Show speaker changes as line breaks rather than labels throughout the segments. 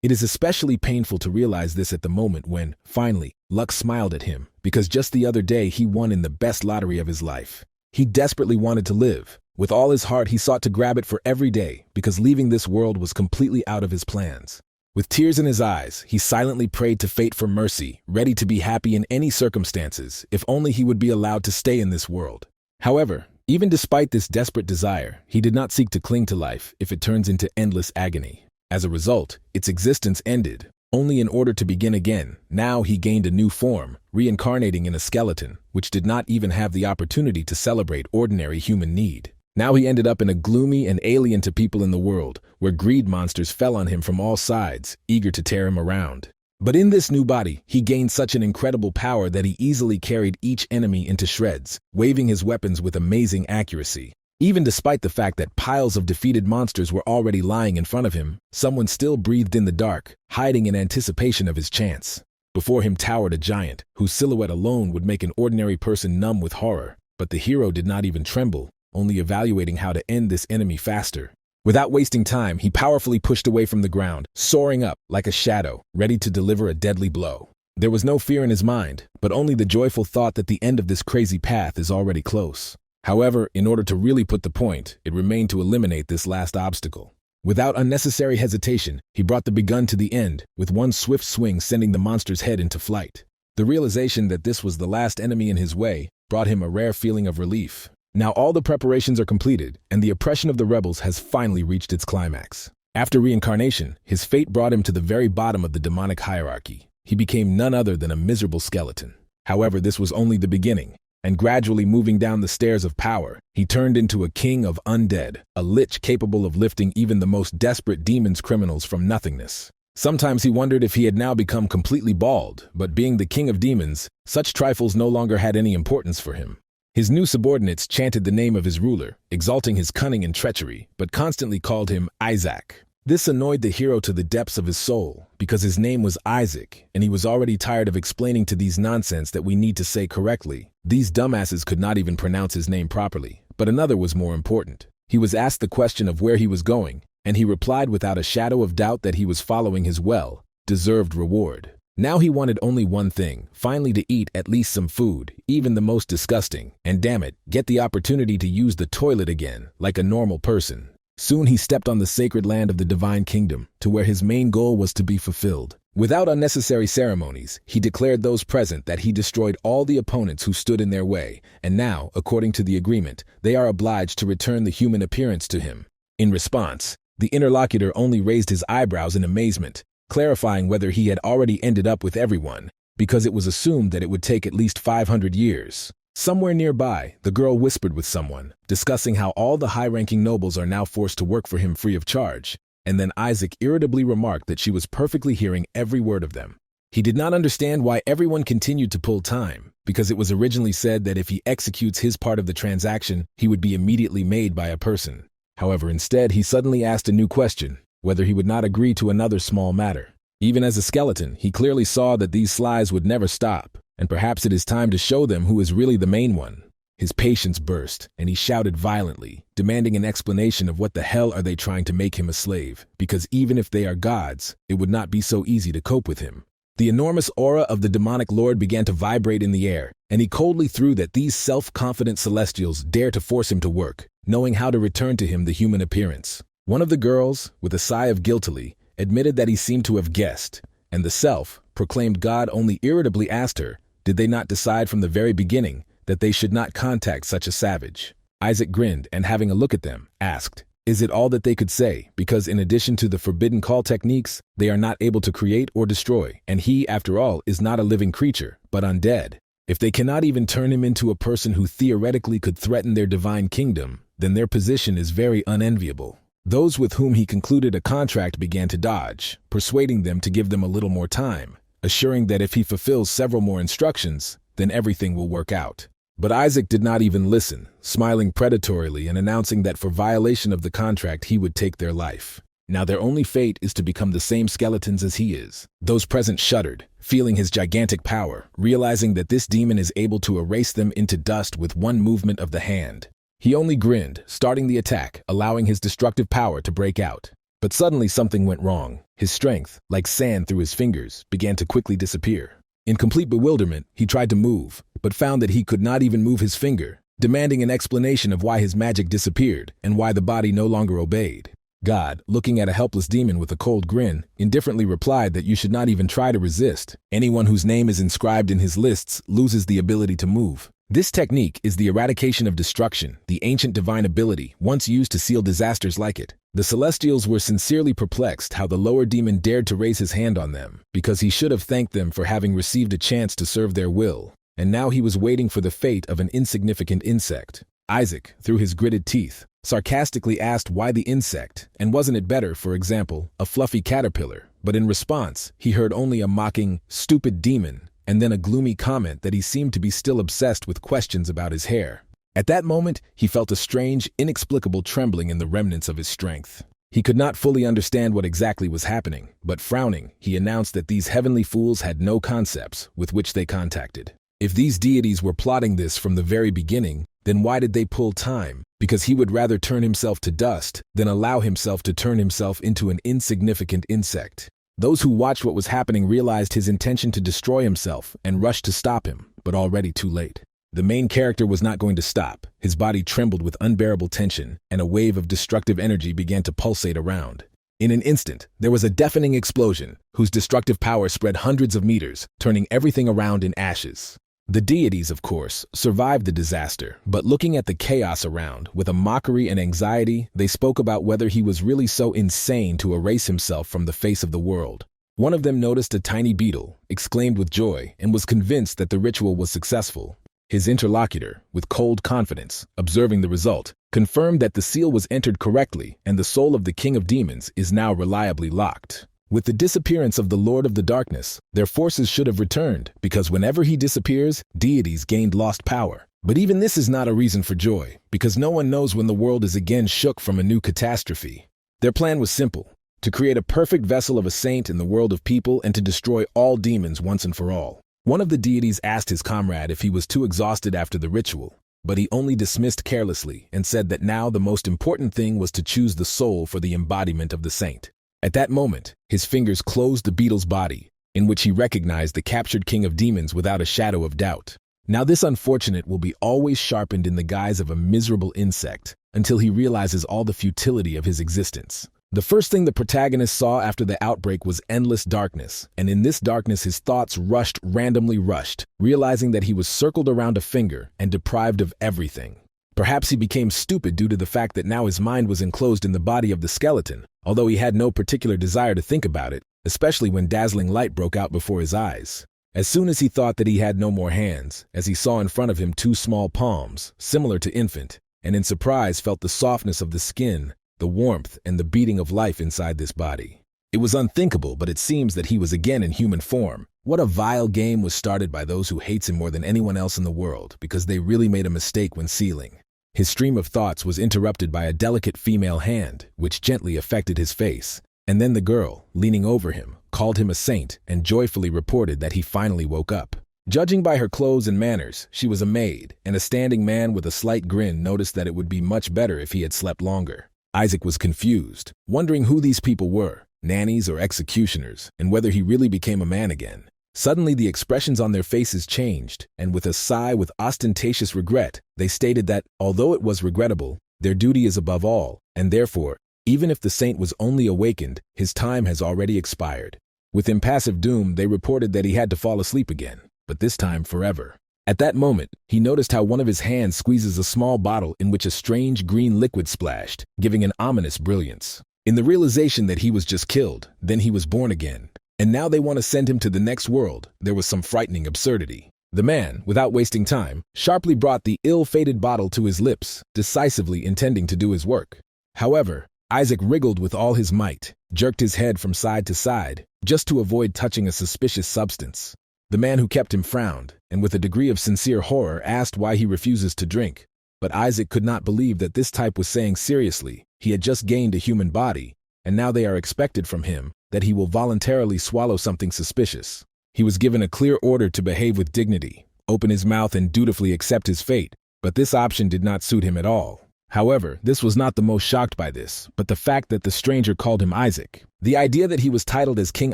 It is especially painful to realize this at the moment when, finally, luck smiled at him, because just the other day he won in the best lottery of his life. He desperately wanted to live. With all his heart he sought to grab it for every day, because leaving this world was completely out of his plans. With tears in his eyes, he silently prayed to fate for mercy, ready to be happy in any circumstances, if only he would be allowed to stay in this world. However, even despite this desperate desire, he did not seek to cling to life if it turns into endless agony. As a result, its existence ended, only in order to begin again. Now he gained a new form, reincarnating in a skeleton, which did not even have the opportunity to celebrate ordinary human need. Now he ended up in a gloomy and alien to people in the world, where greed monsters fell on him from all sides, eager to tear him around. But in this new body, he gained such an incredible power that he easily carried each enemy into shreds, waving his weapons with amazing accuracy. Even despite the fact that piles of defeated monsters were already lying in front of him, someone still breathed in the dark, hiding in anticipation of his chance. Before him towered a giant, whose silhouette alone would make an ordinary person numb with horror. But the hero did not even tremble, only evaluating how to end this enemy faster. Without wasting time, he powerfully pushed away from the ground, soaring up like a shadow, ready to deliver a deadly blow. There was no fear in his mind, but only the joyful thought that the end of this crazy path is already close. However, in order to really put the point, it remained to eliminate this last obstacle. Without unnecessary hesitation, he brought the gun to the end, with one swift swing sending the monster's head into flight. The realization that this was the last enemy in his way brought him a rare feeling of relief. Now all the preparations are completed, and the oppression of the rebels has finally reached its climax. After reincarnation, his fate brought him to the very bottom of the demonic hierarchy. He became none other than a miserable skeleton. However, this was only the beginning, and gradually moving down the stairs of power, he turned into a king of undead, a lich capable of lifting even the most desperate demons criminals from nothingness. Sometimes he wondered if he had now become completely bald, but being the king of demons, such trifles no longer had any importance for him. His new subordinates chanted the name of his ruler, exalting his cunning and treachery, but constantly called him Isaac. This annoyed the hero to the depths of his soul, because his name was Isaac, and he was already tired of explaining to these nonsense that we need to say correctly. These dumbasses could not even pronounce his name properly. But another was more important. He was asked the question of where he was going, and he replied without a shadow of doubt that he was following his well-deserved reward. Now he wanted only one thing, finally to eat at least some food, even the most disgusting, and damn it, get the opportunity to use the toilet again, like a normal person. Soon he stepped on the sacred land of the divine kingdom, to where his main goal was to be fulfilled. Without unnecessary ceremonies, he declared those present that he destroyed all the opponents who stood in their way, and now, according to the agreement, they are obliged to return the human appearance to him. In response, the interlocutor only raised his eyebrows in amazement, clarifying whether he had already ended up with everyone, because it was assumed that it would take at least 500 years. Somewhere nearby, the girl whispered with someone, discussing how all the high-ranking nobles are now forced to work for him free of charge, and then Isaac irritably remarked that she was perfectly hearing every word of them. He did not understand why everyone continued to pull time, because it was originally said that if he executes his part of the transaction, he would be immediately made by a person. However, instead, he suddenly asked a new question, whether he would not agree to another small matter. Even as a skeleton, he clearly saw that these slides would never stop, and perhaps it is time to show them who is really the main one. His patience burst, and he shouted violently, demanding an explanation of what the hell are they trying to make him a slave, because even if they are gods, it would not be so easy to cope with him. The enormous aura of the demonic lord began to vibrate in the air, and he coldly threw that these self-confident celestials dare to force him to work, knowing how to return to him the human appearance. One of the girls, with a sigh of guiltily, admitted that he seemed to have guessed, and the self-proclaimed god only irritably asked her, did they not decide from the very beginning that they should not contact such a savage? Isaac grinned and, having a look at them, asked, is it all that they could say, because in addition to the forbidden call techniques, they are not able to create or destroy, and he, after all, is not a living creature, but undead. If they cannot even turn him into a person who theoretically could threaten their divine kingdom, then their position is very unenviable. Those with whom he concluded a contract began to dodge, persuading them to give them a little more time, assuring that if he fulfills several more instructions, then everything will work out. But Isaac did not even listen, smiling predatorily and announcing that for violation of the contract he would take their life. Now their only fate is to become the same skeletons as he is. Those present shuddered, feeling his gigantic power, realizing that this demon is able to erase them into dust with one movement of the hand. He only grinned, starting the attack, allowing his destructive power to break out. But suddenly something went wrong. His strength, like sand through his fingers, began to quickly disappear. In complete bewilderment, he tried to move, but found that he could not even move his finger, demanding an explanation of why his magic disappeared and why the body no longer obeyed. God, looking at a helpless demon with a cold grin, indifferently replied that you should not even try to resist. Anyone whose name is inscribed in his lists loses the ability to move. This technique is the eradication of destruction, the ancient divine ability once used to seal disasters like it. The Celestials were sincerely perplexed how the lower demon dared to raise his hand on them, because he should have thanked them for having received a chance to serve their will, and now he was waiting for the fate of an insignificant insect. Isaac, through his gritted teeth, sarcastically asked why the insect, and wasn't it better, for example, a fluffy caterpillar, but in response, he heard only a mocking, "stupid demon," and then a gloomy comment that he seemed to be still obsessed with questions about his hair. At that moment, he felt a strange, inexplicable trembling in the remnants of his strength. He could not fully understand what exactly was happening, but frowning, he announced that these heavenly fools had no concepts with which they contacted. If these deities were plotting this from the very beginning, then why did they pull time? Because he would rather turn himself to dust than allow himself to turn himself into an insignificant insect. Those who watched what was happening realized his intention to destroy himself and rushed to stop him, but already too late. The main character was not going to stop. His body trembled with unbearable tension, and a wave of destructive energy began to pulsate around. In an instant, there was a deafening explosion, whose destructive power spread hundreds of meters, turning everything around in ashes. The deities, of course, survived the disaster, but looking at the chaos around, with a mockery and anxiety, they spoke about whether he was really so insane to erase himself from the face of the world. One of them noticed a tiny beetle, exclaimed with joy, and was convinced that the ritual was successful. His interlocutor, with cold confidence, observing the result, confirmed that the seal was entered correctly and the soul of the King of Demons is now reliably locked. With the disappearance of the Lord of the Darkness, their forces should have returned, because whenever he disappears, deities gained lost power. But even this is not a reason for joy, because no one knows when the world is again shook from a new catastrophe. Their plan was simple: to create a perfect vessel of a saint in the world of people and to destroy all demons once and for all. One of the deities asked his comrade if he was too exhausted after the ritual, but he only dismissed carelessly and said that now the most important thing was to choose the soul for the embodiment of the saint. At that moment, his fingers closed the beetle's body, in which he recognized the captured King of Demons without a shadow of doubt. Now this unfortunate will be always sharpened in the guise of a miserable insect, until he realizes all the futility of his existence. The first thing the protagonist saw after the outbreak was endless darkness, and in this darkness his thoughts randomly rushed, realizing that he was circled around a finger and deprived of everything. Perhaps he became stupid due to the fact that now his mind was enclosed in the body of the skeleton, although he had no particular desire to think about it, especially when dazzling light broke out before his eyes. As soon as he thought that he had no more hands, as he saw in front of him two small palms, similar to infant, and in surprise felt the softness of the skin, the warmth, and the beating of life inside this body. It was unthinkable, but it seems that he was again in human form. What a vile game was started by those who hates him more than anyone else in the world, because they really made a mistake when sealing. His stream of thoughts was interrupted by a delicate female hand, which gently affected his face, and then the girl, leaning over him, called him a saint and joyfully reported that he finally woke up. Judging by her clothes and manners, she was a maid, and a standing man with a slight grin noticed that it would be much better if he had slept longer. Isaac was confused, wondering who these people were, nannies or executioners, and whether he really became a man again. Suddenly the expressions on their faces changed, and with a sigh with ostentatious regret, they stated that, although it was regrettable, their duty is above all, and therefore, even if the saint was only awakened, his time has already expired. With impassive doom, they reported that he had to fall asleep again, but this time forever. At that moment, he noticed how one of his hands squeezes a small bottle in which a strange green liquid splashed, giving an ominous brilliance. In the realization that he was just killed, then he was born again. And now they want to send him to the next world, there was some frightening absurdity. The man, without wasting time, sharply brought the ill-fated bottle to his lips, decisively intending to do his work. However, Isaac wriggled with all his might, jerked his head from side to side, just to avoid touching a suspicious substance. The man who kept him frowned, and with a degree of sincere horror asked why he refuses to drink. But Isaac could not believe that this type was saying seriously. He had just gained a human body, and now they are expected from him that he will voluntarily swallow something suspicious. He was given a clear order to behave with dignity, open his mouth and dutifully accept his fate, but this option did not suit him at all. However, this was not the most shocked by this, but the fact that the stranger called him Isaac. The idea that he was titled as King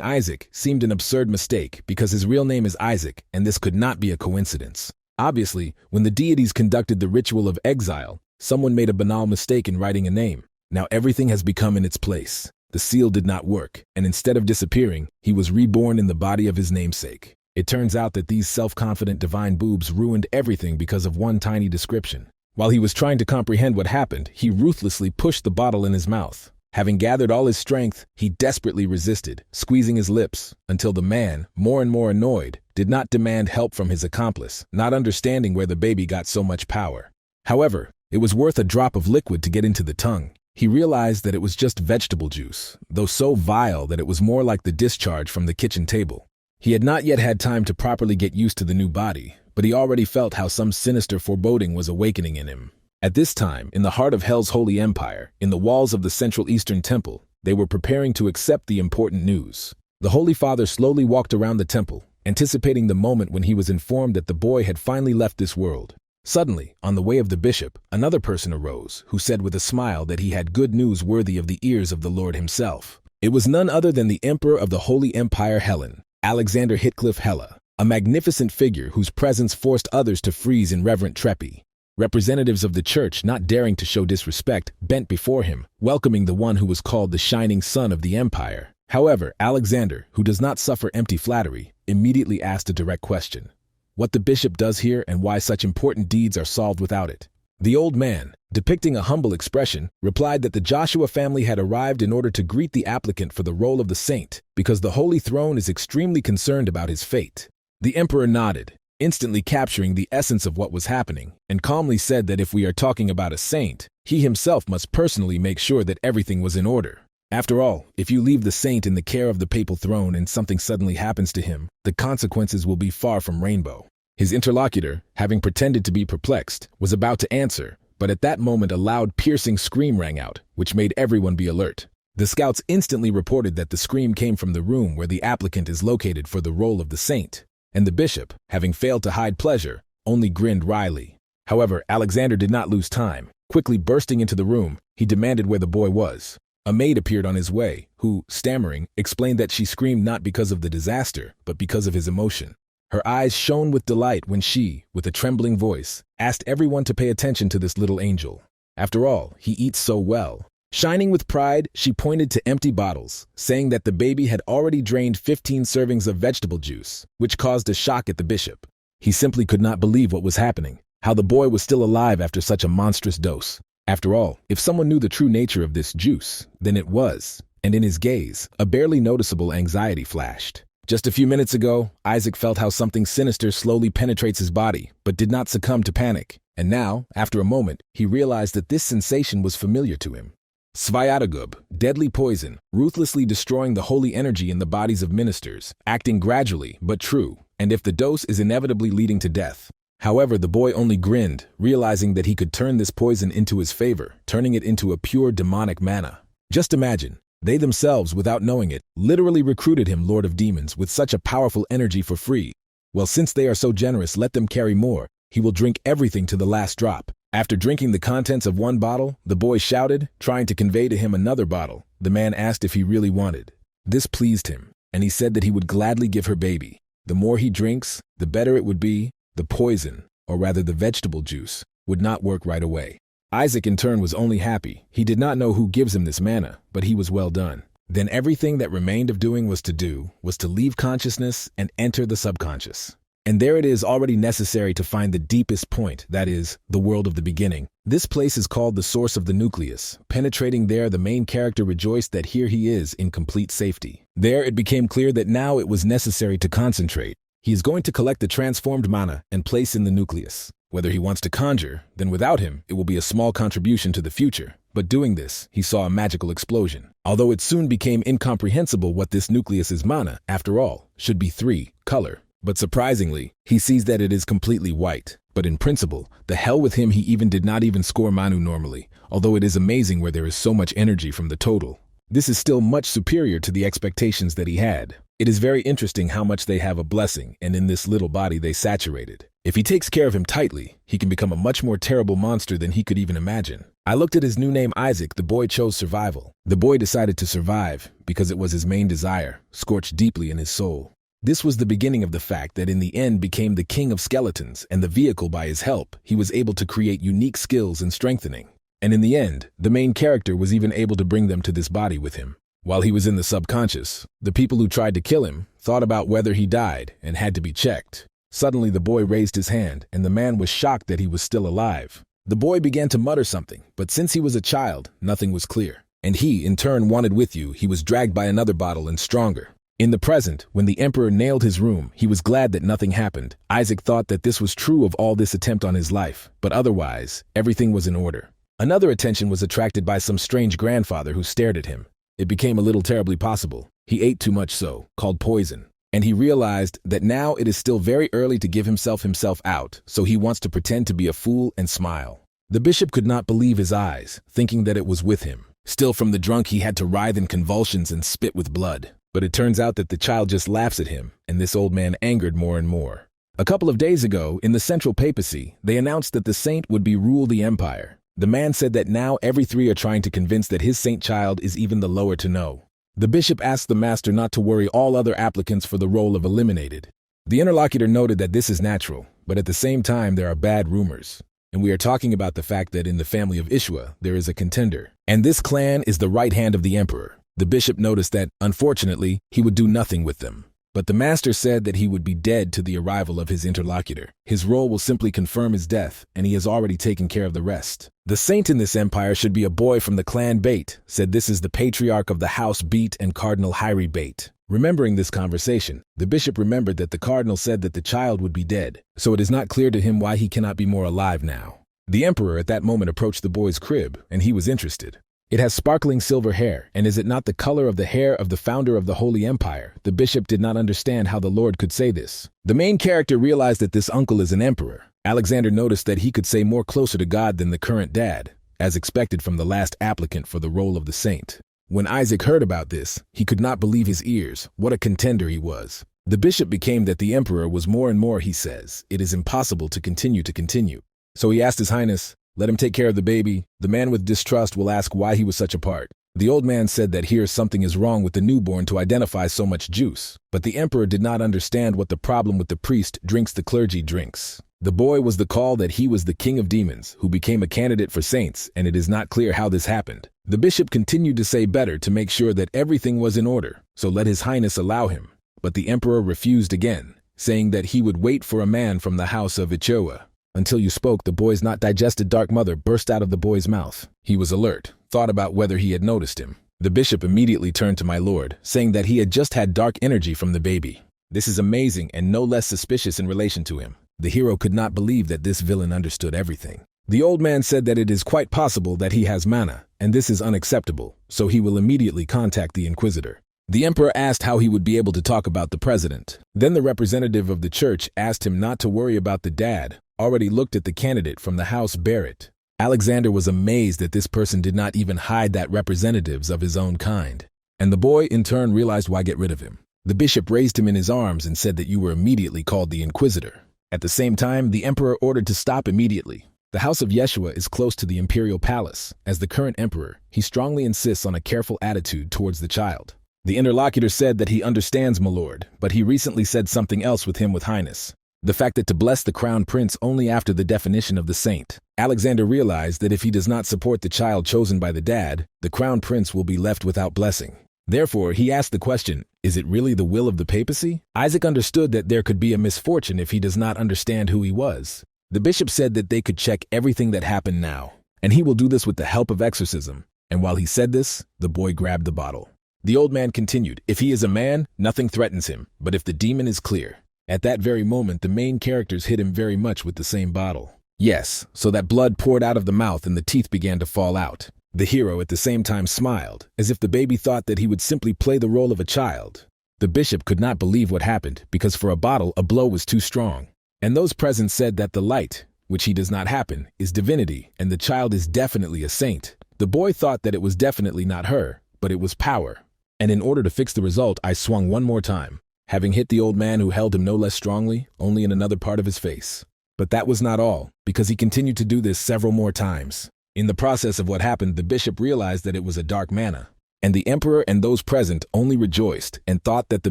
Isaac seemed an absurd mistake because his real name is Isaac, and this could not be a coincidence. Obviously, when the deities conducted the ritual of exile, someone made a banal mistake in writing a name. Now everything has become in its place. The seal did not work, and instead of disappearing, he was reborn in the body of his namesake. It turns out that these self-confident divine boobs ruined everything because of one tiny description. While he was trying to comprehend what happened, he ruthlessly pushed the bottle in his mouth. Having gathered all his strength, he desperately resisted, squeezing his lips, until the man, more and more annoyed, did not demand help from his accomplice, not understanding where the baby got so much power. However, it was worth a drop of liquid to get into the tongue. He realized that it was just vegetable juice, though so vile that it was more like the discharge from the kitchen table. He had not yet had time to properly get used to the new body, but he already felt how some sinister foreboding was awakening in him. At this time, in the heart of Hell's holy empire, in the walls of the Central Eastern Temple, they were preparing to accept the important news. The Holy Father slowly walked around the temple, anticipating the moment when he was informed that the boy had finally left this world. Suddenly, on the way of the bishop, another person arose, who said with a smile that he had good news worthy of the ears of the Lord himself. It was none other than the Emperor of the Holy Empire Helen, Alexander Hitcliffe Hella, a magnificent figure whose presence forced others to freeze in reverent trepidation. Representatives of the church, not daring to show disrespect, bent before him, welcoming the one who was called the shining sun of the empire. However, Alexander, who does not suffer empty flattery, immediately asked a direct question: what the bishop does here and why such important deeds are solved without it. The old man, depicting a humble expression, replied that the Joshua family had arrived in order to greet the applicant for the role of the saint, because the Holy Throne is extremely concerned about his fate. The emperor nodded, instantly capturing the essence of what was happening, and calmly said that if we are talking about a saint, he himself must personally make sure that everything was in order. After all, if you leave the saint in the care of the papal throne and something suddenly happens to him, the consequences will be far from rainbow. His interlocutor, having pretended to be perplexed, was about to answer, but at that moment a loud, piercing scream rang out, which made everyone be alert. The scouts instantly reported that the scream came from the room where the applicant is located for the role of the saint, and the bishop, having failed to hide pleasure, only grinned wryly. However, Alexander did not lose time. Quickly bursting into the room, he demanded where the boy was. A maid appeared on his way, who, stammering, explained that she screamed not because of the disaster, but because of his emotion. Her eyes shone with delight when she, with a trembling voice, asked everyone to pay attention to this little angel. After all, he eats so well. Shining with pride, she pointed to empty bottles, saying that the baby had already drained 15 servings of vegetable juice, which caused a shock at the bishop. He simply could not believe what was happening, how the boy was still alive after such a monstrous dose. After all, if someone knew the true nature of this juice, then it was, and in his gaze, a barely noticeable anxiety flashed. Just a few minutes ago, Isaac felt how something sinister slowly penetrates his body, but did not succumb to panic. And now, after a moment, he realized that this sensation was familiar to him. Svyatagub, deadly poison, ruthlessly destroying the holy energy in the bodies of ministers, acting gradually but true, and if the dose is inevitably leading to death. However, the boy only grinned, realizing that he could turn this poison into his favor, turning it into a pure demonic mana. Just imagine, they themselves, without knowing it, literally recruited him Lord of Demons with such a powerful energy for free. Well, since they are so generous, let them carry more. He will drink everything to the last drop. After drinking the contents of one bottle, the boy shouted, trying to convey to him another bottle. The man asked if he really wanted. This pleased him, and he said that he would gladly give her baby. The more he drinks, the better it would be. The poison, or rather the vegetable juice, would not work right away. Isaac in turn was only happy. He did not know who gives him this mana, but he was well done. Then everything that remained of doing was to leave consciousness and enter the subconscious. And there it is, already necessary to find the deepest point, that is, the world of the beginning. This place is called the source of the nucleus. Penetrating there, the main character rejoiced that here he is in complete safety. There it became clear that now it was necessary to concentrate. He is going to collect the transformed mana and place in the nucleus. Whether he wants to conjure, then without him, it will be a small contribution to the future. But doing this, he saw a magical explosion. Although it soon became incomprehensible what this nucleus's mana, after all, should be 3, color. But surprisingly, he sees that it is completely white. But in principle, the hell with him, he did not even score Manu normally, although it is amazing where there is so much energy from the total. This is still much superior to the expectations that he had. It is very interesting how much they have a blessing, and in this little body they saturated. If he takes care of him tightly, he can become a much more terrible monster than he could even imagine. I looked at his new name Isaac. The boy chose survival. The boy decided to survive because it was his main desire, scorched deeply in his soul. This was the beginning of the fact that in the end became the king of skeletons, and the vehicle by his help, he was able to create unique skills and strengthening. And in the end, the main character was even able to bring them to this body with him. While he was in the subconscious, the people who tried to kill him thought about whether he died and had to be checked. Suddenly the boy raised his hand, and the man was shocked that he was still alive. The boy began to mutter something, but since he was a child, nothing was clear. And he, in turn, wanted with you. He was dragged by another bottle and stronger. In the present, when the emperor nailed his room, he was glad that nothing happened. Isaac thought that this was true of all this attempt on his life, but otherwise, everything was in order. Another attention was attracted by some strange grandfather who stared at him. It became a little terribly possible. He ate too much called poison. And he realized that now it is still very early to give himself out, so he wants to pretend to be a fool and smile. The bishop could not believe his eyes, thinking that it was with him. Still from the drunk, he had to writhe in convulsions and spit with blood. But it turns out that the child just laughs at him, and this old man angered more and more. A couple of days ago, in the central papacy, they announced that the saint would be rule the empire. The man said that now every three are trying to convince that his saint child is even the lower to know. The bishop asked the master not to worry all other applicants for the role of eliminated. The interlocutor noted that this is natural, but at the same time there are bad rumors. And we are talking about the fact that in the family of Yeshua there is a contender. And this clan is the right hand of the emperor. The bishop noticed that, unfortunately, he would do nothing with them. But the master said that he would be dead to the arrival of his interlocutor. His role will simply confirm his death, and he has already taken care of the rest. The saint in this empire should be a boy from the clan Bait, said this is the patriarch of the house Beat and Cardinal Hyrie Bait. Remembering this conversation, the bishop remembered that the cardinal said that the child would be dead, so it is not clear to him why he cannot be more alive now. The emperor at that moment approached the boy's crib, and he was interested. It has sparkling silver hair, and is it not the color of the hair of the founder of the Holy Empire? The bishop did not understand how the Lord could say this. The main character realized that this uncle is an emperor. Alexander noticed that he could say more closer to God than the current dad, as expected from the last applicant for the role of the saint. When Isaac heard about this, he could not believe his ears. What a contender he was. The bishop became that the emperor was more and more, he says. It is impossible to continue. So he asked His Highness, let him take care of the baby. The man with distrust will ask why he was such a part. The old man said that here something is wrong with the newborn to identify so much juice. But the emperor did not understand what the problem with the priest drinks the clergy drinks. The boy was the call that he was the king of demons, who became a candidate for saints, and it is not clear how this happened. The bishop continued to say better to make sure that everything was in order, so let His Highness allow him. But the emperor refused again, saying that he would wait for a man from the house of Yeshua. Until you spoke, the boy's not digested dark mother burst out of the boy's mouth. He was alert, thought about whether he had noticed him. The bishop immediately turned to my lord, saying that he had just had dark energy from the baby. This is amazing and no less suspicious in relation to him. The hero could not believe that this villain understood everything. The old man said that it is quite possible that he has mana, and this is unacceptable, so he will immediately contact the inquisitor. The emperor asked how he would be able to talk about the president. Then the representative of the church asked him not to worry about the dad, already looked at the candidate from the house Barrett. Alexander was amazed that this person did not even hide that representatives of his own kind. And the boy in turn realized why get rid of him. The bishop raised him in his arms and said that you were immediately called the inquisitor. At the same time, the emperor ordered to stop immediately. The house of Yeshua is close to the imperial palace. As the current emperor, he strongly insists on a careful attitude towards the child. The interlocutor said that he understands my lord, but he recently said something else with him with highness. The fact that to bless the crown prince only after the definition of the saint. Alexander realized that if he does not support the child chosen by the dad, the crown prince will be left without blessing. Therefore, he asked the question, is it really the will of the papacy? Isaac understood that there could be a misfortune if he does not understand who he was. The bishop said that they could check everything that happened now, and he will do this with the help of exorcism. And while he said this, the boy grabbed the bottle. The old man continued, if he is a man, nothing threatens him, but if the demon is clear. At that very moment, the main characters hit him very much with the same bottle. Yes, so that blood poured out of the mouth and the teeth began to fall out. The hero at the same time smiled, as if the baby thought that he would simply play the role of a child. The bishop could not believe what happened, because for a bottle, a blow was too strong. And those present said that the light, which he does not happen, is divinity, and the child is definitely a saint. The boy thought that it was definitely not her, but it was power. And in order to fix the result, I swung one more time, having hit the old man who held him no less strongly, only in another part of his face. But that was not all, because he continued to do this several more times. In the process of what happened, the bishop realized that it was a dark manna, and the emperor and those present only rejoiced and thought that the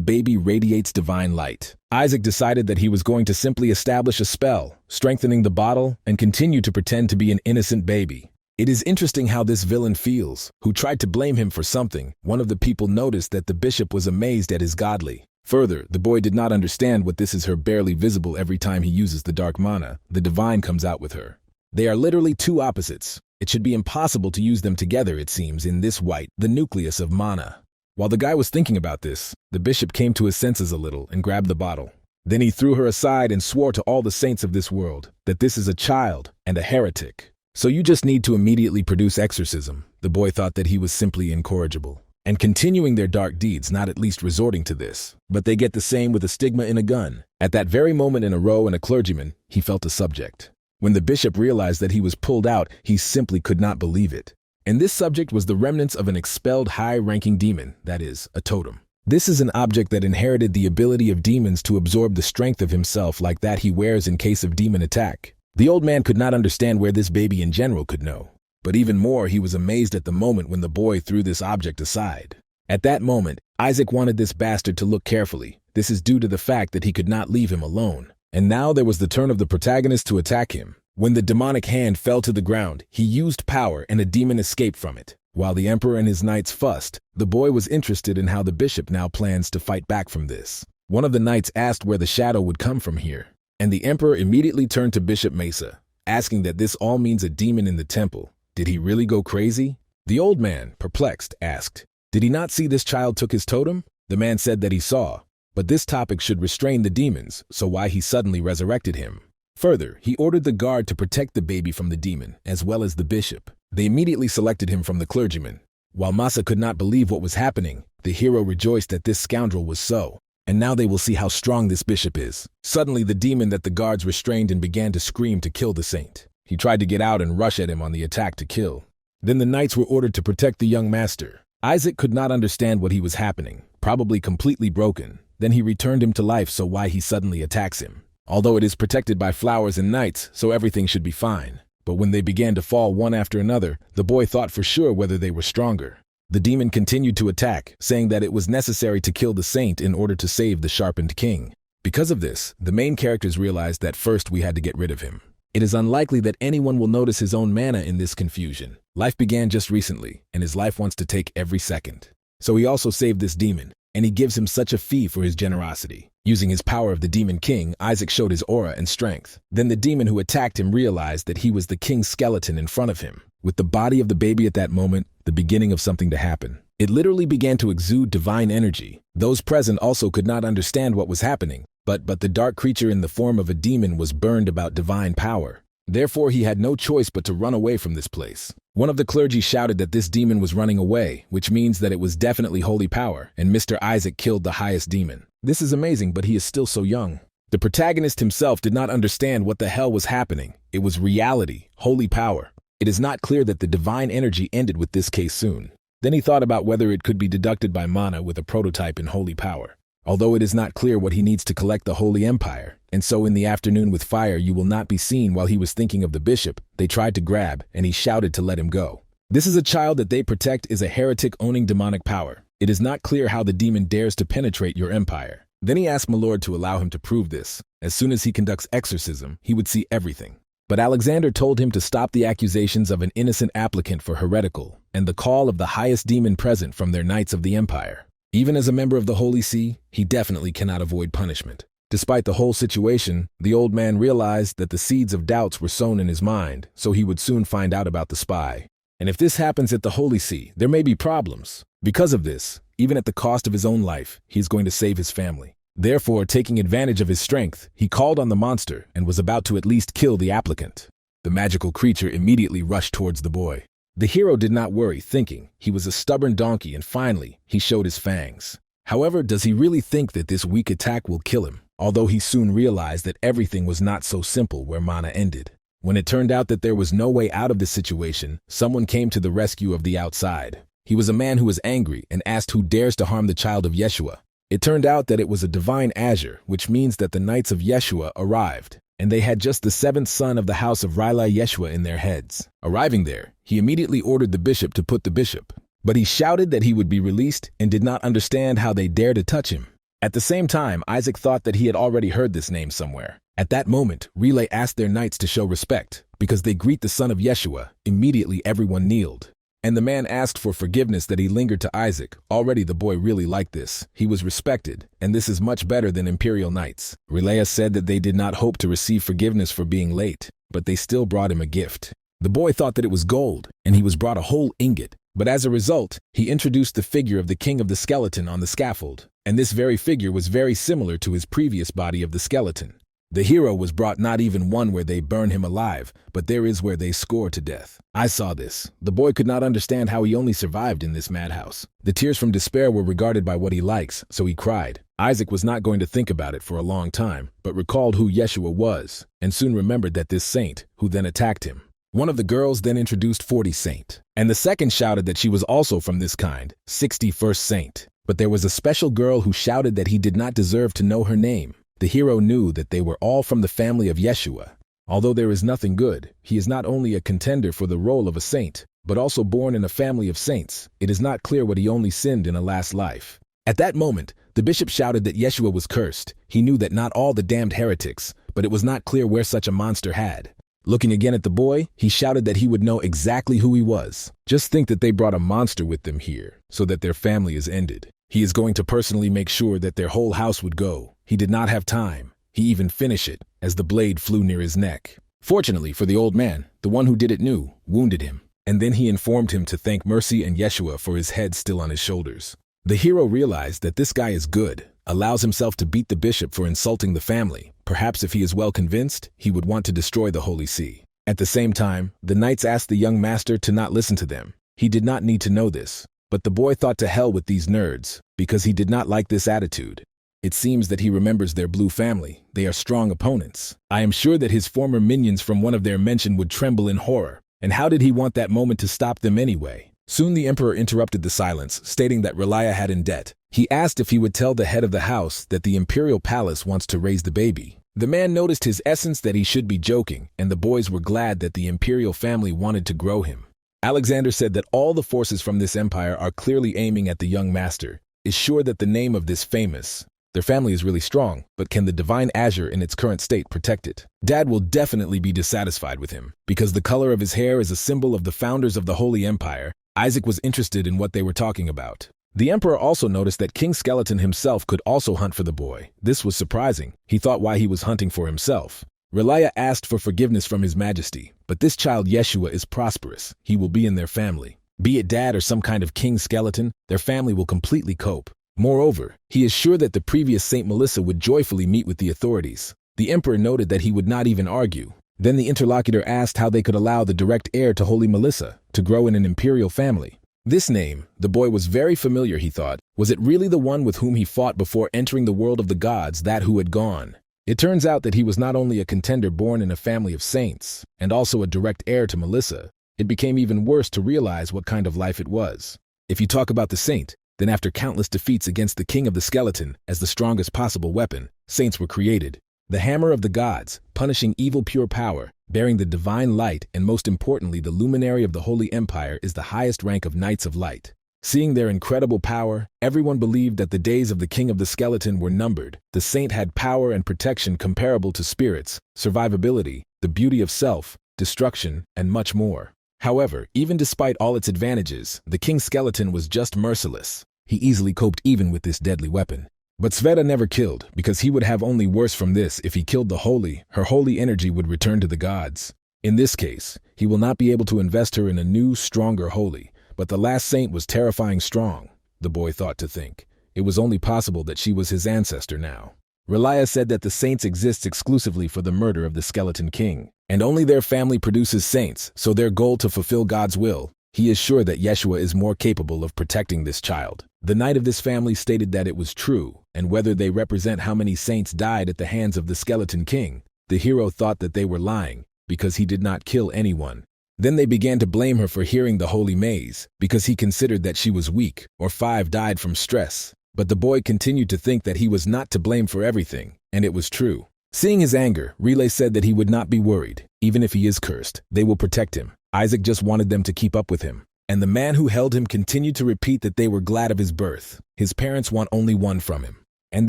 baby radiates divine light. Isaac decided that he was going to simply establish a spell, strengthening the bottle, and continue to pretend to be an innocent baby. It is interesting how this villain feels, who tried to blame him for something. One of the people noticed that the bishop was amazed at his godly. Further, the boy did not understand what this is her barely visible every time he uses the dark mana, the divine comes out with her. They are literally two opposites. It should be impossible to use them together, it seems, in this white, the nucleus of mana. While the guy was thinking about this, the bishop came to his senses a little and grabbed the bottle. Then he threw her aside and swore to all the saints of this world that this is a child and a heretic. So you just need to immediately produce exorcism. The boy thought that he was simply incorrigible and continuing their dark deeds, not at least resorting to this. But they get the same with a stigma in a gun. At that very moment in a row and a clergyman, he felt a subject. When the bishop realized that he was pulled out, he simply could not believe it. And this subject was the remnants of an expelled high-ranking demon, that is, a totem. This is an object that inherited the ability of demons to absorb the strength of himself like that he wears in case of demon attack. The old man could not understand where this baby in general could know. But even more, he was amazed at the moment when the boy threw this object aside. At that moment, Isaac wanted this bastard to look carefully. This is due to the fact that he could not leave him alone. And now there was the turn of the protagonist to attack him. When the demonic hand fell to the ground, he used power and a demon escaped from it. While the emperor and his knights fussed, the boy was interested in how the bishop now plans to fight back from this. One of the knights asked where the shadow would come from here, and the emperor immediately turned to Bishop Mesa, asking that this all means a demon in the temple. Did he really go crazy? The old man, perplexed, asked, "Did he not see this child took his totem?" The man said that he saw, but this topic should restrain the demons, so why he suddenly resurrected him. Further, he ordered the guard to protect the baby from the demon, as well as the bishop. They immediately selected him from the clergyman. While Masa could not believe what was happening, the hero rejoiced that this scoundrel was so. And now they will see how strong this bishop is. Suddenly, the demon that the guards restrained and began to scream to kill the saint. He tried to get out and rush at him on the attack to kill. Then the knights were ordered to protect the young master. Isaac could not understand what he was happening, probably completely broken. Then he returned him to life, so why he suddenly attacks him. Although it is protected by flowers and knights, so everything should be fine. But when they began to fall one after another, the boy thought for sure whether they were stronger. The demon continued to attack, saying that it was necessary to kill the saint in order to save the sharpened king. Because of this, the main characters realized that first we had to get rid of him. It is unlikely that anyone will notice his own mana in this confusion. Life began just recently, and his life wants to take every second. So he also saved this demon, and he gives him such a fee for his generosity. Using his power of the demon king, Isaac showed his aura and strength. Then the demon who attacked him realized that he was the king's skeleton in front of him. With the body of the baby at that moment, the beginning of something to happen. It literally began to exude divine energy. Those present also could not understand what was happening, but the dark creature in the form of a demon was burned about divine power. Therefore he had no choice but to run away from this place. One of the clergy shouted that this demon was running away, which means that it was definitely holy power, and Mr. Isaac killed the highest demon. This is amazing, but he is still so young. The protagonist himself did not understand what the hell was happening. It was reality, holy power. It is not clear that the divine energy ended with this case soon. Then he thought about whether it could be deducted by mana with a prototype in holy power. Although it is not clear what he needs to collect the Holy Empire, and so in the afternoon with fire you will not be seen while he was thinking of the bishop, they tried to grab, and he shouted to let him go. This is a child that they protect is a heretic owning demonic power. It is not clear how the demon dares to penetrate your empire. Then he asked my lord to allow him to prove this. As soon as he conducts exorcism, he would see everything. But Alexander told him to stop the accusations of an innocent applicant for heretical, and the call of the highest demon present from their knights of the empire. Even as a member of the Holy See, he definitely cannot avoid punishment. Despite the whole situation, the old man realized that the seeds of doubts were sown in his mind, so he would soon find out about the spy. And if this happens at the Holy See, there may be problems. Because of this, even at the cost of his own life, he is going to save his family. Therefore, taking advantage of his strength, he called on the monster and was about to at least kill the applicant. The magical creature immediately rushed towards the boy. The hero did not worry, thinking he was a stubborn donkey, and finally, he showed his fangs. However, does he really think that this weak attack will kill him? Although he soon realized that everything was not so simple where mana ended. When it turned out that there was no way out of this situation, someone came to the rescue of the outside. He was a man who was angry and asked who dares to harm the child of Yeshua. It turned out that it was a divine azure, which means that the knights of Yeshua arrived. and they had just the seventh son of the house of Rila Yeshua in their heads. Arriving there, he immediately ordered the bishop to put the bishop, but he shouted that he would be released and did not understand how they dared to touch him. At the same time, Isaac thought that he had already heard this name somewhere. At that moment, Relay asked their knights to show respect, because they greet the son of Yeshua. Immediately everyone kneeled. And the man asked for forgiveness that he lingered to Isaac. Already the boy really liked this. He was respected, and this is much better than imperial knights. Relaya said that they did not hope to receive forgiveness for being late, but they still brought him a gift. The boy thought that it was gold, and he was brought a whole ingot. But as a result, he introduced the figure of the king of the skeleton on the scaffold, and this very figure was very similar to his previous body of the skeleton. The hero was brought not even one where they burn him alive, but there is where they score to death. I saw this. The boy could not understand how he only survived in this madhouse. The tears from despair were regarded by what he likes, so he cried. Isaac was not going to think about it for a long time, but recalled who Yeshua was, and soon remembered that this saint, who then attacked him. One of the girls then introduced 40 Saint, and the second shouted that she was also from this kind, 61st Saint. But there was a special girl who shouted that he did not deserve to know her name. The hero knew that they were all from the family of Yeshua. Although there is nothing good, he is not only a contender for the role of a saint, but also born in a family of saints. It is not clear what he only sinned in a last life. At that moment, the bishop shouted that Yeshua was cursed. He knew that not all the damned heretics, but it was not clear where such a monster had. Looking again at the boy, he shouted that he would know exactly who he was. Just think that they brought a monster with them here, so that their family is ended. He is going to personally make sure that their whole house would go. He did not have time. He even finished it, as the blade flew near his neck. Fortunately for the old man, the one who did it knew, wounded him, and then he informed him to thank Mercy and Yeshua for his head still on his shoulders. The hero realized that this guy is good, allows himself to beat the bishop for insulting the family. Perhaps if he is well convinced, he would want to destroy the Holy See. At the same time, the knights asked the young master to not listen to them. He did not need to know this, but the boy thought to hell with these nerds, because he did not like this attitude. It seems that he remembers their blue family. They are strong opponents. I am sure that his former minions from one of their mention would tremble in horror. And how did he want that moment to stop them anyway? Soon the emperor interrupted the silence, stating that Relaya had in debt. He asked if he would tell the head of the house that the imperial palace wants to raise the baby. The man noticed his essence that he should be joking, and the boys were glad that the imperial family wanted to grow him. Alexander said that all the forces from this empire are clearly aiming at the young master. Is sure that the name of this famous. Their family is really strong, but can the divine azure in its current state protect it? Dad will definitely be dissatisfied with him, because the color of his hair is a symbol of the founders of the Holy Empire. Isaac was interested in what they were talking about. The emperor also noticed that King Skeleton himself could also hunt for the boy. This was surprising. He thought why he was hunting for himself. Relaya asked for forgiveness from his majesty, but this child Yeshua is prosperous. He will be in their family. Be it dad or some kind of King Skeleton, their family will completely cope. Moreover, he is sure that the previous Saint Melissa would joyfully meet with the authorities. The emperor noted that he would not even argue. Then the interlocutor asked how they could allow the direct heir to Holy Melissa to grow in an imperial family. This name, the boy was very familiar, he thought. Was it really the one with whom he fought before entering the world of the gods, that who had gone? It turns out that he was not only a contender born in a family of saints, and also a direct heir to Melissa. It became even worse to realize what kind of life it was. If you talk about the saint, then after countless defeats against the king of the skeleton as the strongest possible weapon, saints were created. The hammer of the gods, punishing evil pure power, bearing the divine light, and most importantly the luminary of the Holy Empire is the highest rank of Knights of Light. Seeing their incredible power, everyone believed that the days of the king of the skeleton were numbered. The saint had power and protection comparable to spirits, survivability, the beauty of self, destruction, and much more. However, even despite all its advantages, the king skeleton was just merciless. He easily coped even with this deadly weapon. But Sveta never killed, because he would have only worse from this. If he killed the holy, her holy energy would return to the gods. In this case, he will not be able to invest her in a new, stronger holy. But the last saint was terrifying strong, the boy thought to think. It was only possible that she was his ancestor now. Relaya said that the saints exist exclusively for the murder of the skeleton king, and only their family produces saints, so their goal to fulfill God's will. He is sure that Yeshua is more capable of protecting this child. The knight of this family stated that it was true, and whether they represent how many saints died at the hands of the skeleton king, the hero thought that they were lying, because he did not kill anyone. Then they began to blame her for hearing the holy maze, because he considered that she was weak, or 5 died from stress. But the boy continued to think that he was not to blame for everything, and it was true. Seeing his anger, Relay said that he would not be worried. Even if he is cursed, they will protect him. Isaac just wanted them to keep up with him. And the man who held him continued to repeat that they were glad of his birth. His parents want only one from him. And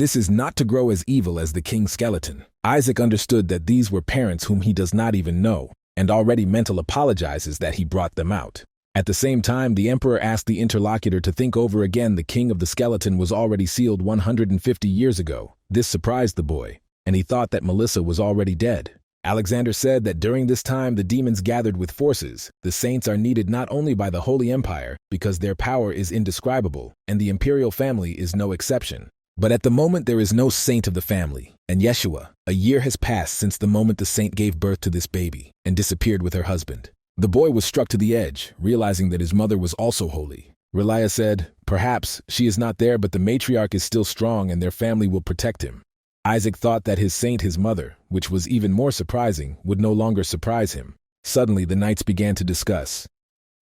this is not to grow as evil as the king skeleton. Isaac understood that these were parents whom he does not even know, and already mental apologizes that he brought them out. At the same time, the emperor asked the interlocutor to think over again. The king of the skeleton was already sealed 150 years ago. This surprised the boy, and he thought that Melissa was already dead. Alexander said that during this time the demons gathered with forces. The saints are needed not only by the Holy Empire, because their power is indescribable, and the imperial family is no exception. But at the moment there is no saint of the family, and Yeshua. A year has passed since the moment the saint gave birth to this baby, and disappeared with her husband. The boy was struck to the edge, realizing that his mother was also holy. Relia said, perhaps she is not there, but the matriarch is still strong and their family will protect him. Isaac thought that his saint, his mother, which was even more surprising, would no longer surprise him. Suddenly the knights began to discuss.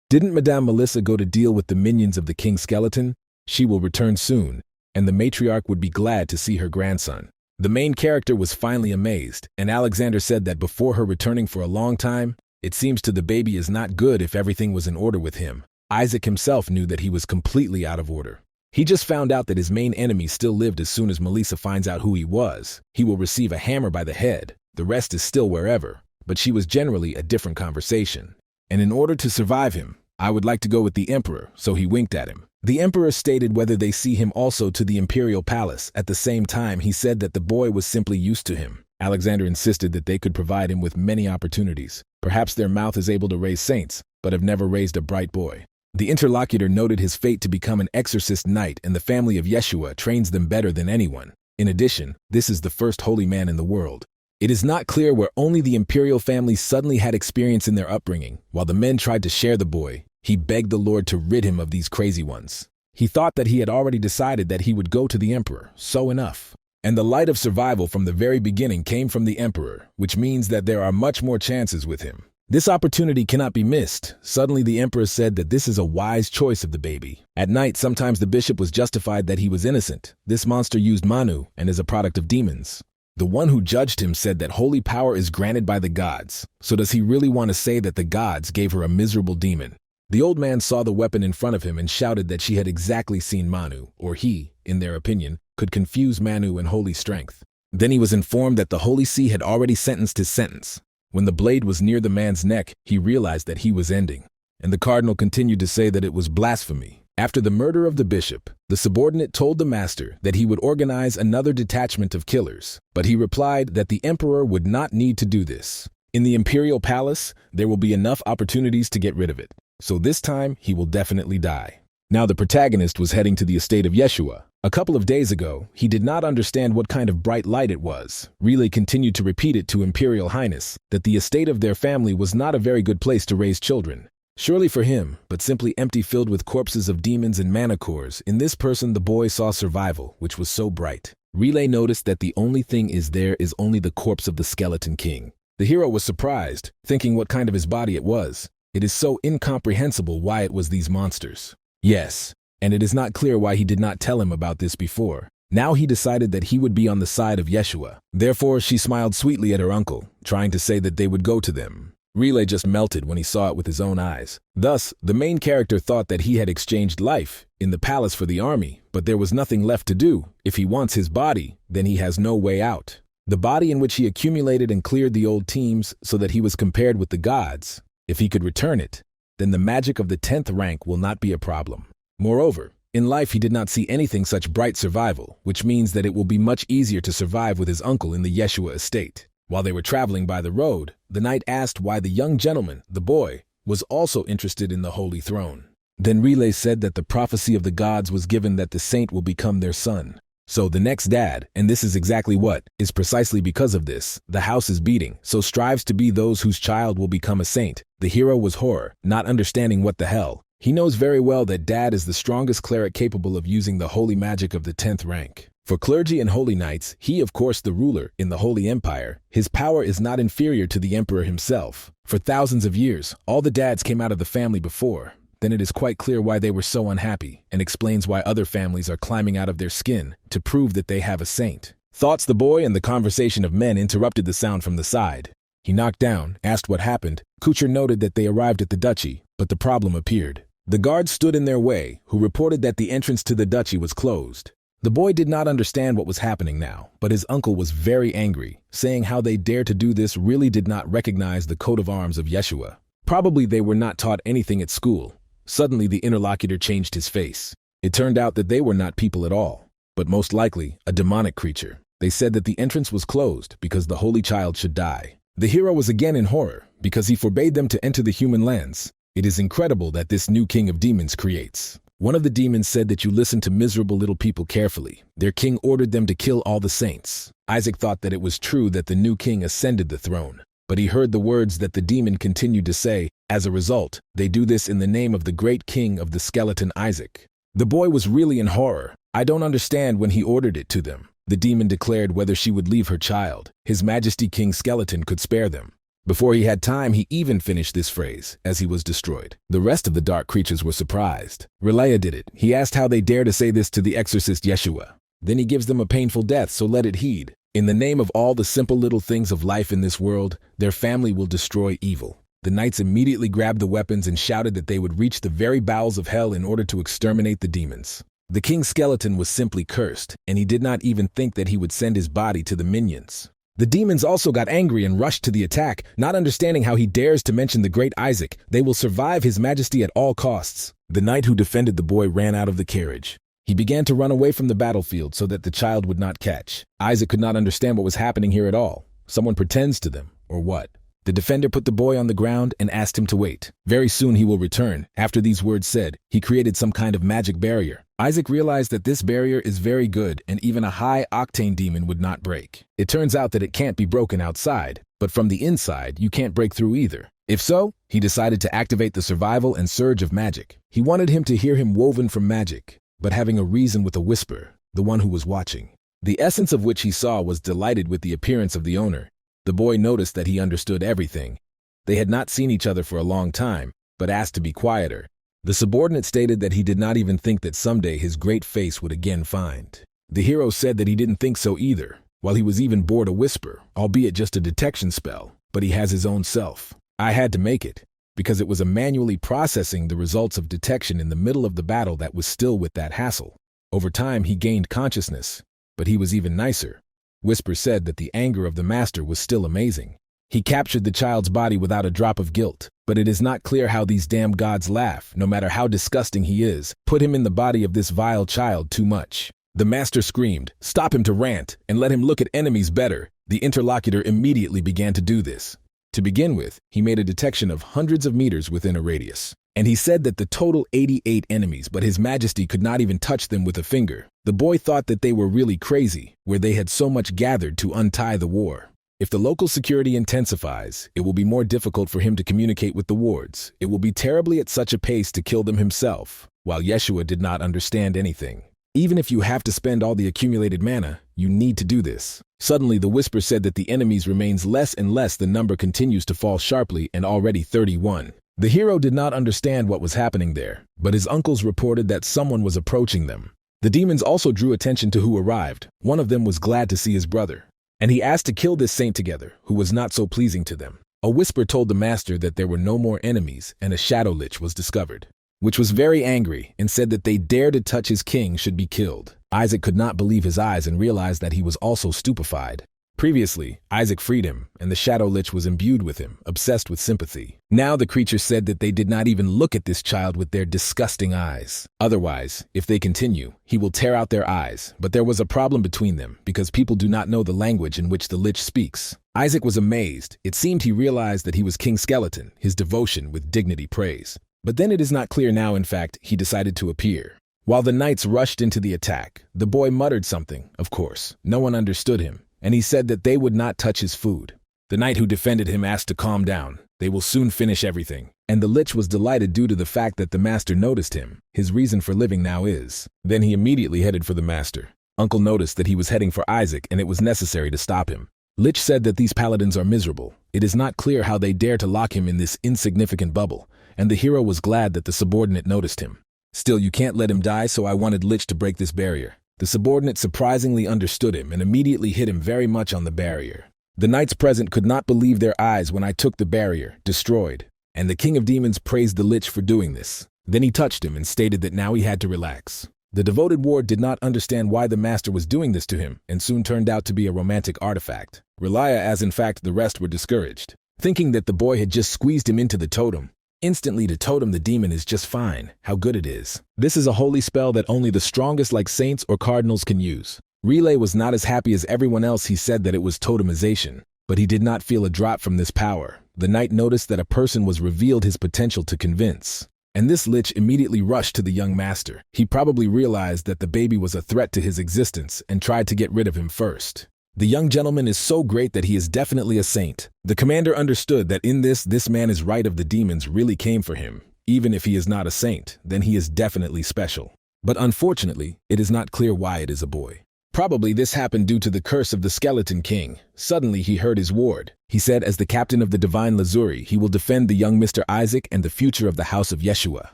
Didn't Madame Melissa go to deal with the minions of the king skeleton? She will return soon, and the matriarch would be glad to see her grandson. The main character was finally amazed, and Alexander said that before her returning for a long time, it seems to the baby is not good if everything was in order with him. Isaac himself knew that he was completely out of order. He just found out that his main enemy still lived. As soon as Melissa finds out who he was, he will receive a hammer by the head. The rest is still wherever, but she was generally a different conversation. And in order to survive him, I would like to go with the emperor, so he winked at him. The emperor stated whether they see him also to the imperial palace. At the same time, he said that the boy was simply used to him. Alexander insisted that they could provide him with many opportunities. Perhaps their mouth is able to raise saints, but have never raised a bright boy. The interlocutor noted his fate to become an exorcist knight, and the family of Yeshua trains them better than anyone. In addition, this is the first holy man in the world. It is not clear where only the imperial family suddenly had experience in their upbringing. While the men tried to share the boy, he begged the Lord to rid him of these crazy ones. He thought that he had already decided that he would go to the emperor, so enough. And the light of survival from the very beginning came from the emperor, which means that there are much more chances with him. This opportunity cannot be missed. Suddenly the emperor said that this is a wise choice of the baby. At night, sometimes the bishop was justified that he was innocent. This monster used Manu and is a product of demons. The one who judged him said that holy power is granted by the gods. So does he really want to say that the gods gave her a miserable demon? The old man saw the weapon in front of him and shouted that she had exactly seen Manu, or he, in their opinion, could confuse Manu and holy strength. Then he was informed that the Holy See had already sentenced his sentence. When the blade was near the man's neck, he realized that he was ending. And the cardinal continued to say that it was blasphemy. After the murder of the bishop, the subordinate told the master that he would organize another detachment of killers, but he replied that the emperor would not need to do this. In the imperial palace, there will be enough opportunities to get rid of it. So this time, he will definitely die. Now the protagonist was heading to the estate of Yeshua. A couple of days ago, he did not understand what kind of bright light it was. Relay continued to repeat it to Imperial Highness, that the estate of their family was not a very good place to raise children. Surely for him, but simply empty, filled with corpses of demons and manacores. In this person the boy saw survival, which was so bright. Relay noticed that the only thing there is only the corpse of the skeleton king. The hero was surprised, thinking what kind of his body it was. It is so incomprehensible why it was these monsters. Yes. And it is not clear why he did not tell him about this before. Now he decided that he would be on the side of Yeshua. Therefore, she smiled sweetly at her uncle, trying to say that they would go to them. Relay just melted when he saw it with his own eyes. Thus, the main character thought that he had exchanged life in the palace for the army, but there was nothing left to do. If he wants his body, then he has no way out. The body in which he accumulated and cleared the old teams so that he was compared with the gods. If he could return it, then the magic of the 10th rank will not be a problem. Moreover, in life he did not see anything such bright survival, which means that it will be much easier to survive with his uncle in the Yeshua estate. While they were traveling by the road, the knight asked why the young gentleman, the boy, was also interested in the holy throne. Then Relay said that the prophecy of the gods was given that the saint will become their son. So the next dad, and this is exactly what, is precisely because of this, the house is beating, so strives to be those whose child will become a saint. The hero was horror, not understanding what the hell. He knows very well that dad is the strongest cleric capable of using the holy magic of the 10th rank. For clergy and holy knights, he of course the ruler in the Holy Empire, his power is not inferior to the emperor himself. For thousands of years, all the dads came out of the family before. Then it is quite clear why they were so unhappy, and explains why other families are climbing out of their skin to prove that they have a saint. Thoughts the boy and the conversation of men interrupted the sound from the side. He knocked down, asked what happened. Kucher noted that they arrived at the duchy, but the problem appeared. The guards stood in their way, who reported that the entrance to the duchy was closed. The boy did not understand what was happening now, but his uncle was very angry, saying how they dared to do this really did not recognize the coat of arms of Yeshua. Probably they were not taught anything at school. Suddenly the interlocutor changed his face. It turned out that they were not people at all, but most likely a demonic creature. They said that the entrance was closed because the holy child should die. The hero was again in horror because he forbade them to enter the human lands. It is incredible that this new king of demons creates. One of the demons said that you listen to miserable little people carefully. Their king ordered them to kill all the saints. Isaac thought that it was true that the new king ascended the throne, but he heard the words that the demon continued to say. As a result, they do this in the name of the great king of the skeleton Isaac. The boy was really in horror. I don't understand when he ordered it to them. The demon declared whether she would leave her child. His Majesty King Skeleton could spare them. Before he had time, he even finished this phrase, as he was destroyed. The rest of the dark creatures were surprised. Relaya did it. He asked how they dare to say this to the exorcist Yeshua. Then he gives them a painful death, so let it heed. In the name of all the simple little things of life in this world, their family will destroy evil. The knights immediately grabbed the weapons and shouted that they would reach the very bowels of hell in order to exterminate the demons. The king's skeleton was simply cursed, and he did not even think that he would send his body to the minions. The demons also got angry and rushed to the attack, not understanding how he dares to mention the great Isaac. They will survive his majesty at all costs. The knight who defended the boy ran out of the carriage. He began to run away from the battlefield so that the child would not catch. Isaac could not understand what was happening here at all. Someone pretends to them, or what? The defender put the boy on the ground and asked him to wait. Very soon he will return. After these words said, he created some kind of magic barrier. Isaac realized that this barrier is very good and even a high-octane demon would not break. It turns out that it can't be broken outside, but from the inside you can't break through either. If so, he decided to activate the survival and surge of magic. He wanted him to hear him woven from magic, but having a reason with a whisper, the one who was watching. The essence of which he saw was delighted with the appearance of the owner. The boy noticed that he understood everything. They had not seen each other for a long time, but asked to be quieter. The subordinate stated that he did not even think that someday his great face would again find. The hero said that he didn't think so either, while he was even bored a whisper, albeit just a detection spell, but he has his own self. I had to make it, because it was a manually processing the results of detection in the middle of the battle that was still with that hassle. Over time he gained consciousness, but he was even nicer. Whisper said that the anger of the master was still amazing. He captured the child's body without a drop of guilt, but it is not clear how these damn gods laugh, no matter how disgusting he is. Put him in the body of this vile child too much. The master screamed, "Stop him to rant, and let him look at enemies better." The interlocutor immediately began to do this. To begin with, he made a detection of hundreds of meters within a radius. And he said that the total 88 enemies, but his majesty could not even touch them with a finger. The boy thought that they were really crazy, where they had so much gathered to untie the war. If the local security intensifies, it will be more difficult for him to communicate with the wards. It will be terribly at such a pace to kill them himself, while Yeshua did not understand anything. Even if you have to spend all the accumulated mana, you need to do this. Suddenly the whisper said that the enemies remains less and less. The number continues to fall sharply and already 31. The hero did not understand what was happening there, but his uncles reported that someone was approaching them. The demons also drew attention to who arrived. One of them was glad to see his brother, and he asked to kill this saint together, who was not so pleasing to them. A whisper told the master that there were no more enemies, and a shadow lich was discovered, which was very angry and said that they dare to touch his king should be killed. Isaac could not believe his eyes and realized that he was also stupefied. Previously, Isaac freed him, and the shadow lich was imbued with him, obsessed with sympathy. Now the creature said that they did not even look at this child with their disgusting eyes. Otherwise, if they continue, he will tear out their eyes. But there was a problem between them, because people do not know the language in which the lich speaks. Isaac was amazed. It seemed he realized that he was King Skeleton, his devotion with dignity praise. But then it is not clear now. In fact, he decided to appear. While the knights rushed into the attack, the boy muttered something, of course. No one understood him, and he said that they would not touch his food. The knight who defended him asked to calm down. They will soon finish everything. And the lich was delighted due to the fact that the master noticed him. His reason for living now is. Then he immediately headed for the master. Uncle noticed that he was heading for Isaac and it was necessary to stop him. Lich said that these paladins are miserable. It is not clear how they dare to lock him in this insignificant bubble, and the hero was glad that the subordinate noticed him. Still, you can't let him die, so I wanted Lich to break this barrier. The subordinate surprisingly understood him and immediately hit him very much on the barrier. The knights present could not believe their eyes when I took the barrier, destroyed, and the king of demons praised the lich for doing this. Then he touched him and stated that now he had to relax. The devoted ward did not understand why the master was doing this to him and soon turned out to be a romantic artifact. Relia, as in fact the rest, were discouraged, thinking that the boy had just squeezed him into the totem. Instantly to totem the demon is just fine. How good it is. This is a holy spell that only the strongest like saints or cardinals can use. Relay was not as happy as everyone else. He said that it was totemization, but he did not feel a drop from this power. The knight noticed that a person was revealed his potential to convince, and this lich immediately rushed to the young master. He probably realized that the baby was a threat to his existence and tried to get rid of him first. The young gentleman is so great that he is definitely a saint. The commander understood that in this man is right of the demons really came for him. Even if he is not a saint, then he is definitely special. But unfortunately, it is not clear why it is a boy. Probably this happened due to the curse of the Skeleton King. Suddenly he heard his ward. He said, as the captain of the Divine Lazuri, he will defend the young Mr. Isaac and the future of the house of Yeshua.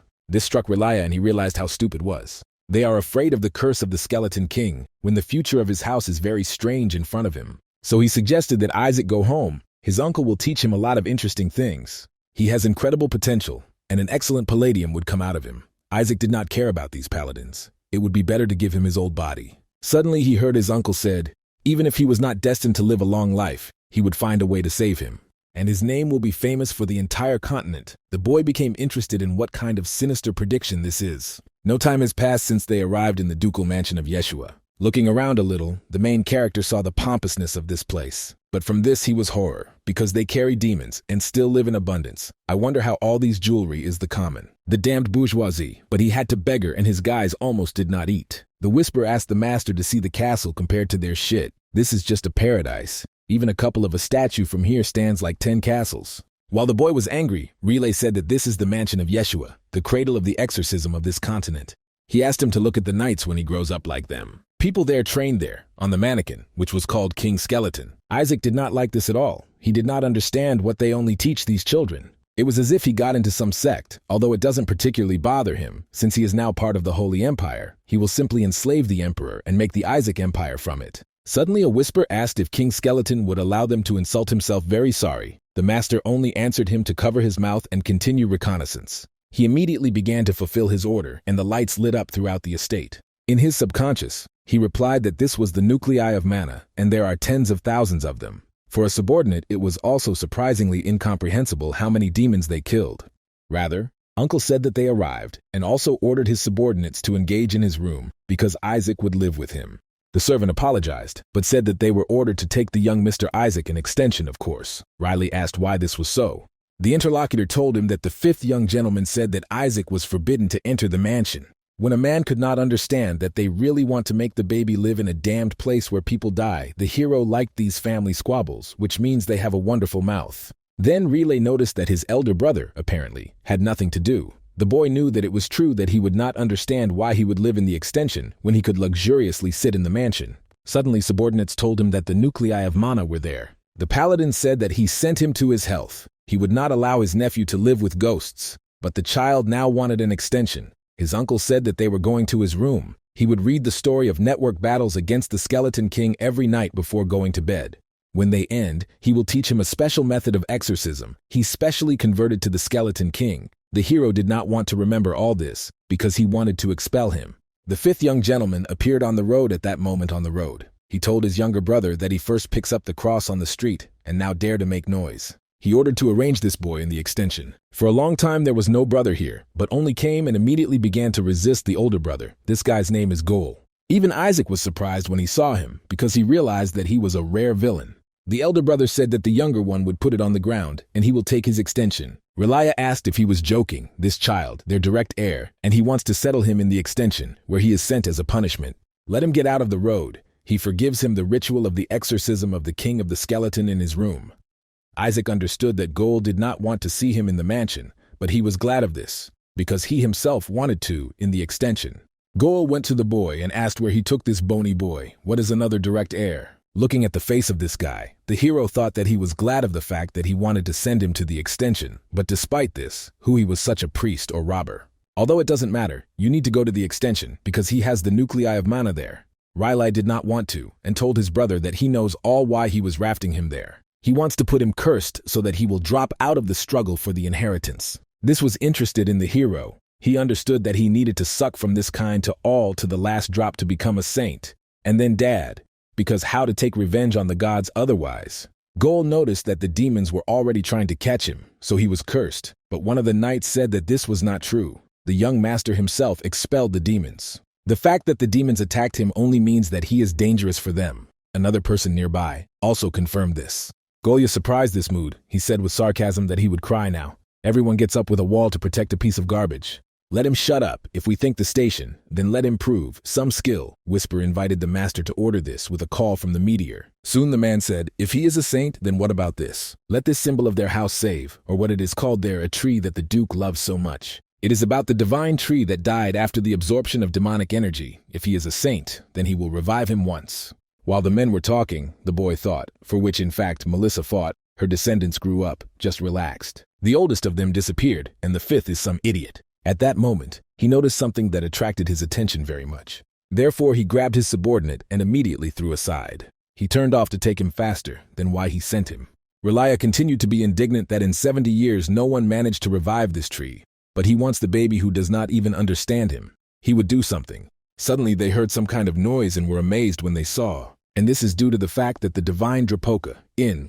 This struck Relia and he realized how stupid it was. They are afraid of the curse of the Skeleton King when the future of his house is very strange in front of him. So he suggested that Isaac go home. His uncle will teach him a lot of interesting things. He has incredible potential, and an excellent palladium would come out of him. Isaac did not care about these paladins. It would be better to give him his old body. Suddenly he heard his uncle said, even if he was not destined to live a long life, he would find a way to save him, and his name will be famous for the entire continent. The boy became interested in what kind of sinister prediction this is. No time has passed since they arrived in the ducal mansion of Yeshua. Looking around a little, the main character saw the pompousness of this place. But from this he was horror, because they carry demons and still live in abundance. I wonder how all these jewelry is the common. The damned bourgeoisie, but he had to beggar and his guys almost did not eat. The whisper asked the master to see the castle compared to their shit. This is just a paradise. Even a couple of a statue from here stands like 10 castles. While the boy was angry, Relay said that this is the mansion of Yeshua, the cradle of the exorcism of this continent. He asked him to look at the knights when he grows up like them. People there trained there, on the mannequin, which was called King Skeleton. Isaac did not like this at all. He did not understand what they only teach these children. It was as if he got into some sect, although it doesn't particularly bother him, since he is now part of the Holy Empire. He will simply enslave the Emperor and make the Isaac Empire from it. Suddenly a whisper asked if King Skeleton would allow them to insult himself. Very sorry. The master only answered him to cover his mouth and continue reconnaissance. He immediately began to fulfill his order, and the lights lit up throughout the estate. In his subconscious, he replied that this was the nuclei of mana, and there are tens of thousands of them. For a subordinate, it was also surprisingly incomprehensible how many demons they killed. Rather, Uncle said that they arrived, and also ordered his subordinates to engage in his room, because Isaac would live with him. The servant apologized, but said that they were ordered to take the young Mr. Isaac an extension, of course. Riley asked why this was so. The interlocutor told him that the fifth young gentleman said that Isaac was forbidden to enter the mansion. When a man could not understand that they really want to make the baby live in a damned place where people die, the hero liked these family squabbles, which means they have a wonderful mouth. Then Relay noticed that his elder brother, apparently, had nothing to do. The boy knew that it was true that he would not understand why he would live in the extension when he could luxuriously sit in the mansion. Suddenly subordinates told him that the nuclei of mana were there. The paladin said that he sent him to his health. He would not allow his nephew to live with ghosts, but the child now wanted an extension. His uncle said that they were going to his room. He would read the story of network battles against the Skeleton King every night before going to bed. When they end, he will teach him a special method of exorcism. He specially converted to the Skeleton King. The hero did not want to remember all this, because he wanted to expel him. The fifth young gentleman appeared on the road at that moment on the road. He told his younger brother that he first picks up the cross on the street, and now dare to make noise. He ordered to arrange this boy in the extension. For a long time there was no brother here, but only came and immediately began to resist the older brother. This guy's name is Goal. Even Isaac was surprised when he saw him, because he realized that he was a rare villain. The elder brother said that the younger one would put it on the ground, and he will take his extension. Relia asked if he was joking, this child, their direct heir, and he wants to settle him in the extension, where he is sent as a punishment. Let him get out of the road. He forgives him the ritual of the exorcism of the king of the skeleton in his room. Isaac understood that Goal did not want to see him in the mansion, but he was glad of this, because he himself wanted to in the extension. Goal went to the boy and asked where he took this bony boy. What is another direct heir? Looking at the face of this guy, the hero thought that he was glad of the fact that he wanted to send him to the extension, but despite this, who he was such a priest or robber. Although it doesn't matter, you need to go to the extension because he has the nuclei of mana there. Riley did not want to, and told his brother that he knows all why he was rafting him there. He wants to put him cursed so that he will drop out of the struggle for the inheritance. This was interested in the hero. He understood that he needed to suck from this kind to all to the last drop to become a saint. And then Dad, because how to take revenge on the gods otherwise. Gol noticed that the demons were already trying to catch him, so he was cursed, but one of the knights said that this was not true. The young master himself expelled the demons. The fact that the demons attacked him only means that he is dangerous for them. Another person nearby also confirmed this. Golya surprised this mood. He said with sarcasm that he would cry now. Everyone gets up with a wall to protect a piece of garbage. Let him shut up. If we think the station, then let him prove some skill. Whisper invited the master to order this with a call from the meteor. Soon the man said, if he is a saint, then what about this? Let this symbol of their house save, or what it is called there, a tree that the Duke loves so much. It is about the divine tree that died after the absorption of demonic energy. If he is a saint, then he will revive him once. While the men were talking, the boy thought, for which in fact Melissa fought, her descendants grew up, just relaxed. The oldest of them disappeared, and the fifth is some idiot. At that moment, he noticed something that attracted his attention very much. Therefore, he grabbed his subordinate and immediately threw aside. He turned off to take him faster than why he sent him. Relia continued to be indignant that in 70 years no one managed to revive this tree. But he wants the baby who does not even understand him. He would do something. Suddenly they heard some kind of noise and were amazed when they saw. And this is due to the fact that the divine Drapoka,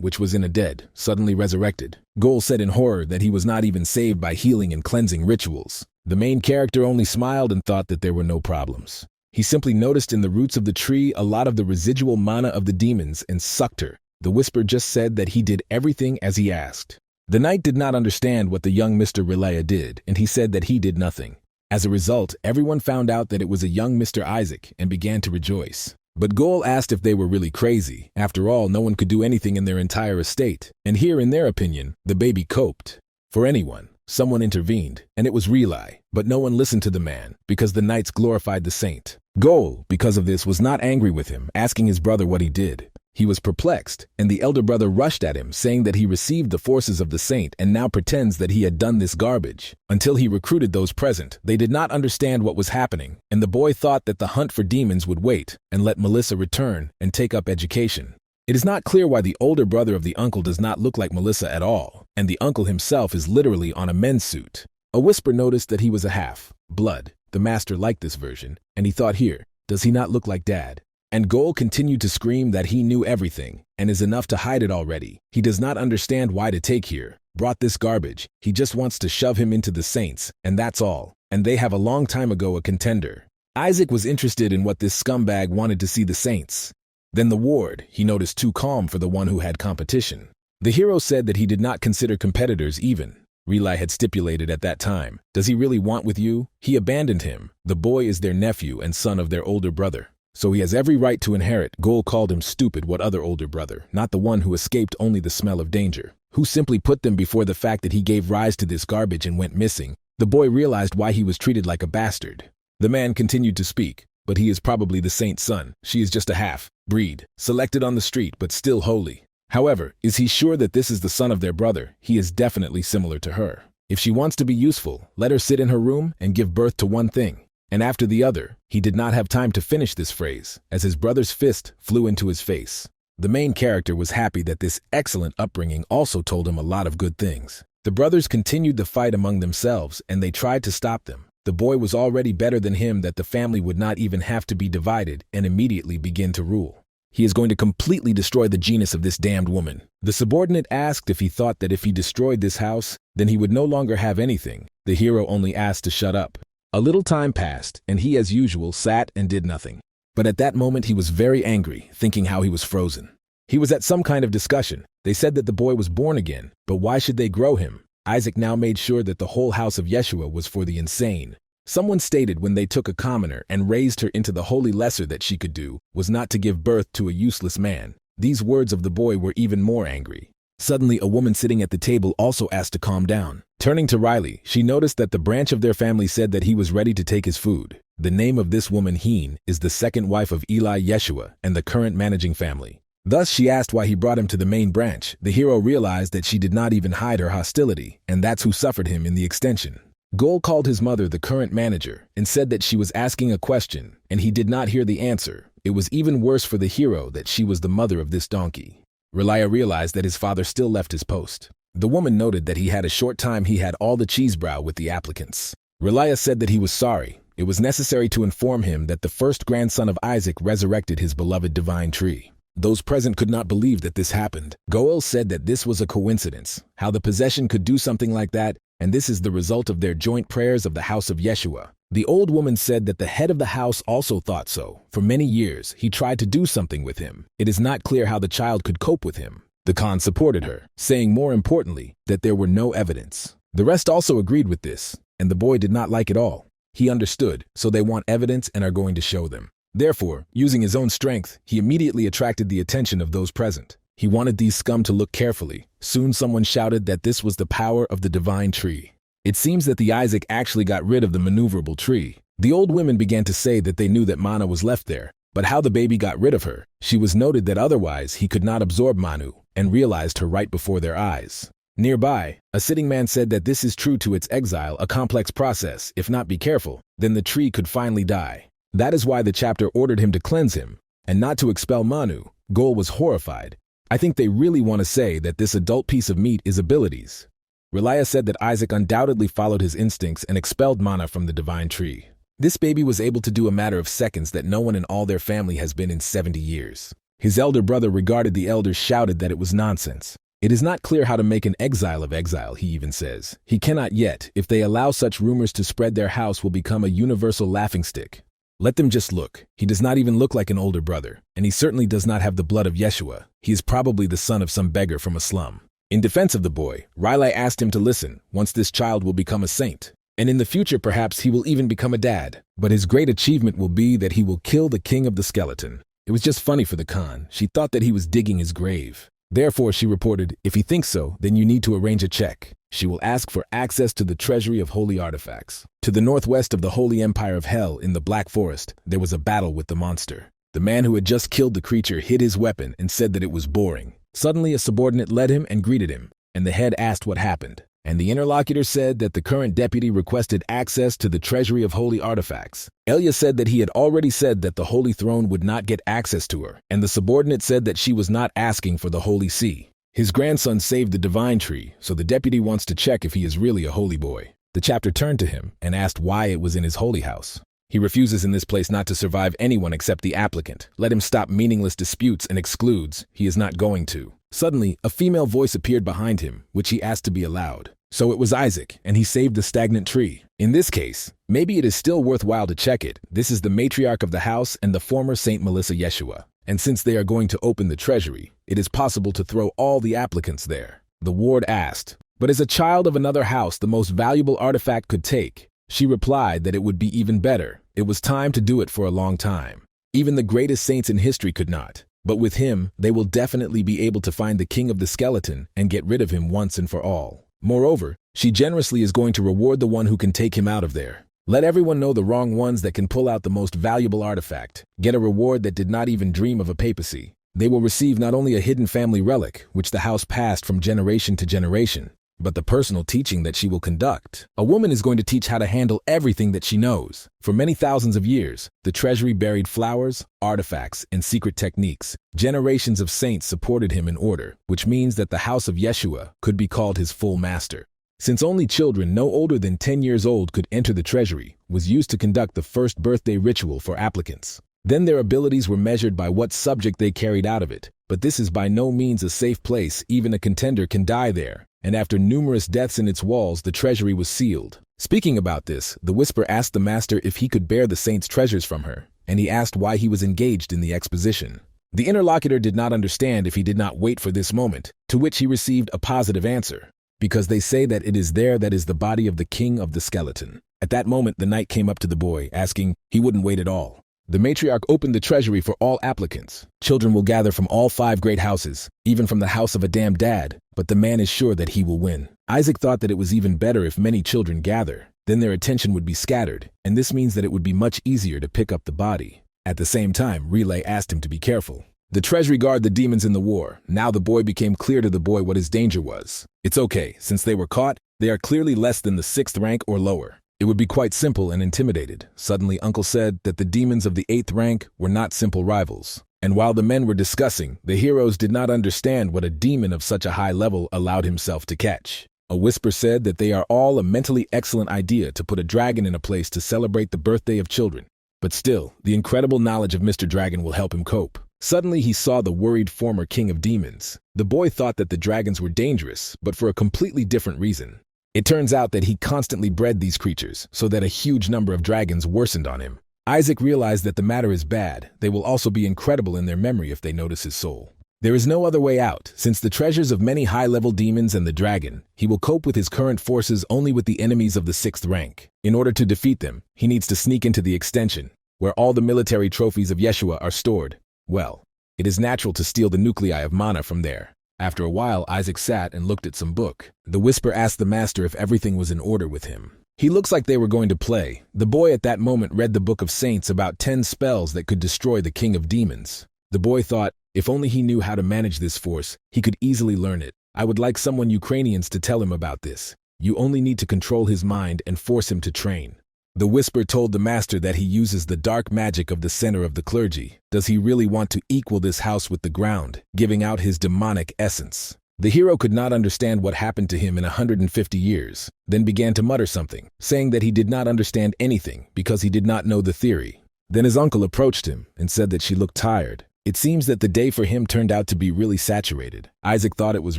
which was in a dead, suddenly resurrected. Gol said in horror that he was not even saved by healing and cleansing rituals. The main character only smiled and thought that there were no problems. He simply noticed in the roots of the tree a lot of the residual mana of the demons and sucked her. The whisper just said that he did everything as he asked. The knight did not understand what the young Mr. Relaya did, and he said that he did nothing. As a result, everyone found out that it was a young Mr. Isaac and began to rejoice. But Gol asked if they were really crazy. After all, no one could do anything in their entire estate. And here, in their opinion, the baby coped. For anyone, someone intervened, and it was Relay. But no one listened to the man, because the knights glorified the saint. Gol, because of this, was not angry with him, asking his brother what he did. He was perplexed, and the elder brother rushed at him, saying that he received the forces of the saint and now pretends that he had done this garbage. Until he recruited those present, they did not understand what was happening, and the boy thought that the hunt for demons would wait and let Melissa return and take up education. It is not clear why the older brother of the uncle does not look like Melissa at all, and the uncle himself is literally on a men's suit. A whisper noticed that he was a half-blood. The master liked this version, and he thought, here, does he not look like Dad? And Gol continued to scream that he knew everything and is enough to hide it already. He does not understand why to take here, brought this garbage. He just wants to shove him into the saints, and that's all. And they have a long time ago a contender. Isaac was interested in what this scumbag wanted to see the saints. Then the ward, he noticed too calm for the one who had competition. The hero said that he did not consider competitors even. Relay had stipulated at that time, does he really want with you? He abandoned him. The boy is their nephew and son of their older brother. So he has every right to inherit. Gol called him stupid. What other older brother? Not the one who escaped only the smell of danger. Who simply put them before the fact that he gave rise to this garbage and went missing. The boy realized why he was treated like a bastard. The man continued to speak, but he is probably the saint's son. She is just a half-breed, selected on the street but still holy. However, is he sure that this is the son of their brother? He is definitely similar to her. If she wants to be useful, let her sit in her room and give birth to one thing, and after the other. He did not have time to finish this phrase, as his brother's fist flew into his face. The main character was happy that this excellent upbringing also told him a lot of good things. The brothers continued the fight among themselves, and they tried to stop them. The boy was already better than him that the family would not even have to be divided and immediately begin to rule. He is going to completely destroy the genus of this damned woman. The subordinate asked if he thought that if he destroyed this house, then he would no longer have anything. The hero only asked to shut up. A little time passed, and he as usual sat and did nothing. But at that moment he was very angry, thinking how he was frozen. He was at some kind of discussion. They said that the boy was born again, but why should they grow him? Isaac now made sure that the whole house of Yeshua was for the insane. Someone stated when they took a commoner and raised her into the holy lesser that she could do was not to give birth to a useless man. These words of the boy were even more angry. Suddenly, a woman sitting at the table also asked to calm down. Turning to Riley, she noticed that the branch of their family said that he was ready to take his food. The name of this woman, Heen, is the second wife of Eli Yeshua and the current managing family. Thus, she asked why he brought him to the main branch. The hero realized that she did not even hide her hostility, and that's who suffered him in the extension. Gol called his mother the current manager and said that she was asking a question, and he did not hear the answer. It was even worse for the hero that she was the mother of this donkey. Relia realized that his father still left his post. The woman noted that he had a short time he had all the cheesebrow with the applicants. Relia said that he was sorry. It was necessary to inform him that the first grandson of Isaac resurrected his beloved divine tree. Those present could not believe that this happened. Goel said that this was a coincidence, how the possession could do something like that, and this is the result of their joint prayers of the house of Yeshua. The old woman said that the head of the house also thought so. For many years, he tried to do something with him. It is not clear how the child could cope with him. The Khan supported her, saying more importantly that there were no evidence. The rest also agreed with this, and the boy did not like it all. He understood, so they want evidence and are going to show them. Therefore, using his own strength, he immediately attracted the attention of those present. He wanted these scum to look carefully. Soon someone shouted that this was the power of the divine tree. It seems that the Isaac actually got rid of the maneuverable tree. The old women began to say that they knew that Mana was left there, but how the baby got rid of her. She was noted that otherwise he could not absorb Manu, and realized her right before their eyes. Nearby, a sitting man said that this is true to its exile, a complex process. If not be careful, then the tree could finally die. That is why the chapter ordered him to cleanse him, and not to expel Manu. Goel was horrified. I think they really want to say that this adult piece of meat is abilities. Relia said that Isaac undoubtedly followed his instincts and expelled Mana from the divine tree. This baby was able to do a matter of seconds that no one in all their family has been in 70 years. His elder brother regarded the elders shouted that it was nonsense. It is not clear how to make an exile of exile, he even says. He cannot yet. If they allow such rumors to spread, their house will become a universal laughingstick. Let them just look. He does not even look like an older brother, and he certainly does not have the blood of Yeshua. He is probably the son of some beggar from a slum. In defense of the boy, Riley asked him to listen. Once this child will become a saint, and in the future perhaps he will even become a dad. But his great achievement will be that he will kill the king of the skeleton. It was just funny for the Khan. She thought that he was digging his grave. Therefore, she reported, if he thinks so, then you need to arrange a check. She will ask for access to the Treasury of Holy Artifacts. To the northwest of the Holy Empire of Hell, in the Black Forest, there was a battle with the monster. The man who had just killed the creature hid his weapon and said that it was boring. Suddenly, a subordinate led him and greeted him, and the head asked what happened. And the interlocutor said that the current deputy requested access to the Treasury of Holy Artifacts. Elia said that he had already said that the Holy Throne would not get access to her, and the subordinate said that she was not asking for the Holy See. His grandson saved the divine tree, so the deputy wants to check if he is really a holy boy. The chapter turned to him and asked why it was in his holy house. He refuses in this place not to survive anyone except the applicant. Let him stop meaningless disputes and excludes. He is not going to. Suddenly, a female voice appeared behind him, which he asked to be allowed. So it was Isaac, and he saved the stagnant tree. In this case, maybe it is still worthwhile to check it. This is the matriarch of the house and the former Saint Melissa Yeshua. And since they are going to open the treasury, it is possible to throw all the applicants there. The ward asked, but as a child of another house the most valuable artifact could take? She replied that it would be even better. It was time to do it for a long time. Even the greatest saints in history could not. But with him, they will definitely be able to find the king of the skeleton and get rid of him once and for all. Moreover, she generously is going to reward the one who can take him out of there. Let everyone know the wrong ones that can pull out the most valuable artifact, get a reward that did not even dream of a papacy. They will receive not only a hidden family relic, which the house passed from generation to generation, but the personal teaching that she will conduct. A woman is going to teach how to handle everything that she knows. For many thousands of years, the treasury buried flowers, artifacts, and secret techniques. Generations of saints supported him in order, which means that the house of Yeshua could be called his full master. Since only children no older than 10 years old could enter the treasury, was used to conduct the first birthday ritual for applicants. Then their abilities were measured by what subject they carried out of it. But this is by no means a safe place. Even a contender can die there. And after numerous deaths in its walls, the treasury was sealed. Speaking about this, the whisper asked the master if he could bear the saint's treasures from her, and he asked why he was engaged in the exposition. The interlocutor did not understand if he did not wait for this moment, to which he received a positive answer. Because they say that it is there that is the body of the king of the skeleton. At that moment, the knight came up to the boy, asking, he wouldn't wait at all. The matriarch opened the treasury for all applicants. Children will gather from all 5 great houses, even from the house of a damn dad, but the man is sure that he will win. Isaac thought that it was even better if many children gather. Then their attention would be scattered, and this means that it would be much easier to pick up the body. At the same time, Relay asked him to be careful. The treasury guard the demons in the war. Now the boy became clear to the boy what his danger was. It's okay, since they were caught, they are clearly less than the 6th rank or lower. It would be quite simple and intimidated. Suddenly, Uncle said that the demons of the 8th rank were not simple rivals. And while the men were discussing, the heroes did not understand what a demon of such a high level allowed himself to catch. A whisper said that they are all a mentally excellent idea to put a dragon in a place to celebrate the birthday of children. But still, the incredible knowledge of Mr. Dragon will help him cope. Suddenly, he saw the worried former king of demons. The boy thought that the dragons were dangerous, but for a completely different reason. It turns out that he constantly bred these creatures, so that a huge number of dragons worsened on him. Isaac realized that the matter is bad. They will also be incredible in their memory if they notice his soul. There is no other way out. Since the treasures of many high-level demons and the dragon, he will cope with his current forces only with the enemies of the 6th rank. In order to defeat them, he needs to sneak into the extension, where all the military trophies of Yeshua are stored. Well, it is natural to steal the nuclei of mana from there. After a while, Isaac sat and looked at some book. The whisper asked the master if everything was in order with him. He looks like they were going to play. The boy at that moment read the Book of Saints about 10 spells that could destroy the king of demons. The boy thought, if only he knew how to manage this force, he could easily learn it. I would like someone Ukrainians to tell him about this. You only need to control his mind and force him to train. The whisper told the master that he uses the dark magic of the center of the clergy. Does he really want to equal this house with the ground, giving out his demonic essence? The hero could not understand what happened to him in 150 years, then began to mutter something, saying that he did not understand anything because he did not know the theory. Then his uncle approached him and said that she looked tired. It seems that the day for him turned out to be really saturated. Isaac thought it was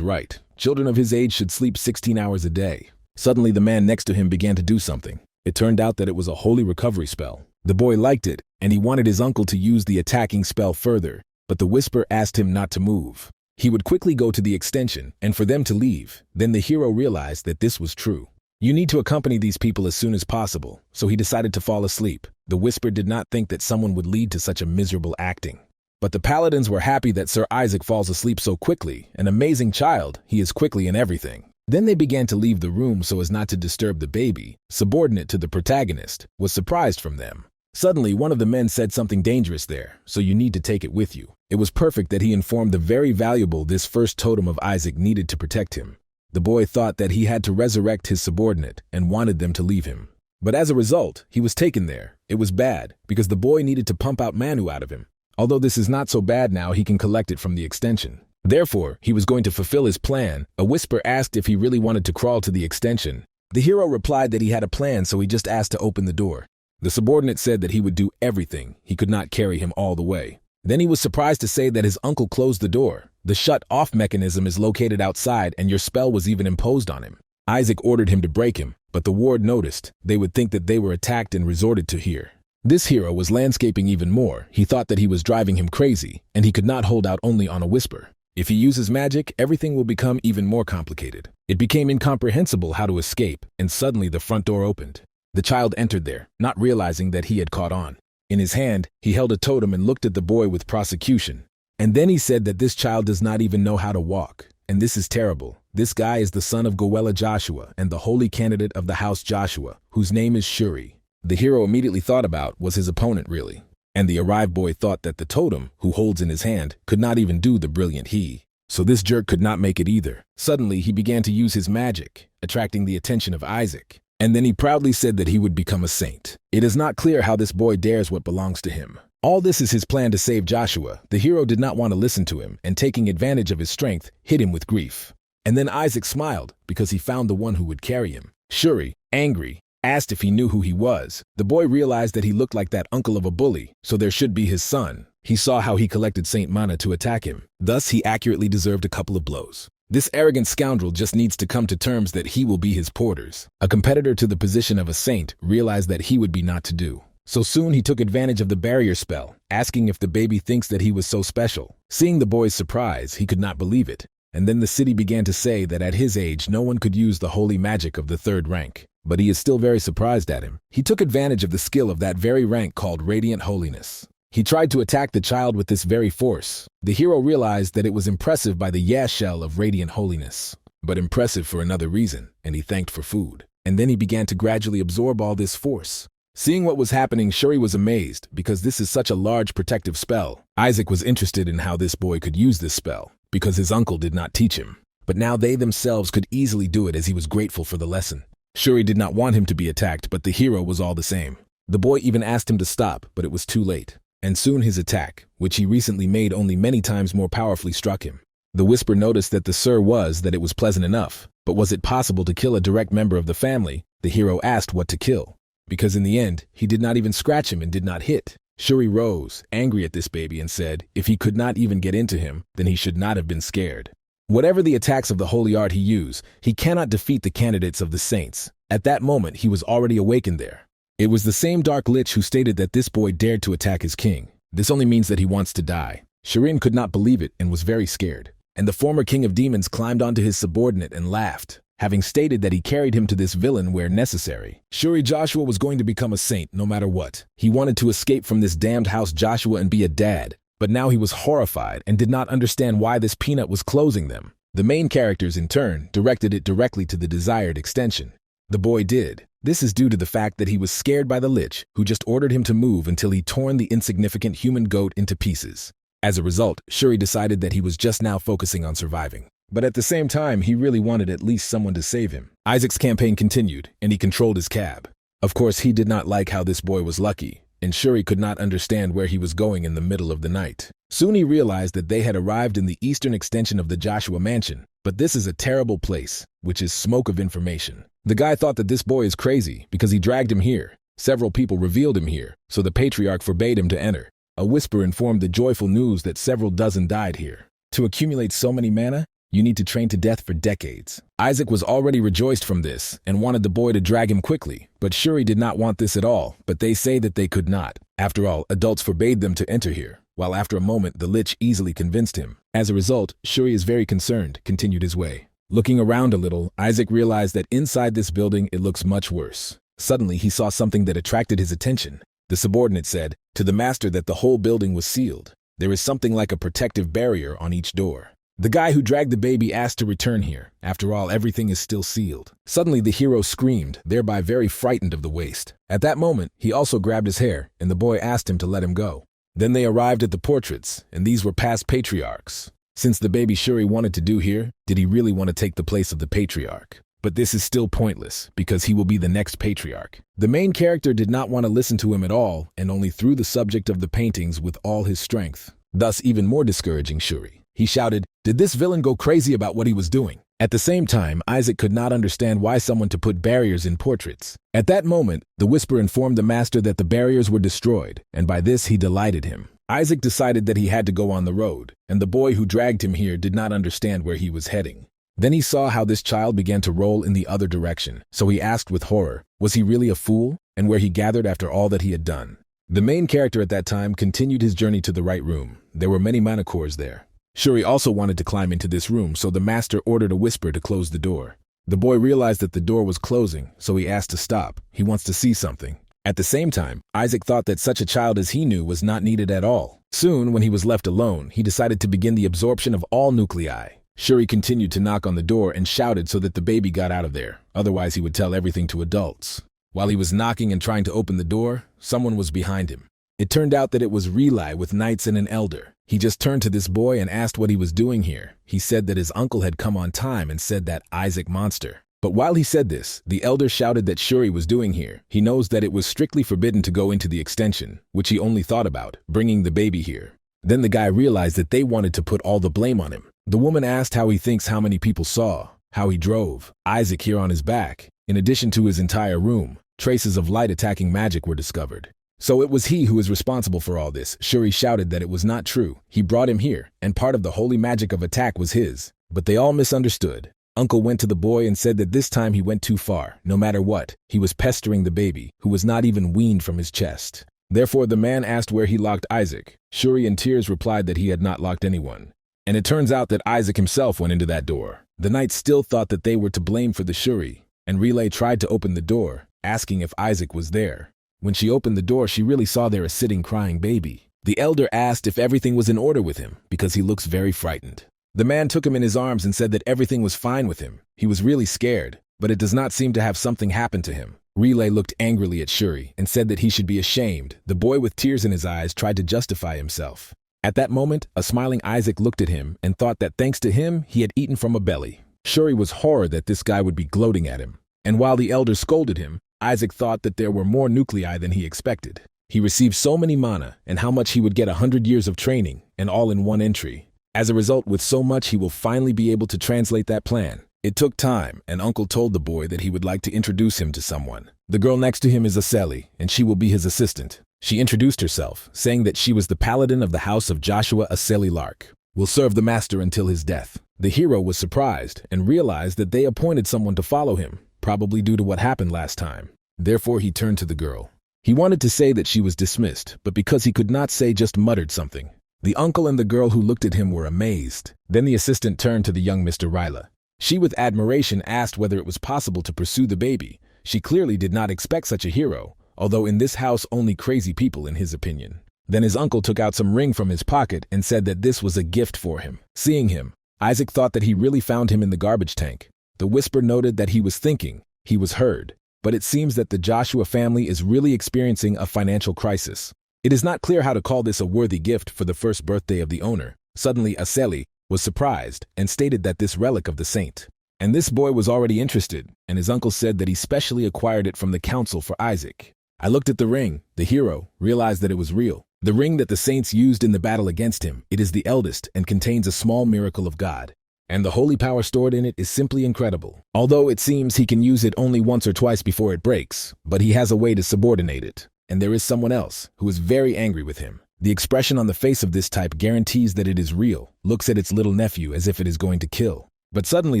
right. Children of his age should sleep 16 hours a day. Suddenly the man next to him began to do something. It turned out that it was a holy recovery spell. The boy liked it, and he wanted his uncle to use the attacking spell further, but the whisper asked him not to move. He would quickly go to the extension, and for them to leave. Then the hero realized that this was true. You need to accompany these people as soon as possible, so he decided to fall asleep. The whisper did not think that someone would lead to such a miserable acting. But the paladins were happy that Sir Isaac falls asleep so quickly. An amazing child, he is quickly in everything. Then they began to leave the room so as not to disturb the baby. Subordinate to the protagonist was surprised from them. Suddenly, one of the men said something dangerous there, so you need to take it with you. It was perfect that he informed the very valuable this first totem of Isaac needed to protect him. The boy thought that he had to resurrect his subordinate and wanted them to leave him. But as a result, he was taken there. It was bad, because the boy needed to pump out MANHUA out of him. Although this is not so bad now, he can collect it from the extension. Therefore, he was going to fulfill his plan. A whisper asked if he really wanted to crawl to the extension. The hero replied that he had a plan, so he just asked to open the door. The subordinate said that he would do everything. He could not carry him all the way. Then he was surprised to say that his uncle closed the door. The shut-off mechanism is located outside, and your spell was even imposed on him. Isaac ordered him to break him, but the ward noticed. They would think that they were attacked and resorted to here. This hero was landscaping even more. He thought that he was driving him crazy, and he could not hold out only on a whisper. If he uses magic, everything will become even more complicated. It became incomprehensible how to escape, and suddenly the front door opened. The child entered there, not realizing that he had caught on. In his hand, he held a totem and looked at the boy with prosecution. And then he said that this child does not even know how to walk. And this is terrible. This guy is the son of Goella Joshua and the holy candidate of the house Joshua, whose name is Shuri. The hero immediately thought about was his opponent really. And the arrived boy thought that the totem, who holds in his hand, could not even do the brilliant he. So this jerk could not make it either. Suddenly, he began to use his magic, attracting the attention of Isaac. And then he proudly said that he would become a saint. It is not clear how this boy dares what belongs to him. All this is his plan to save Joshua. The hero did not want to listen to him, and taking advantage of his strength, hit him with grief. And then Isaac smiled, because he found the one who would carry him. Shuri, angry, asked if he knew who he was. The boy realized that he looked like that uncle of a bully, so there should be his son. He saw how he collected Saint Mana to attack him. Thus, he accurately deserved a couple of blows. This arrogant scoundrel just needs to come to terms that he will be his porters. A competitor to the position of a saint realized that he would be not to do. So soon he took advantage of the barrier spell, asking if the baby thinks that he was so special. Seeing the boy's surprise, he could not believe it. And then the city began to say that at his age, no one could use the holy magic of the 3rd rank. But he is still very surprised at him. He took advantage of the skill of that very rank called Radiant Holiness. He tried to attack the child with this very force. The hero realized that it was impressive by the shell of Radiant Holiness, but impressive for another reason, and he thanked for food. And then he began to gradually absorb all this force. Seeing what was happening, Shuri was amazed, because this is such a large protective spell. Isaac was interested in how this boy could use this spell, because his uncle did not teach him. But now they themselves could easily do it as he was grateful for the lesson. Shuri did not want him to be attacked, but the hero was all the same. The boy even asked him to stop, but it was too late. And soon his attack, which he recently made only many times more powerfully, struck him. The whisper noticed that the sir was that it was pleasant enough, but was it possible to kill a direct member of the family? The hero asked what to kill, because in the end, he did not even scratch him and did not hit. Shuri rose, angry at this baby, and said if he could not even get into him, then he should not have been scared. Whatever the attacks of the holy art he used, he cannot defeat the candidates of the saints. At that moment, he was already awakened there. It was the same dark lich who stated that this boy dared to attack his king. This only means that he wants to die. Shirin could not believe it and was very scared. And the former king of demons climbed onto his subordinate and laughed, having stated that he carried him to this villain where necessary. Shuri Joshua was going to become a saint no matter what. He wanted to escape from this damned house Joshua and be a dad, but now he was horrified and did not understand why this peanut was closing them. The main characters, in turn, directed it directly to the desired extension. The boy did. This is due to the fact that he was scared by the lich, who just ordered him to move until he torn the insignificant human goat into pieces. As a result, Shuri decided that he was just now focusing on surviving. But at the same time, he really wanted at least someone to save him. Isaac's campaign continued, and he controlled his cab. Of course, he did not like how this boy was lucky, and Shuri could not understand where he was going in the middle of the night. Soon he realized that they had arrived in the eastern extension of the Joshua mansion, but this is a terrible place, which is smoke of information. The guy thought that this boy is crazy because he dragged him here. Several people revealed him here, so the patriarch forbade him to enter. A whisper informed the joyful news that several dozen died here. To accumulate so many mana, you need to train to death for decades. Isaac was already rejoiced from this and wanted the boy to drag him quickly, but Shuri did not want this at all, but they say that they could not. After all, adults forbade them to enter here, while after a moment the lich easily convinced him. As a result, Shuri is very concerned, continued his way. Looking around a little, Isaac realized that inside this building it looks much worse. Suddenly he saw something that attracted his attention. The subordinate said to the master that the whole building was sealed. There is something like a protective barrier on each door. The guy who dragged the baby asked to return here. After all, everything is still sealed. Suddenly the hero screamed, thereby very frightened of the waste. At that moment, he also grabbed his hair, and the boy asked him to let him go. Then they arrived at the portraits, and these were past patriarchs. Since the baby Shuri wanted to do here, did he really want to take the place of the patriarch? But this is still pointless, because he will be the next patriarch. The main character did not want to listen to him at all, and only threw the subject of the paintings with all his strength, thus even more discouraging Shuri. He shouted, "Did this villain go crazy about what he was doing?" At the same time, Isaac could not understand why someone to put barriers in portraits. At that moment, the whisper informed the master that the barriers were destroyed, and by this he delighted him. Isaac decided that he had to go on the road, and the boy who dragged him here did not understand where he was heading. Then he saw how this child began to roll in the other direction, so he asked with horror, was he really a fool, and where he gathered after all that he had done. The main character at that time continued his journey to the right room. There were many mana cores there. Shuri also wanted to climb into this room, so the master ordered a whisper to close the door. The boy realized that the door was closing, so he asked to stop. He wants to see something. At the same time, Isaac thought that such a child as he knew was not needed at all. Soon, when he was left alone, he decided to begin the absorption of all nuclei. Shuri continued to knock on the door and shouted so that the baby got out of there, otherwise he would tell everything to adults. While he was knocking and trying to open the door, someone was behind him. It turned out that it was Relay with knights and an elder. He just turned to this boy and asked what he was doing here. He said that his uncle had come on time and said that Isaac monster. But while he said this, the elder shouted that Shuri was doing here. He knows that it was strictly forbidden to go into the extension, which he only thought about, bringing the baby here. Then the guy realized that they wanted to put all the blame on him. The woman asked how he thinks how many people saw, how he drove, Isaac here on his back. In addition to his entire room, traces of light attacking magic were discovered. So it was he who was responsible for all this. Shuri shouted that it was not true. He brought him here, and part of the holy magic of attack was his. But they all misunderstood. Uncle went to the boy and said that this time he went too far. No matter what, he was pestering the baby, who was not even weaned from his chest. Therefore, the man asked where he locked Isaac. Shuri in tears replied that he had not locked anyone. And it turns out that Isaac himself went into that door. The knights still thought that they were to blame for the Shuri, and Relay tried to open the door, asking if Isaac was there. When she opened the door, she really saw there a sitting crying baby. The elder asked if everything was in order with him, because he looks very frightened. The man took him in his arms and said that everything was fine with him. He was really scared, but it does not seem to have something happen to him. Relay looked angrily at Shuri and said that he should be ashamed. The boy with tears in his eyes tried to justify himself. At that moment, a smiling Isaac looked at him and thought that thanks to him, he had eaten from a belly. Shuri was horrified that this guy would be gloating at him. And while the elder scolded him, Isaac thought that there were more nuclei than he expected. He received so many mana, and how much he would get 100 years of training, and all in one entry. As a result, with so much, he will finally be able to translate that plan. It took time, and Uncle told the boy that he would like to introduce him to someone. The girl next to him is Aseli, and she will be his assistant. She introduced herself, saying that she was the paladin of the house of Joshua Aseli Lark, will serve the master until his death. The hero was surprised and realized that they appointed someone to follow him, probably due to what happened last time. Therefore, he turned to the girl. He wanted to say that she was dismissed, but because he could not say, just muttered something. The uncle and the girl who looked at him were amazed. Then the assistant turned to the young Mr. Ryla. She with admiration asked whether it was possible to pursue the baby. She clearly did not expect such a hero, although in this house only crazy people in his opinion. Then his uncle took out some ring from his pocket and said that this was a gift for him. Seeing him, Isaac thought that he really found him in the garbage tank. The whisper noted that he was thinking, he was heard. But it seems that the Joshua family is really experiencing a financial crisis. It is not clear how to call this a worthy gift for the first birthday of the owner. Suddenly, Aseli was surprised and stated that this relic of the saint. And this boy was already interested, and his uncle said that he specially acquired it from the council for Isaac. I looked at the ring. The hero realized that it was real. The ring that the saints used in the battle against him. It is the eldest and contains a small miracle of God. And the holy power stored in it is simply incredible. Although it seems he can use it only once or twice before it breaks, but he has a way to subordinate it. And there is someone else who is very angry with him. The expression on the face of this type guarantees that it is real, looks at its little nephew as if it is going to kill. But suddenly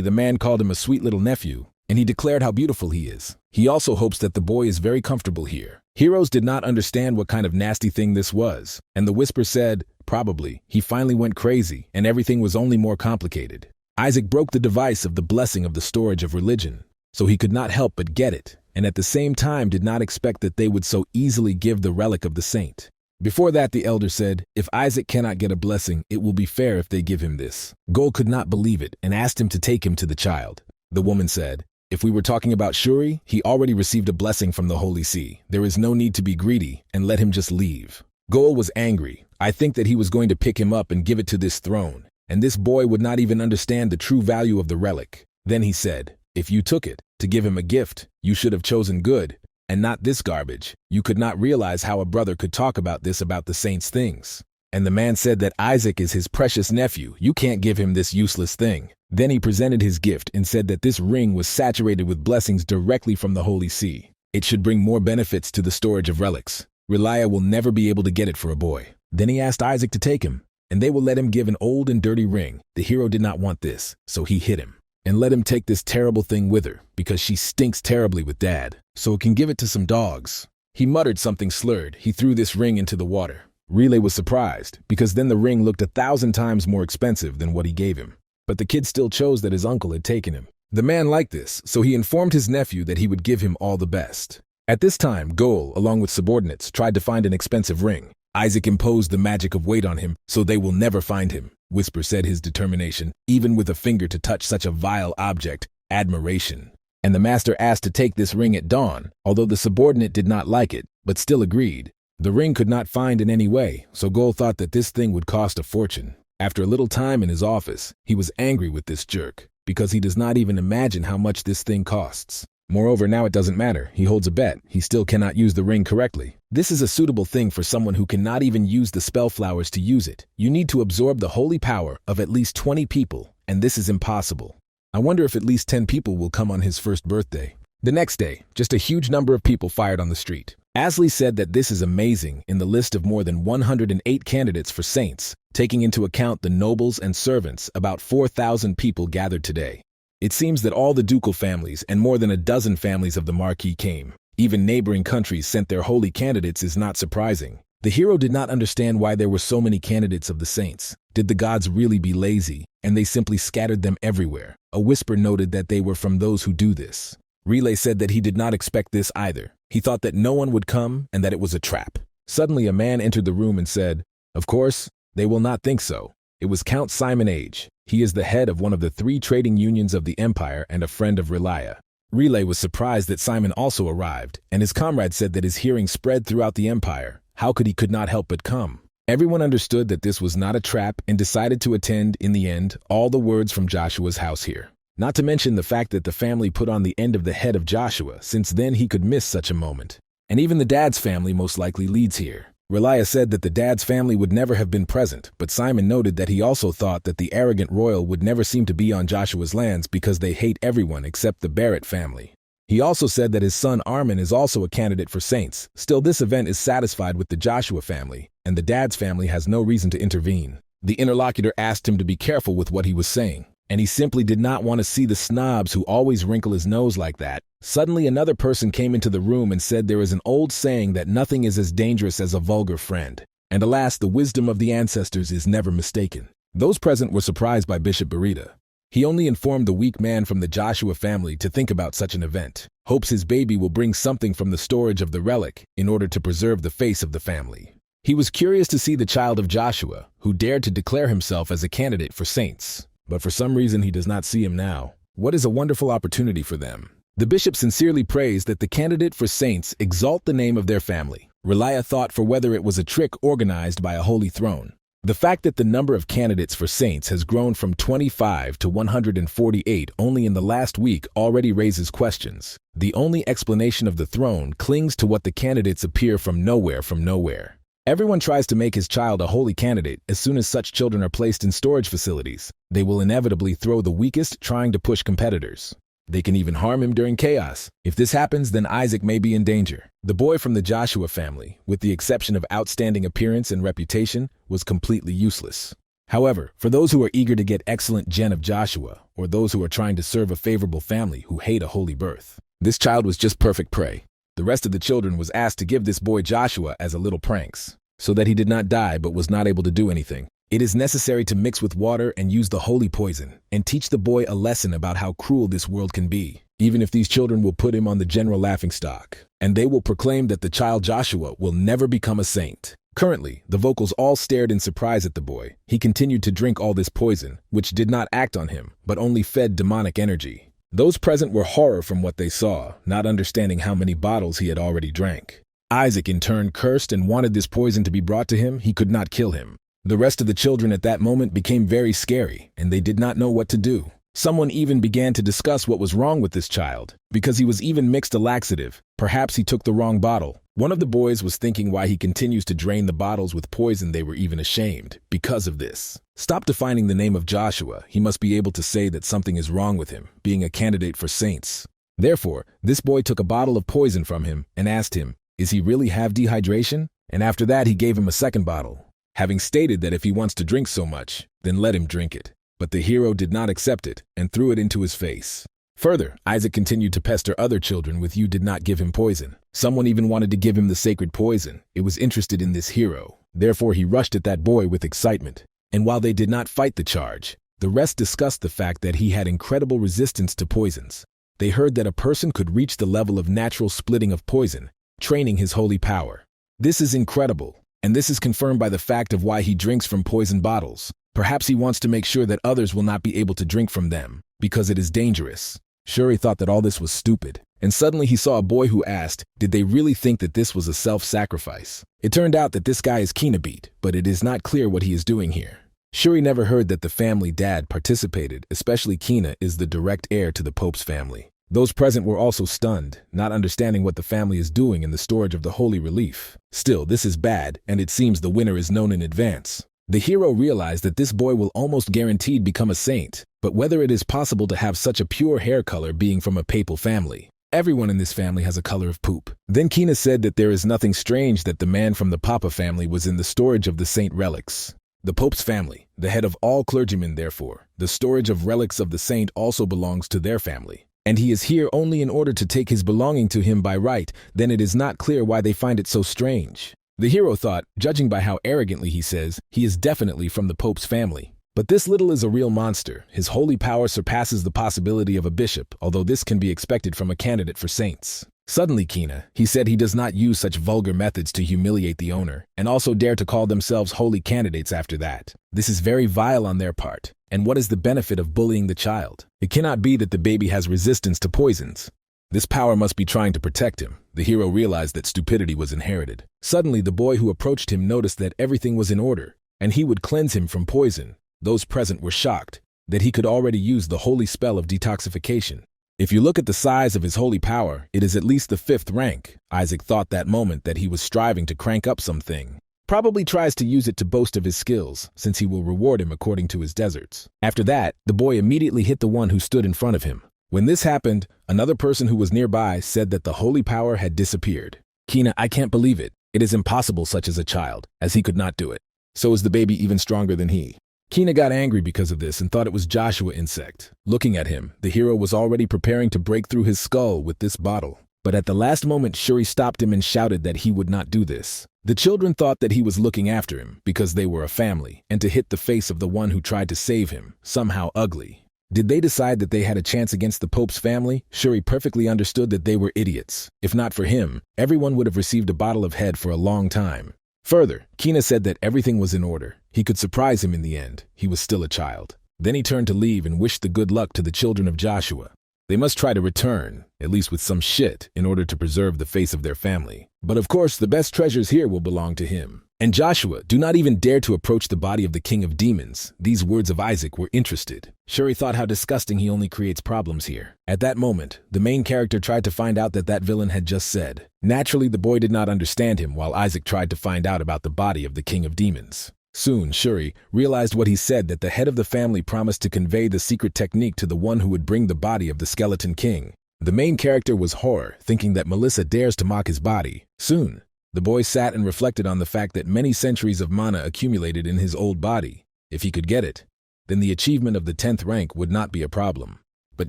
the man called him a sweet little nephew, and he declared how beautiful he is. He also hopes that the boy is very comfortable here. Heroes did not understand what kind of nasty thing this was, and the whisper said, probably, he finally went crazy, and everything was only more complicated. Isaac broke the device of the blessing of the storage of religion, so he could not help but get it, and at the same time did not expect that they would so easily give the relic of the saint. Before that, the elder said, if Isaac cannot get a blessing, it will be fair if they give him this. Gol could not believe it and asked him to take him to the child. The woman said, if we were talking about Shuri, he already received a blessing from the Holy See. There is no need to be greedy and let him just leave. Gol was angry. I think that he was going to pick him up and give it to this throne. And this boy would not even understand the true value of the relic. Then he said, if you took it to give him a gift, you should have chosen good, and not this garbage. You could not realize how a brother could talk about this about the saints' things. And the man said that Isaac is his precious nephew. You can't give him this useless thing. Then he presented his gift and said that this ring was saturated with blessings directly from the Holy See. It should bring more benefits to the storage of relics. Relia will never be able to get it for a boy. Then he asked Isaac to take him, and they will let him give an old and dirty ring. The hero did not want this, so he hit him. And let him take this terrible thing with her, because she stinks terribly with Dad, so it can give it to some dogs. He muttered something slurred. He threw this ring into the water. Relay was surprised, because then the ring looked 1,000 times more expensive than what he gave him. But the kid still chose that his uncle had taken him. The man liked this, so he informed his nephew that he would give him all the best. At this time, Gol, along with subordinates, tried to find an expensive ring. Isaac imposed the magic of weight on him, so they will never find him. Whisper said his determination, even with a finger to touch such a vile object, admiration. And the master asked to take this ring at dawn, although the subordinate did not like it, but still agreed. The ring could not find in any way, so Gol thought that this thing would cost a fortune. After a little time in his office, he was angry with this jerk, because he does not even imagine how much this thing costs. Moreover, now it doesn't matter. He holds a bet. He still cannot use the ring correctly. This is a suitable thing for someone who cannot even use the spell flowers to use it. You need to absorb the holy power of at least 20 people, and this is impossible. I wonder if at least 10 people will come on his first birthday. The next day, just a huge number of people fired on the street. Asley said that this is amazing in the list of more than 108 candidates for saints, taking into account the nobles and servants, about 4,000 people gathered today. It seems that all the ducal families and more than a dozen families of the Marquis came. Even neighboring countries sent their holy candidates is not surprising. The hero did not understand why there were so many candidates of the saints. Did the gods really be lazy, and they simply scattered them everywhere? A whisper noted that they were from those who do this. Relay said that he did not expect this either. He thought that no one would come and that it was a trap. Suddenly a man entered the room and said, "Of course, they will not think so." It was Count Simon Age. He is the head of one of the 3 trading unions of the empire and a friend of Relia. Relay was surprised that Simon also arrived, and his comrade said that his hearing spread throughout the empire. How could he could not help but come? Everyone understood that this was not a trap and decided to attend, in the end, all the words from Joshua's house here. Not to mention the fact that the family put on the end of the head of Joshua, since then he could miss such a moment. And even the dad's family most likely leads here. Relia said that the dad's family would never have been present, but Simon noted that he also thought that the arrogant royal would never seem to be on Joshua's lands because they hate everyone except the Barrett family. He also said that his son Armin is also a candidate for saints. Still, this event is satisfied with the Joshua family, and the dad's family has no reason to intervene. The interlocutor asked him to be careful with what he was saying, and he simply did not want to see the snobs who always wrinkle his nose like that. Suddenly, another person came into the room and said there is an old saying that nothing is as dangerous as a vulgar friend. And alas, the wisdom of the ancestors is never mistaken. Those present were surprised by Bishop Barita. He only informed the weak man from the Joshua family to think about such an event, hopes his baby will bring something from the storage of the relic in order to preserve the face of the family. He was curious to see the child of Joshua, who dared to declare himself as a candidate for saints. But for some reason he does not see him now. What is a wonderful opportunity for them. The bishop sincerely prays that the candidate for saints exalt the name of their family. Relia thought for whether it was a trick organized by a holy throne. The fact that the number of candidates for saints has grown from 25 to 148 only in the last week already raises questions. The only explanation of the throne clings to what the candidates appear from nowhere. Everyone tries to make his child a holy candidate. As soon as such children are placed in storage facilities, they will inevitably throw the weakest, trying to push competitors. They can even harm him during chaos. If this happens, then Isaac may be in danger. The boy from the Joshua family, with the exception of outstanding appearance and reputation, was completely useless. However, for those who are eager to get excellent gen of Joshua, or those who are trying to serve a favorable family who hate a holy birth, this child was just perfect prey. The rest of the children was asked to give this boy Joshua as a little pranks, so that he did not die but was not able to do anything. It is necessary to mix with water and use the holy poison, and teach the boy a lesson about how cruel this world can be, even if these children will put him on the general laughingstock, and they will proclaim that the child Joshua will never become a saint. Currently, the vocals all stared in surprise at the boy. He continued to drink all this poison, which did not act on him, but only fed demonic energy. Those present were horror from what they saw, not understanding how many bottles he had already drank. Isaac in turn cursed and wanted this poison to be brought to him. He could not kill him. The rest of the children at that moment became very scary, and they did not know what to do. Someone even began to discuss what was wrong with this child, because he was even mixed a laxative. Perhaps he took the wrong bottle. One of the boys was thinking why he continues to drain the bottles with poison. They were even ashamed because of this. Stop defining the name of Joshua. He must be able to say that something is wrong with him, being a candidate for saints. Therefore, this boy took a bottle of poison from him and asked him, "Is he really have dehydration?" And after that he gave him a second bottle, having stated that if he wants to drink so much, then let him drink it. But the hero did not accept it and threw it into his face. Further, Isaac continued to pester other children with "You did not give him poison." Someone even wanted to give him the sacred poison. It was interested in this hero. Therefore he rushed at that boy with excitement. And while they did not fight the charge, the rest discussed the fact that he had incredible resistance to poisons. They heard that a person could reach the level of natural splitting of poison, training his holy power. This is incredible. And this is confirmed by the fact of why he drinks from poison bottles. Perhaps he wants to make sure that others will not be able to drink from them, because it is dangerous. Shuri thought that all this was stupid, and suddenly he saw a boy who asked, did they really think that this was a self-sacrifice? It turned out that this guy is Kinabeat, but it is not clear what he is doing here. Shuri never heard that the family dad participated, especially Kina is the direct heir to the Pope's family. Those present were also stunned, not understanding what the family is doing in the storage of the holy relief. Still, this is bad, and it seems the winner is known in advance. The hero realized that this boy will almost guaranteed become a saint, but whether it is possible to have such a pure hair color being from a papal family. Everyone in this family has a color of poop. Then Kina said that there is nothing strange that the man from the Papa family was in the storage of the saint relics. The Pope's family, the head of all clergymen therefore, the storage of relics of the saint also belongs to their family. And he is here only in order to take his belonging to him by right. Then it is not clear why they find it so strange. The hero thought, judging by how arrogantly he says, he is definitely from the Pope's family. But this little is a real monster. His holy power surpasses the possibility of a bishop, although this can be expected from a candidate for saints. Suddenly Kina, he said he does not use such vulgar methods to humiliate the owner, and also dare to call themselves holy candidates after that. This is very vile on their part. And what is the benefit of bullying the child? It cannot be that the baby has resistance to poisons. This power must be trying to protect him. The hero realized that stupidity was inherited. Suddenly the boy who approached him noticed that everything was in order, and he would cleanse him from poison. Those present were shocked. that he could already use the holy spell of detoxification. If you look at the size of his holy power, it is at least the 5th rank. Isaac thought that moment that he was striving to crank up something. Probably tries to use it to boast of his skills, since he will reward him according to his deserts. After that, the boy immediately hit the one who stood in front of him. When this happened, another person who was nearby said that the holy power had disappeared. Kina, I can't believe it. It is impossible such as a child, as he could not do it. So is the baby even stronger than he. Kina got angry because of this and thought it was Joshua insect. Looking at him, the hero was already preparing to break through his skull with this bottle. But at the last moment, Shuri stopped him and shouted that he would not do this. The children thought that he was looking after him because they were a family, and to hit the face of the one who tried to save him, somehow ugly. Did they decide that they had a chance against the Pope's family? Shuri perfectly understood that they were idiots. If not for him, everyone would have received a bottle of head for a long time. Further, Kina said that everything was in order. He could surprise him in the end. He was still a child. Then he turned to leave and wished the good luck to the children of Joshua. They must try to return, at least with some shit, in order to preserve the face of their family. But of course, the best treasures here will belong to him. And Joshua, do not even dare to approach the body of the king of demons. These words of Isaac were interested. Shuri thought how disgusting he only creates problems here. At that moment, the main character tried to find out that villain had just said. Naturally, the boy did not understand him while Isaac tried to find out about the body of the king of demons. Soon, Shuri realized what he said, that the head of the family promised to convey the secret technique to the one who would bring the body of the skeleton king. The main character was horror, thinking that Melissa dares to mock his body. Soon, the boy sat and reflected on the fact that many centuries of mana accumulated in his old body. If he could get it, then the achievement of the 10th rank would not be a problem. But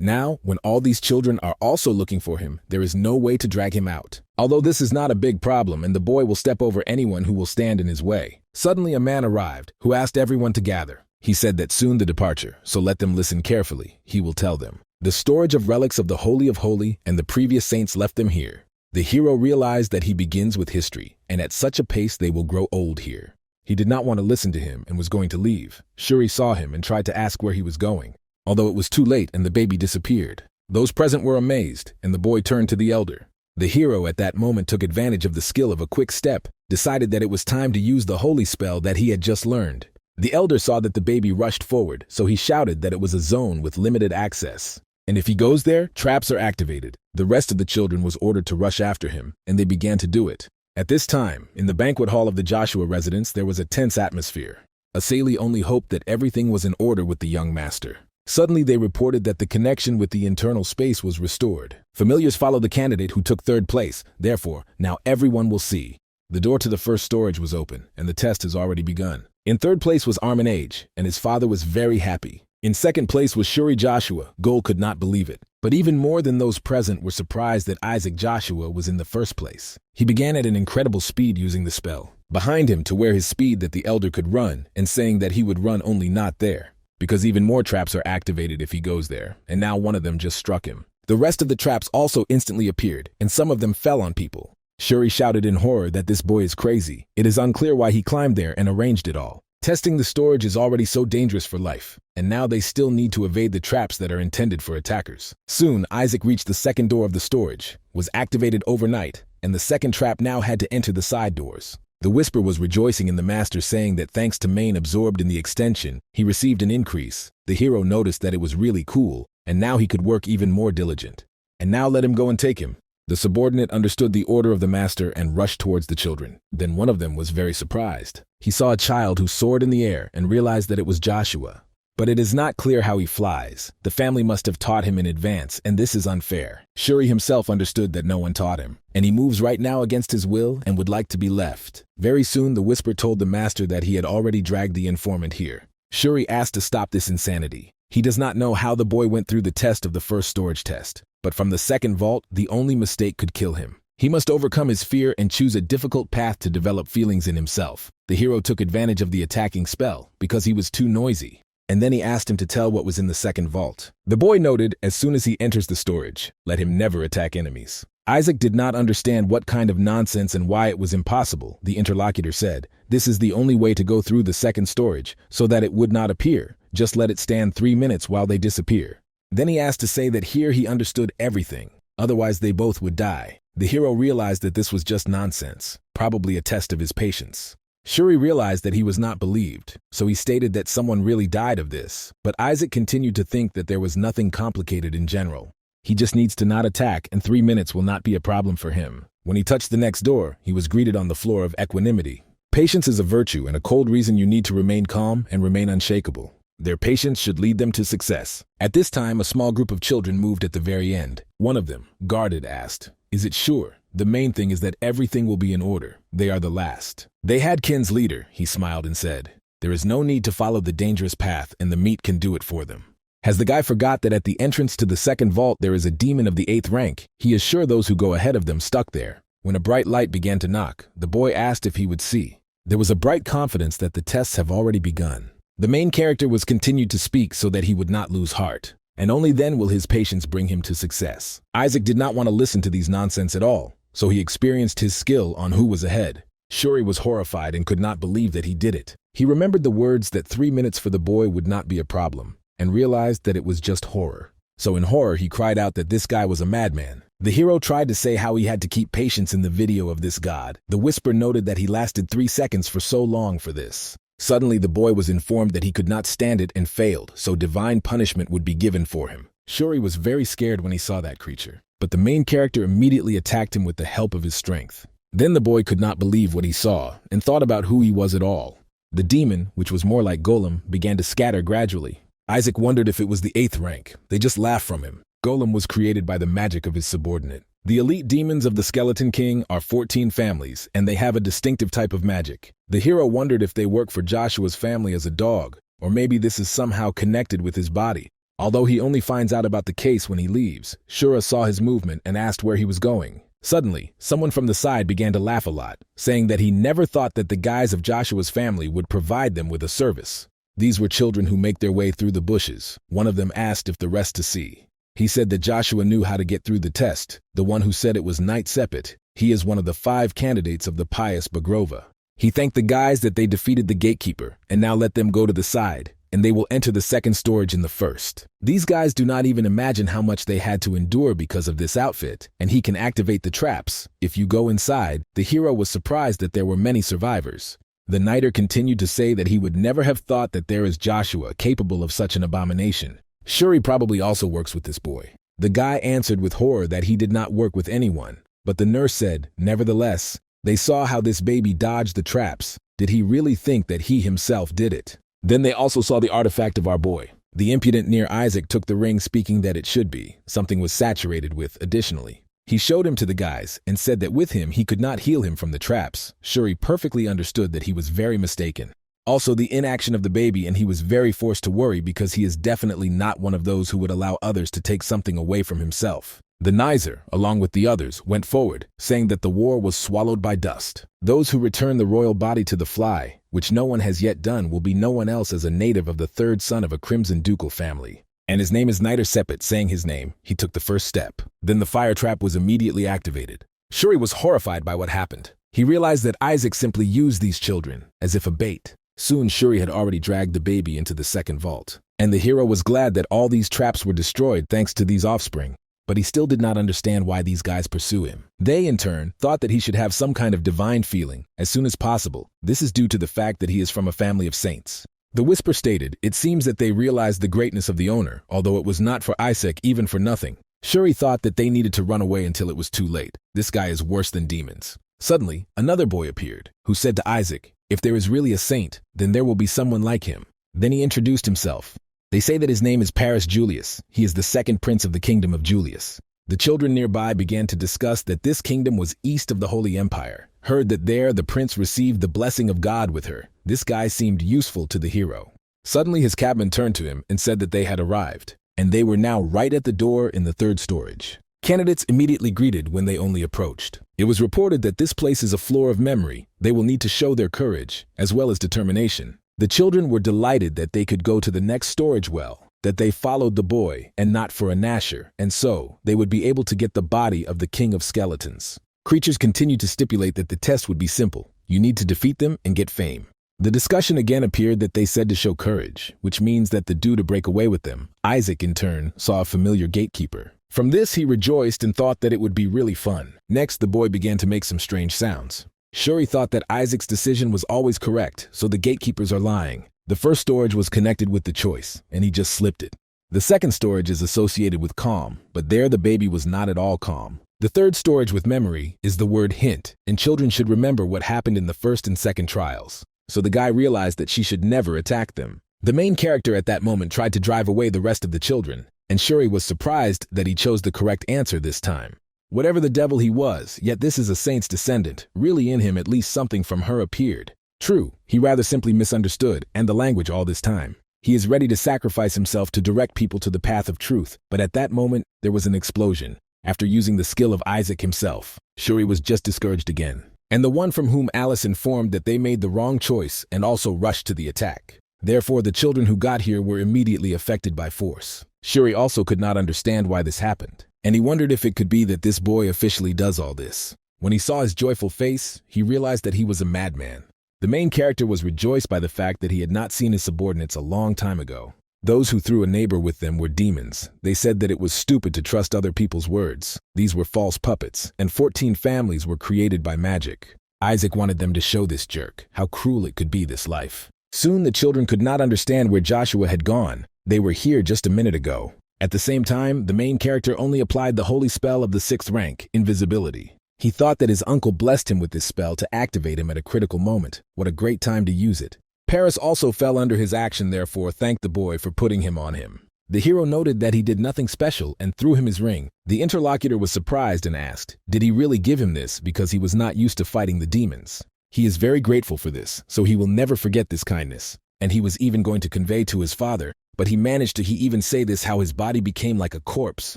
now, when all these children are also looking for him, there is no way to drag him out. Although this is not a big problem and the boy will step over anyone who will stand in his way. Suddenly a man arrived, who asked everyone to gather. He said that soon the departure, so let them listen carefully. He will tell them. The storage of relics of the Holy of Holy and the previous saints left them here. The hero realized that he begins with history, and at such a pace they will grow old here. He did not want to listen to him and was going to leave. Shuri saw him and tried to ask where he was going, although it was too late and the baby disappeared. Those present were amazed, and the boy turned to the elder. The hero at that moment took advantage of the skill of a quick step, decided that it was time to use the holy spell that he had just learned. The elder saw that the baby rushed forward, so he shouted that it was a zone with limited access. And if he goes there, traps are activated. The rest of the children was ordered to rush after him, and they began to do it. At this time, in the banquet hall of the Joshua residence, there was a tense atmosphere. Asali only hoped that everything was in order with the young master. Suddenly they reported that the connection with the internal space was restored. Familiars followed the candidate who took 3rd place. Therefore, now everyone will see. The door to the first storage was open, and the test has already begun. In 3rd place was Armin Age, and his father was very happy. In 2nd place was Shuri Joshua. Gold could not believe it. But even more than those present were surprised that Isaac Joshua was in the 1st place. He began at an incredible speed using the spell. Behind him to where his speed that the elder could run, and saying that he would run only not there. Because even more traps are activated if he goes there, and now one of them just struck him. The rest of the traps also instantly appeared, and some of them fell on people. Shuri shouted in horror that this boy is crazy. It is unclear why he climbed there and arranged it all. Testing the storage is already so dangerous for life, and now they still need to evade the traps that are intended for attackers. Soon, Isaac reached the 2nd door of the storage, was activated overnight, and the 2nd trap now had to enter the side doors. The whisper was rejoicing in the master, saying that thanks to Main absorbed in the extension, he received an increase. The hero noticed that it was really cool, and now he could work even more diligent. And now let him go and take him. The subordinate understood the order of the master and rushed towards the children. Then one of them was very surprised. He saw a child who soared in the air and realized that it was Joshua. But it is not clear how he flies. The family must have taught him in advance, and this is unfair. Shuri himself understood that no one taught him, and he moves right now against his will and would like to be left. Very soon, the whisper told the master that he had already dragged the informant here. Shuri asked to stop this insanity. He does not know how the boy went through the test of the first storage test, but from the 2nd vault, the only mistake could kill him. He must overcome his fear and choose a difficult path to develop feelings in himself. The hero took advantage of the attacking spell because he was too noisy. And then he asked him to tell what was in the 2nd vault. The boy noted, as soon as he enters the storage, let him never attack enemies. Isaac did not understand what kind of nonsense and why it was impossible. The interlocutor said, this is the only way to go through the 2nd storage, so that it would not appear. Just let it stand 3 minutes while they disappear. Then he asked to say that here he understood everything, otherwise they both would die. The hero realized that this was just nonsense, probably a test of his patience. Shuri realized that he was not believed, so he stated that someone really died of this, but Isaac continued to think that there was nothing complicated in general. He just needs to not attack, and 3 minutes will not be a problem for him. When he touched the next door, he was greeted on the floor of equanimity. Patience is a virtue and a cold reason you need to remain calm and remain unshakable. Their patience should lead them to success. At this time, a small group of children moved at the very end. One of them, guarded, asked, "Is it sure? The main thing is that everything will be in order. They are the last." They had Kin's leader, he smiled and said. There is no need to follow the dangerous path, and the meat can do it for them. Has the guy forgot that at the entrance to the second vault there is a demon of the 8th rank? He is sure those who go ahead of them stuck there. When a bright light began to knock, the boy asked if he would see. There was a bright confidence that the tests have already begun. The main character was continued to speak so that he would not lose heart, and only then will his patience bring him to success. Isaac did not want to listen to these nonsense at all, so he experienced his skill on who was ahead. Shuri was horrified and could not believe that he did it. He remembered the words that 3 minutes for the boy would not be a problem, and realized that it was just horror. So in horror, he cried out that this guy was a madman. The hero tried to say how he had to keep patience in the video of this god. The whisper noted that he lasted 3 seconds for so long for this. Suddenly, the boy was informed that he could not stand it and failed, so divine punishment would be given for him. Shuri was very scared when he saw that creature, but the main character immediately attacked him with the help of his strength. Then the boy could not believe what he saw and thought about who he was at all. The demon, which was more like Golem, began to scatter gradually. Isaac wondered if it was the 8th rank. They just laughed from him. Golem was created by the magic of his subordinate. The elite demons of the Skeleton King are 14 families, and they have a distinctive type of magic. The hero wondered if they work for Joshua's family as a dog, or maybe this is somehow connected with his body. Although he only finds out about the case when he leaves, Shura saw his movement and asked where he was going. Suddenly, someone from the side began to laugh a lot, saying that he never thought that the guys of Joshua's family would provide them with a service. These were children who make their way through the bushes. One of them asked if the rest to see. He said that Joshua knew how to get through the test. The one who said it was Knight Sepet. He is one of the 5 candidates of the pious Bagrova. He thanked the guys that they defeated the gatekeeper and now let them go to the side, and they will enter the second storage in the first. These guys do not even imagine how much they had to endure because of this outfit, and he can activate the traps. If you go inside, the hero was surprised that there were many survivors. The Knighter continued to say that he would never have thought that there is Joshua capable of such an abomination. Shuri probably also works with this boy. The guy answered with horror that he did not work with anyone, but the nurse said, nevertheless, they saw how this baby dodged the traps. Did he really think that he himself did it? Then they also saw the artifact of our boy. The impudent near Isaac took the ring speaking that it should be. Something was saturated with additionally. He showed him to the guys and said that with him he could not heal him from the traps. Shuri perfectly understood that he was very mistaken. Also the inaction of the baby, and he was very forced to worry because he is definitely not one of those who would allow others to take something away from himself. The Nizer, along with the others, went forward, saying that the war was swallowed by dust. Those who return the royal body to the fly, which no one has yet done, will be no one else as a native of the 3rd son of a crimson ducal family. And his name is Niter Sepet. Saying his name, he took the first step. Then the fire trap was immediately activated. Shuri was horrified by what happened. He realized that Isaac simply used these children as if a bait. Soon Shuri had already dragged the baby into the second vault. And the hero was glad that all these traps were destroyed thanks to these offspring. But he still did not understand why these guys pursue him. They, in turn, thought that he should have some kind of divine feeling as soon as possible. This is due to the fact that he is from a family of saints. The whisper stated, it seems that they realized the greatness of the owner, although it was not for Isaac even for nothing. Shuri thought that they needed to run away until it was too late. This guy is worse than demons. Suddenly, another boy appeared, who said to Isaac, if there is really a saint, then there will be someone like him. Then he introduced himself. They say that his name is Paris Julius. He is the 2nd prince of the kingdom of Julius. The children nearby began to discuss that this kingdom was east of the Holy Empire. Heard that there the prince received the blessing of God with her. This guy seemed useful to the hero. Suddenly his cabman turned to him and said that they had arrived, and they were now right at the door in the 3rd storage. Candidates immediately greeted when they only approached. It was reported that this place is a floor of memory. They will need to show their courage, as well as determination. The children were delighted that they could go to the next storage well, that they followed the boy and not for a Nasher, and so they would be able to get the body of the king of skeletons. Creatures continued to stipulate that the test would be simple. You need to defeat them and get fame. The discussion again appeared that they said to show courage, which means that the due to break away with them. Isaac, in turn, saw a familiar gatekeeper. From this, he rejoiced and thought that it would be really fun. Next, the boy began to make some strange sounds. Shuri thought that Isaac's decision was always correct, so the gatekeepers are lying. The first storage was connected with the choice, and he just slipped it. The second storage is associated with calm, but there the baby was not at all calm. The third storage with memory is the word hint, and children should remember what happened in the first and second trials. So the guy realized that she should never attack them. The main character at that moment tried to drive away the rest of the children, and Shuri was surprised that he chose the correct answer this time. Whatever the devil he was, yet this is a saint's descendant, really in him at least something from her appeared. True, he rather simply misunderstood, and the language all this time. He is ready to sacrifice himself to direct people to the path of truth, but at that moment, there was an explosion. After using the skill of Isaac himself, Shuri was just discouraged again. And the one from whom Alice informed that they made the wrong choice and also rushed to the attack. Therefore, the children who got here were immediately affected by force. Shuri also could not understand why this happened, and he wondered if it could be that this boy officially does all this. When he saw his joyful face, he realized that he was a madman. The main character was rejoiced by the fact that he had not seen his subordinates a long time ago. Those who threw a neighbor with them were demons. They said that it was stupid to trust other people's words. These were false puppets, and 14 families were created by magic. Isaac wanted them to show this jerk how cruel it could be, this life. Soon the children could not understand where Joshua had gone. They were here just a minute ago. At the same time, the main character only applied the holy spell of the 6th rank, invisibility. He thought that his uncle blessed him with this spell to activate him at a critical moment. What a great time to use it. Paris also fell under his action, therefore thanked the boy for putting him on him. The hero noted that he did nothing special and threw him his ring. The interlocutor was surprised and asked, did he really give him this because he was not used to fighting the demons? He is very grateful for this, so he will never forget this kindness. And he was even going to convey to his father, but he managed to even say this, how his body became like a corpse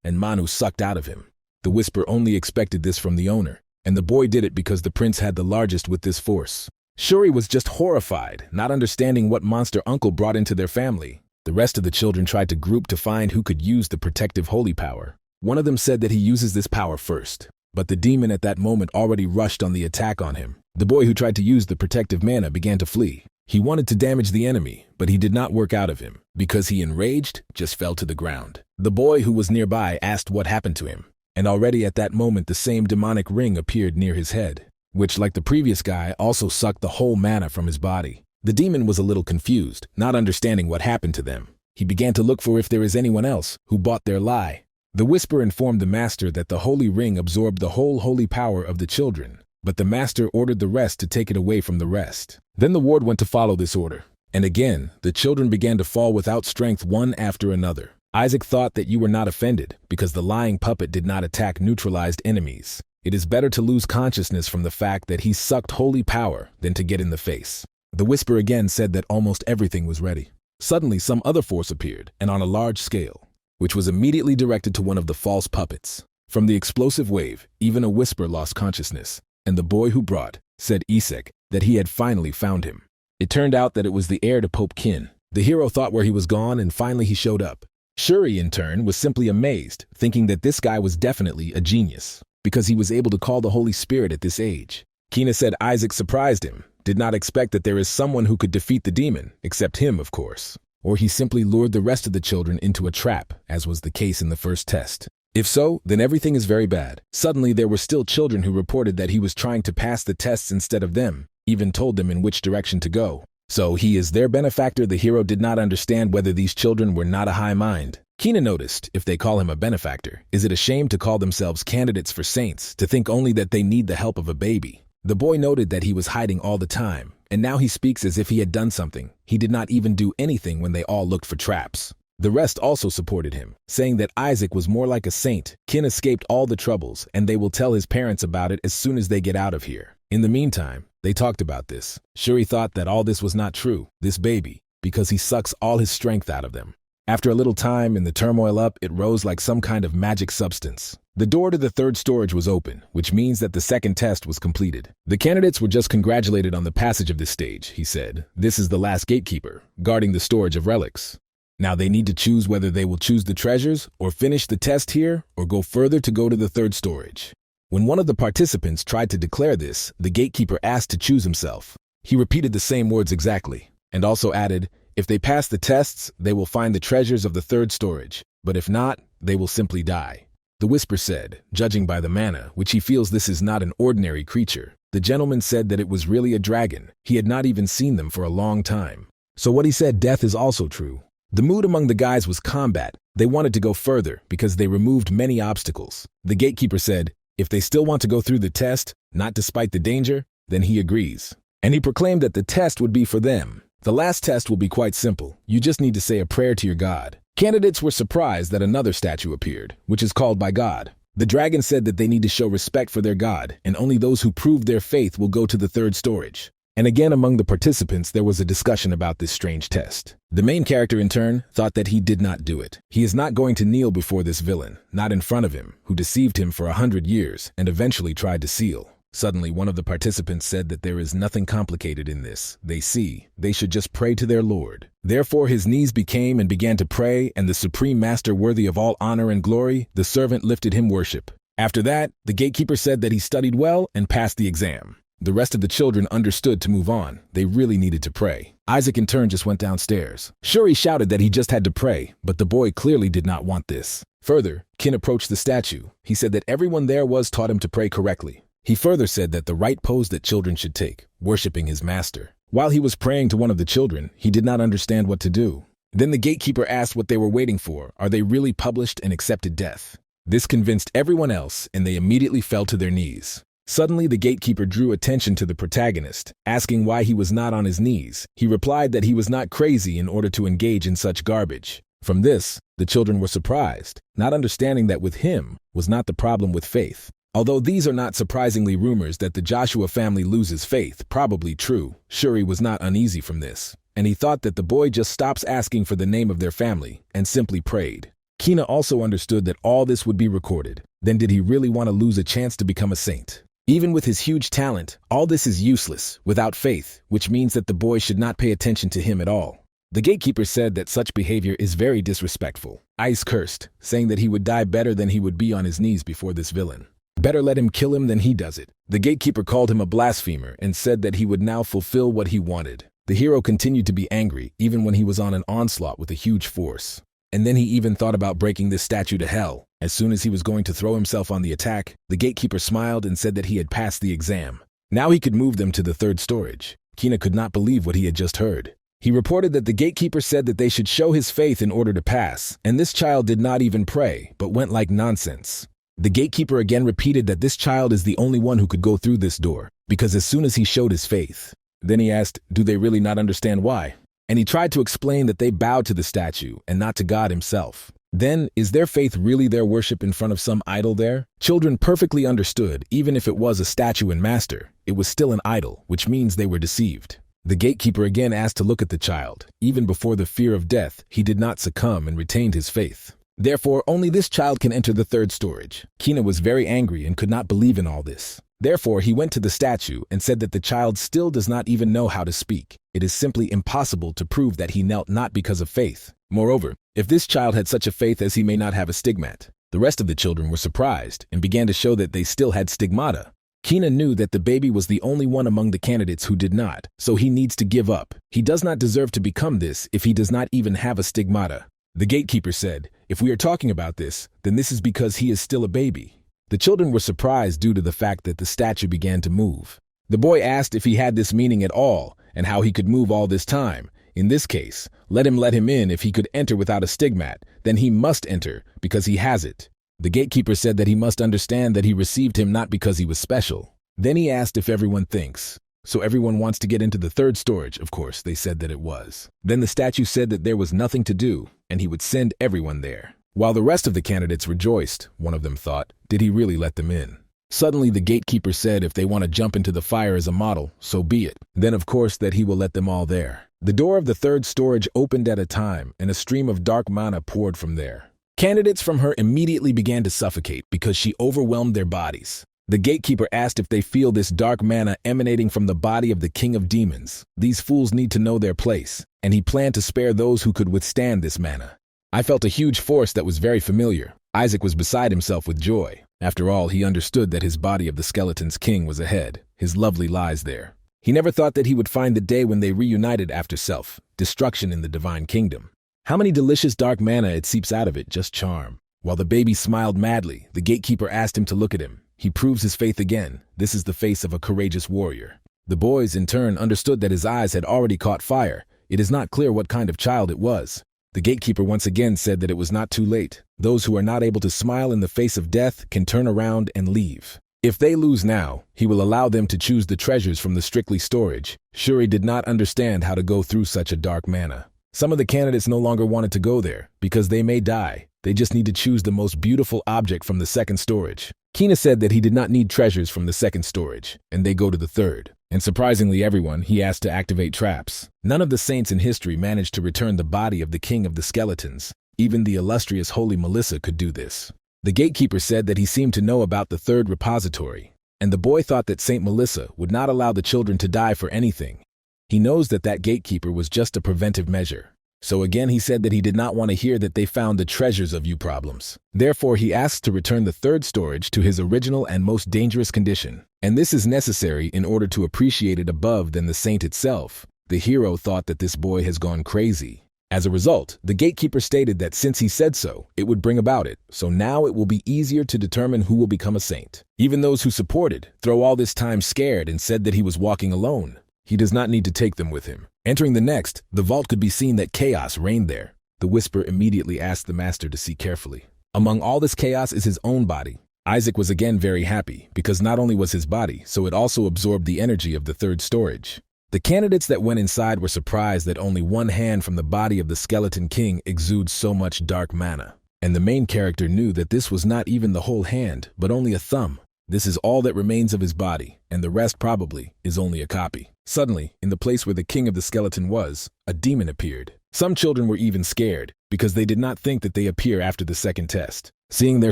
and Manu sucked out of him. The whisper only expected this from the owner, and the boy did it because the prince had the largest with this force. Shuri was just horrified, not understanding what monster uncle brought into their family. The rest of the children tried to group to find who could use the protective holy power. One of them said that he uses this power first, but the demon at that moment already rushed on the attack on him. The boy who tried to use the protective mana began to flee. He wanted to damage the enemy, but he did not work out of him, because he, enraged, just fell to the ground. The boy who was nearby asked what happened to him, and already at that moment the same demonic ring appeared near his head, which, like the previous guy, also sucked the whole mana from his body. The demon was a little confused, not understanding what happened to them. He began to look for if there is anyone else who bought their lie. The whisper informed the master that the holy ring absorbed the whole holy power of the children, but the master ordered the rest to take it away from the rest. Then the ward went to follow this order, and again, the children began to fall without strength one after another. Isaac thought that you were not offended because the lying puppet did not attack neutralized enemies. It is better to lose consciousness from the fact that he sucked holy power than to get in the face. The whisper again said that almost everything was ready. Suddenly, some other force appeared, and on a large scale, which was immediately directed to one of the false puppets. From the explosive wave, even a whisper lost consciousness, and the boy who brought, said Isaac, that he had finally found him. It turned out that it was the heir to Pope Kin. The hero thought where he was gone, and finally he showed up. Shuri, in turn, was simply amazed, thinking that this guy was definitely a genius, because he was able to call the Holy Spirit at this age. Kina said Isaac surprised him, did not expect that there is someone who could defeat the demon, except him, of course. Or he simply lured the rest of the children into a trap, as was the case in the first test. If so, then everything is very bad. Suddenly there were still children who reported that he was trying to pass the tests instead of them, even told them in which direction to go. So he is their benefactor. The hero did not understand whether these children were not a high mind. Kina noticed, if they call him a benefactor, is it a shame to call themselves candidates for saints, to think only that they need the help of a baby? The boy noted that he was hiding all the time, and now he speaks as if he had done something. He did not even do anything when they all looked for traps. The rest also supported him, saying that Isaac was more like a saint. Kin escaped all the troubles, and they will tell his parents about it as soon as they get out of here. In the meantime, they talked about this. Shuri thought that all this was not true, this baby, because he sucks all his strength out of them. After a little time, in the turmoil up, it rose like some kind of magic substance. The door to the third storage was open, which means that the second test was completed. The candidates were just congratulated on the passage of this stage, he said. This is the last gatekeeper, guarding the storage of relics. Now they need to choose whether they will choose the treasures, or finish the test here, or go further to go to the third storage. When one of the participants tried to declare this, the gatekeeper asked to choose himself. He repeated the same words exactly, and also added, if they pass the tests, they will find the treasures of the third storage, but if not, they will simply die. The whisper said, judging by the mana, which he feels this is not an ordinary creature. The gentleman said that it was really a dragon. He had not even seen them for a long time. So what he said, death is also true. The mood among the guys was combat. They wanted to go further because they removed many obstacles. The gatekeeper said, if they still want to go through the test, not despite the danger, then he agrees. And he proclaimed that the test would be for them. The last test will be quite simple. You just need to say a prayer to your God. Candidates were surprised that another statue appeared, which is called by God. The dragon said that they need to show respect for their God, and only those who prove their faith will go to the third storage. And again, among the participants, there was a discussion about this strange test. The main character, in turn, thought that he did not do it. He is not going to kneel before this villain, not in front of him, who deceived him for 100 years and eventually tried to seal. Suddenly, one of the participants said that there is nothing complicated in this. They should just pray to their Lord. Therefore his knees became and began to pray, and the Supreme Master, worthy of all honor and glory, the servant lifted him worship. After that, the gatekeeper said that he studied well and passed the exam. The rest of the children understood to move on. They really needed to pray. Isaac in turn just went downstairs. Shuri shouted that he just had to pray, but the boy clearly did not want this. Further, Kin approached the statue. He said that everyone there was taught him to pray correctly. He further said that the right pose that children should take, worshiping his master. While he was praying to one of the children, he did not understand what to do. Then the gatekeeper asked what they were waiting for. Are they really published and accepted death? This convinced everyone else, and they immediately fell to their knees. Suddenly, the gatekeeper drew attention to the protagonist, asking why he was not on his knees. He replied that he was not crazy in order to engage in such garbage. From this, the children were surprised, not understanding that with him was not the problem with faith. Although these are not surprisingly rumors that the Joshua family loses faith, probably true, Shuri was not uneasy from this, and he thought that the boy just stops asking for the name of their family and simply prayed. Kina also understood that all this would be recorded. Then did he really want to lose a chance to become a saint? Even with his huge talent, all this is useless, without faith, which means that the boy should not pay attention to him at all. The gatekeeper said that such behavior is very disrespectful. Ice cursed, saying that he would die better than he would be on his knees before this villain. Better let him kill him than he does it. The gatekeeper called him a blasphemer and said that he would now fulfill what he wanted. The hero continued to be angry, even when he was on an onslaught with a huge force. And then he even thought about breaking this statue to hell. As soon as he was going to throw himself on the attack, the gatekeeper smiled and said that he had passed the exam. Now he could move them to the third storage. Kina could not believe what he had just heard. He reported that the gatekeeper said that they should show his faith in order to pass, and this child did not even pray, but went like nonsense. The gatekeeper again repeated that this child is the only one who could go through this door, because as soon as he showed his faith. Then he asked, do they really not understand why? And he tried to explain that they bowed to the statue and not to God himself. Then, is their faith really their worship in front of some idol there? Children perfectly understood, even if it was a statue and master, it was still an idol, which means they were deceived. The gatekeeper again asked to look at the child. Even before the fear of death, he did not succumb and retained his faith. Therefore, only this child can enter the third storage. Kina was very angry and could not believe in all this. Therefore, he went to the statue and said that the child still does not even know how to speak. It is simply impossible to prove that he knelt not because of faith. Moreover, if this child had such a faith as he may not have a stigmat. The rest of the children were surprised and began to show that they still had stigmata. Kina knew that the baby was the only one among the candidates who did not, so he needs to give up. He does not deserve to become this if he does not even have a stigmata. The gatekeeper said, if we are talking about this, then this is because he is still a baby. The children were surprised due to the fact that the statue began to move. The boy asked if he had this meaning at all and how he could move all this time. In this case, let him in if he could enter without a stigmat, then he must enter because he has it. The gatekeeper said that he must understand that he received him not because he was special. Then he asked if everyone thinks. So everyone wants to get into the third storage, of course, they said that it was. Then the statue said that there was nothing to do, and he would send everyone there. While the rest of the candidates rejoiced, one of them thought, did he really let them in? Suddenly the gatekeeper said if they want to jump into the fire as a model, so be it. Then of course that he will let them all there. The door of the third storage opened at a time, and a stream of dark mana poured from there. Candidates from her immediately began to suffocate because she overwhelmed their bodies. The gatekeeper asked if they feel this dark mana emanating from the body of the king of demons. These fools need to know their place, and he planned to spare those who could withstand this mana. I felt a huge force that was very familiar. Isaac was beside himself with joy. After all, he understood that his body of the skeleton's king was ahead. His lovely lies there. He never thought that he would find the day when they reunited after self-destruction in the divine kingdom. How many delicious dark mana it seeps out of it, just charm. While the baby smiled madly, the gatekeeper asked him to look at him. He proves his faith again. This is the face of a courageous warrior. The boys, in turn, understood that his eyes had already caught fire. It is not clear what kind of child it was. The gatekeeper once again said that it was not too late. Those who are not able to smile in the face of death can turn around and leave. If they lose now, he will allow them to choose the treasures from the strictly storage. Shuri did not understand how to go through such a dark manna. Some of the candidates no longer wanted to go there, because they may die. They just need to choose the most beautiful object from the second storage. Kina said that he did not need treasures from the second storage, and they go to the third. And surprisingly everyone, he asked to activate traps. None of the saints in history managed to return the body of the king of the skeletons. Even the illustrious Holy Melissa could do this. The gatekeeper said that he seemed to know about the third repository, and the boy thought that Saint Melissa would not allow the children to die for anything. He knows that that gatekeeper was just a preventive measure. So again he said that he did not want to hear that they found the treasures of you problems. Therefore he asked to return the third storage to his original and most dangerous condition. And this is necessary in order to appreciate it above than the saint itself. The hero thought that this boy has gone crazy. As a result, the gatekeeper stated that since he said so, it would bring about it, so now it will be easier to determine who will become a saint. Even those who supported, through all this time scared and said that he was walking alone. He does not need to take them with him. Entering the next, the vault could be seen that chaos reigned there. The whisper immediately asked the master to see carefully. Among all this chaos is his own body. Isaac was again very happy, because not only was his body, so it also absorbed the energy of the third storage. The candidates that went inside were surprised that only one hand from the body of the skeleton king exudes so much dark mana. And the main character knew that this was not even the whole hand, but only a thumb. This is all that remains of his body, and the rest probably is only a copy. Suddenly, in the place where the king of the skeleton was, a demon appeared. Some children were even scared, because they did not think that they appear after the second test. Seeing their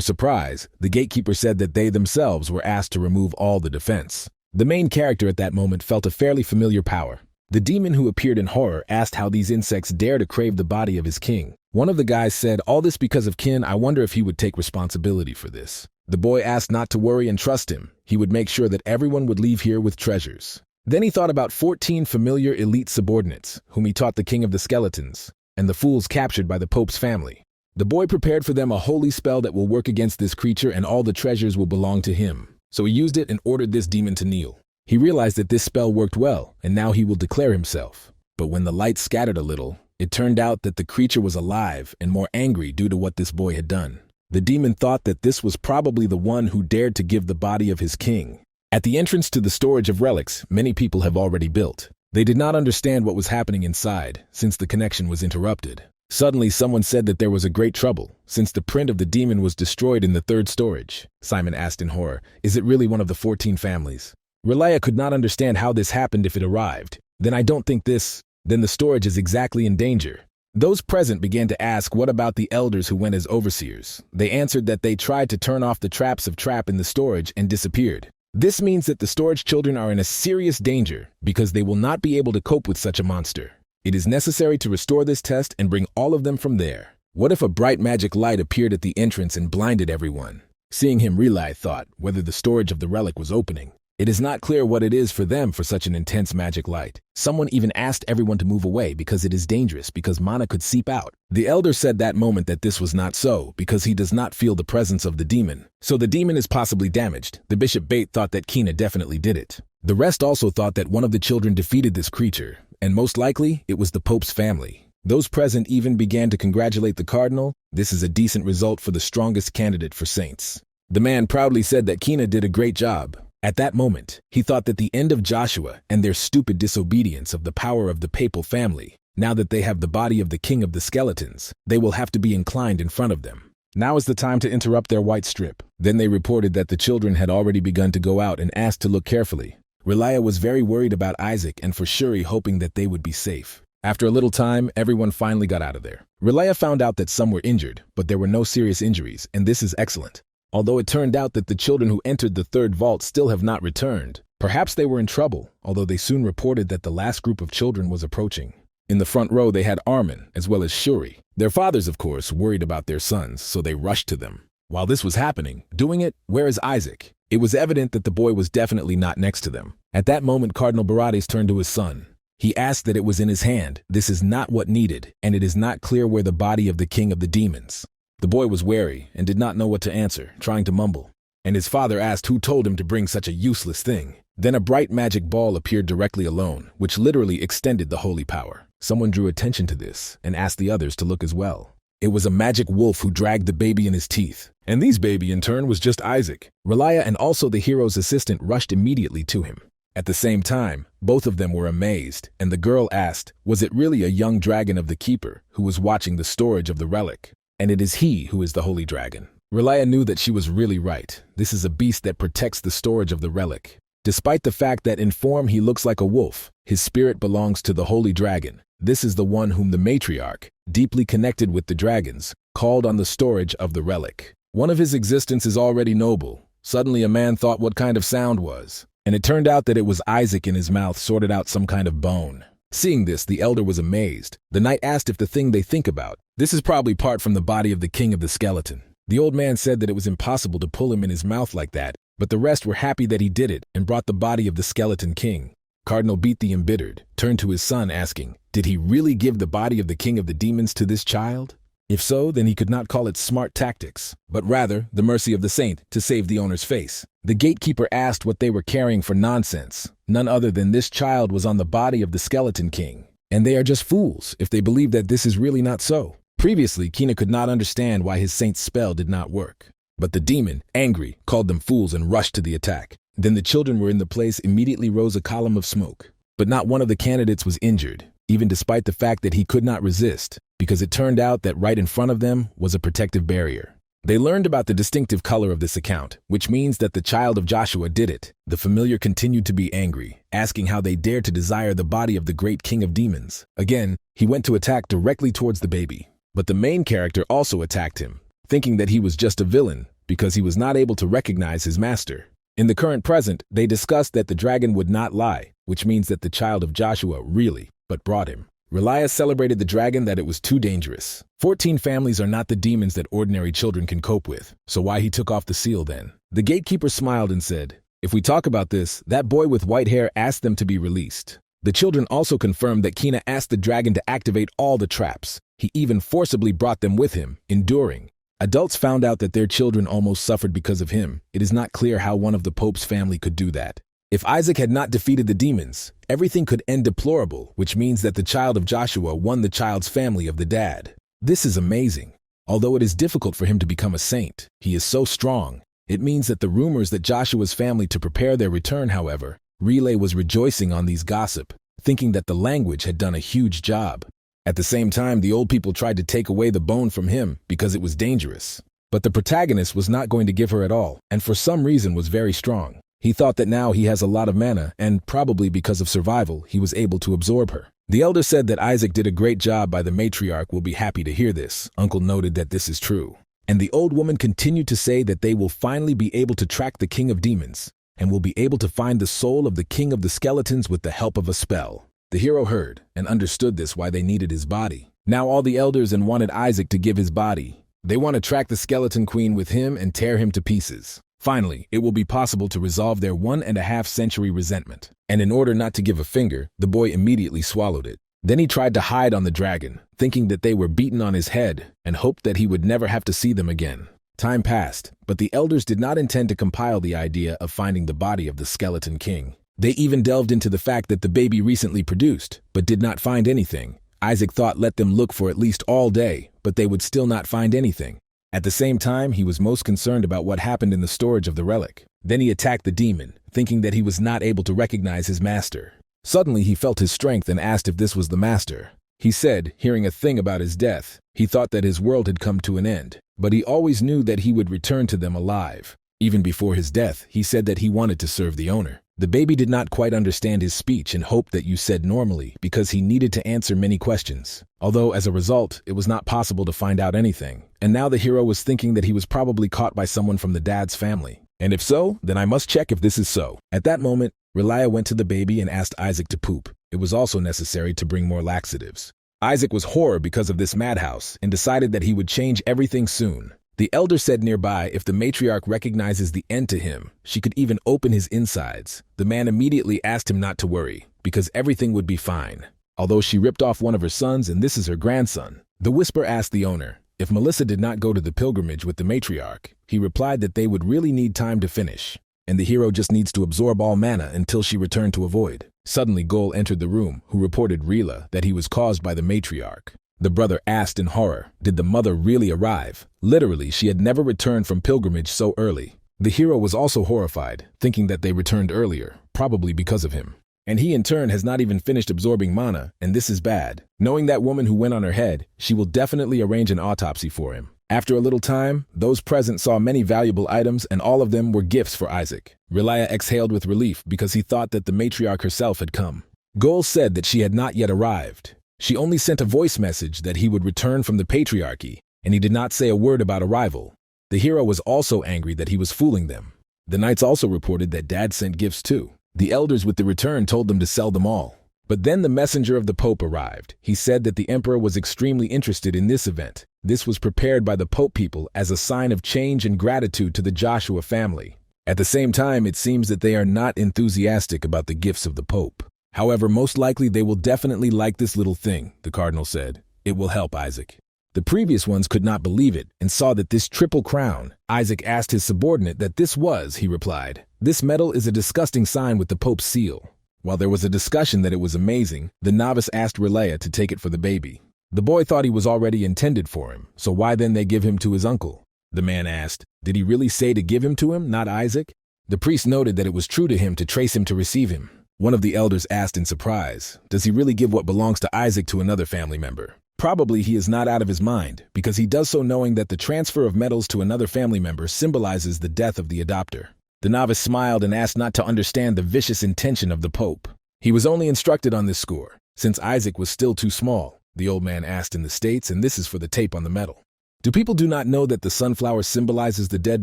surprise, the gatekeeper said that they themselves were asked to remove all the defense. The main character at that moment felt a fairly familiar power. The demon who appeared in horror asked how these insects dare to crave the body of his king. One of the guys said, all this because of Kin. I wonder if he would take responsibility for this. The boy asked not to worry and trust him. He would make sure that everyone would leave here with treasures. Then he thought about 14 familiar elite subordinates, whom he taught the king of the skeletons, and the fools captured by the Pope's family. The boy prepared for them a holy spell that will work against this creature, and all the treasures will belong to him. So he used it and ordered this demon to kneel. He realized that this spell worked well, and now he will declare himself. But when the light scattered a little, it turned out that the creature was alive and more angry due to what this boy had done. The demon thought that this was probably the one who dared to give the body of his king. At the entrance to the storage of relics, many people have already built. They did not understand what was happening inside, since the connection was interrupted. Suddenly someone said that there was a great trouble, since the print of the demon was destroyed in the third storage. Simon asked in horror, is it really one of the 14 families? Relia could not understand how this happened if it arrived. Then I don't think this, then the storage is exactly in danger. Those present began to ask what about the elders who went as overseers. They answered that they tried to turn off the traps of trap in the storage and disappeared. This means that the storage children are in a serious danger because they will not be able to cope with such a monster. It is necessary to restore this test and bring all of them from there. What if a bright magic light appeared at the entrance and blinded everyone? Seeing him, Relay thought whether the storage of the relic was opening. It is not clear what it is for them for such an intense magic light. Someone even asked everyone to move away because it is dangerous because mana could seep out. The elder said that moment that this was not so because he does not feel the presence of the demon. So the demon is possibly damaged. The Bishop Bate thought that Kina definitely did it. The rest also thought that one of the children defeated this creature, and most likely it was the Pope's family. Those present even began to congratulate the cardinal. This is a decent result for the strongest candidate for saints. The man proudly said that Kina did a great job. At that moment, he thought that the end of Joshua and their stupid disobedience of the power of the papal family, now that they have the body of the king of the skeletons, they will have to be inclined in front of them. Now is the time to interrupt their white strip. Then they reported that the children had already begun to go out and asked to look carefully. Relia was very worried about Isaac and for Shuri, hoping that they would be safe. After a little time, everyone finally got out of there. Relia found out that some were injured, but there were no serious injuries, and this is excellent. Although it turned out that the children who entered the third vault still have not returned. Perhaps they were in trouble, although they soon reported that the last group of children was approaching. In the front row they had Armin, as well as Shuri. Their fathers, of course, worried about their sons, so they rushed to them. While this was happening, doing it, where is Isaac? It was evident that the boy was definitely not next to them. At that moment, Cardinal Barates turned to his son. He asked that it was in his hand. This is not what needed, and it is not clear where the body of the king of the demons. The boy was wary and did not know what to answer, trying to mumble. and his father asked who told him to bring such a useless thing. Then a bright magic ball appeared directly alone, which literally extended the holy power. Someone drew attention to this and asked the others to look as well. It was a magic wolf who dragged the baby in his teeth. And this baby in turn was just Isaac. Relia and also the hero's assistant rushed immediately to him. At the same time, both of them were amazed, and the girl asked, was it really a young dragon of the keeper who was watching the storage of the relic? And it is he who is the holy dragon. Relia knew that she was really right. This is a beast that protects the storage of the relic. Despite the fact that in form he looks like a wolf, his spirit belongs to the holy dragon. This is the one whom the matriarch, deeply connected with the dragons, called on the storage of the relic. One of his existence is already noble. Suddenly a man thought what kind of sound was, and it turned out that it was Isaac in his mouth sorted out some kind of bone. Seeing this, the elder was amazed. The knight asked if the thing they think about, this is probably part from the body of the king of the skeleton. The old man said that it was impossible to pull him in his mouth like that, but the rest were happy that he did it and brought the body of the skeleton king. Cardinal Beat the embittered turned to his son asking, did he really give the body of the king of the demons to this child? If so, then he could not call it smart tactics, but rather the mercy of the saint to save the owner's face. The gatekeeper asked what they were carrying for nonsense. None other than this child was on the body of the skeleton king. And they are just fools if they believe that this is really not so. Previously, Kina could not understand why his saint's spell did not work. But the demon, angry, called them fools and rushed to the attack. Then the children were in the place immediately rose a column of smoke. But not one of the candidates was injured, even despite the fact that he could not resist, because it turned out that right in front of them was a protective barrier. They learned about the distinctive color of this account, which means that the child of Joshua did it. The familiar continued to be angry, asking how they dared to desire the body of the great king of demons. Again, he went to attack directly towards the baby. But the main character also attacked him, thinking that he was just a villain because he was not able to recognize his master. In the current present, they discussed that the dragon would not lie, which means that the child of Joshua really, but brought him. Relia celebrated the dragon that it was too dangerous. 14 families are not the demons that ordinary children can cope with, so why he took off the seal then? The gatekeeper smiled and said, if we talk about this, that boy with white hair asked them to be released. The children also confirmed that Kina asked the dragon to activate all the traps. He even forcibly brought them with him, enduring. Adults found out that their children almost suffered because of him. It is not clear how one of the Pope's family could do that. If Isaac had not defeated the demons, everything could end deplorable, which means that the child of Joshua won the child's family of the dad. This is amazing. Although it is difficult for him to become a saint, he is so strong. It means that the rumors that Joshua's family to prepare their return, however, Relay was rejoicing on these gossip, thinking that the language had done a huge job. At the same time, the old people tried to take away the bone from him because it was dangerous. But the protagonist was not going to give her at all, and for some reason was very strong. He thought that now he has a lot of mana, and probably because of survival, he was able to absorb her. The elder said that Isaac did a great job by the matriarch will be happy to hear this. Uncle noted that this is true. And the old woman continued to say that they will finally be able to track the king of demons, and will be able to find the soul of the king of the skeletons with the help of a spell. The hero heard and understood this why they needed his body. Now all the elders and wanted Isaac to give his body. They want to track the skeleton queen with him and tear him to pieces. Finally, it will be possible to resolve their 1.5 century resentment. And in order not to give a finger, the boy immediately swallowed it. Then he tried to hide on the dragon, thinking that they were beaten on his head, and hoped that he would never have to see them again. Time passed, but the elders did not intend to compile the idea of finding the body of the skeleton king. They even delved into the fact that the baby recently produced, but did not find anything. Isaac thought let them look for at least all day, but they would still not find anything. At the same time, he was most concerned about what happened in the storage of the relic. Then he attacked the demon, thinking that he was not able to recognize his master. Suddenly he felt his strength and asked if this was the master. He said, hearing a thing about his death, he thought that his world had come to an end, but he always knew that he would return to them alive. Even before his death, he said that he wanted to serve the owner. The baby did not quite understand his speech and hoped that you said normally because he needed to answer many questions. Although, as a result, it was not possible to find out anything. And now the hero was thinking that he was probably caught by someone from the dad's family. And if so, then I must check if this is so. At that moment, Relia went to the baby and asked Isaac to poop. It was also necessary to bring more laxatives. Isaac was horror because of this madhouse and decided that he would change everything soon. The elder said nearby if the matriarch recognizes the end to him, she could even open his insides. The man immediately asked him not to worry, because everything would be fine. Although she ripped off one of her sons and this is her grandson. The whisper asked the owner, If Melissa did not go to the pilgrimage with the matriarch, he replied that they would really need time to finish, and the hero just needs to absorb all mana until she returned to avoid. Suddenly, Gol entered the room, who reported Rila that he was caused by the matriarch. The brother asked in horror, did the mother really arrive? Literally, she had never returned from pilgrimage so early. The hero was also horrified, thinking that they returned earlier, probably because of him. And he in turn has not even finished absorbing mana, and this is bad. Knowing that woman who went on her head, she will definitely arrange an autopsy for him. After a little time, those present saw many valuable items, and all of them were gifts for Isaac. Relia exhaled with relief because he thought that the matriarch herself had come. Gol said that she had not yet arrived. She only sent a voice message that he would return from the patriarchy, and he did not say a word about arrival. The hero was also angry that he was fooling them. The knights also reported that Dad sent gifts too. The elders with the return told them to sell them all. But then the messenger of the Pope arrived. He said that the emperor was extremely interested in this event. This was prepared by the Pope people as a sign of change and gratitude to the Joshua family. At the same time, it seems that they are not enthusiastic about the gifts of the Pope. However, most likely they will definitely like this little thing, the cardinal said. It will help Isaac. The previous ones could not believe it and saw that this triple crown. Isaac asked his subordinate that this was, he replied. This medal is a disgusting sign with the Pope's seal. While there was a discussion that it was amazing, the novice asked Relea to take it for the baby. The boy thought he was already intended for him, so why then they give him to his uncle? The man asked, did he really say to give him to him, not Isaac? The priest noted that it was true to him to trace him to receive him. One of the elders asked in surprise, does he really give what belongs to Isaac to another family member? Probably he is not out of his mind, because he does so knowing that the transfer of metals to another family member symbolizes the death of the adopter. The novice smiled and asked not to understand the vicious intention of the Pope. He was only instructed on this score, since Isaac was still too small, the old man asked in the States, and this is for the tape on the medal. Do people do not know that the sunflower symbolizes the dead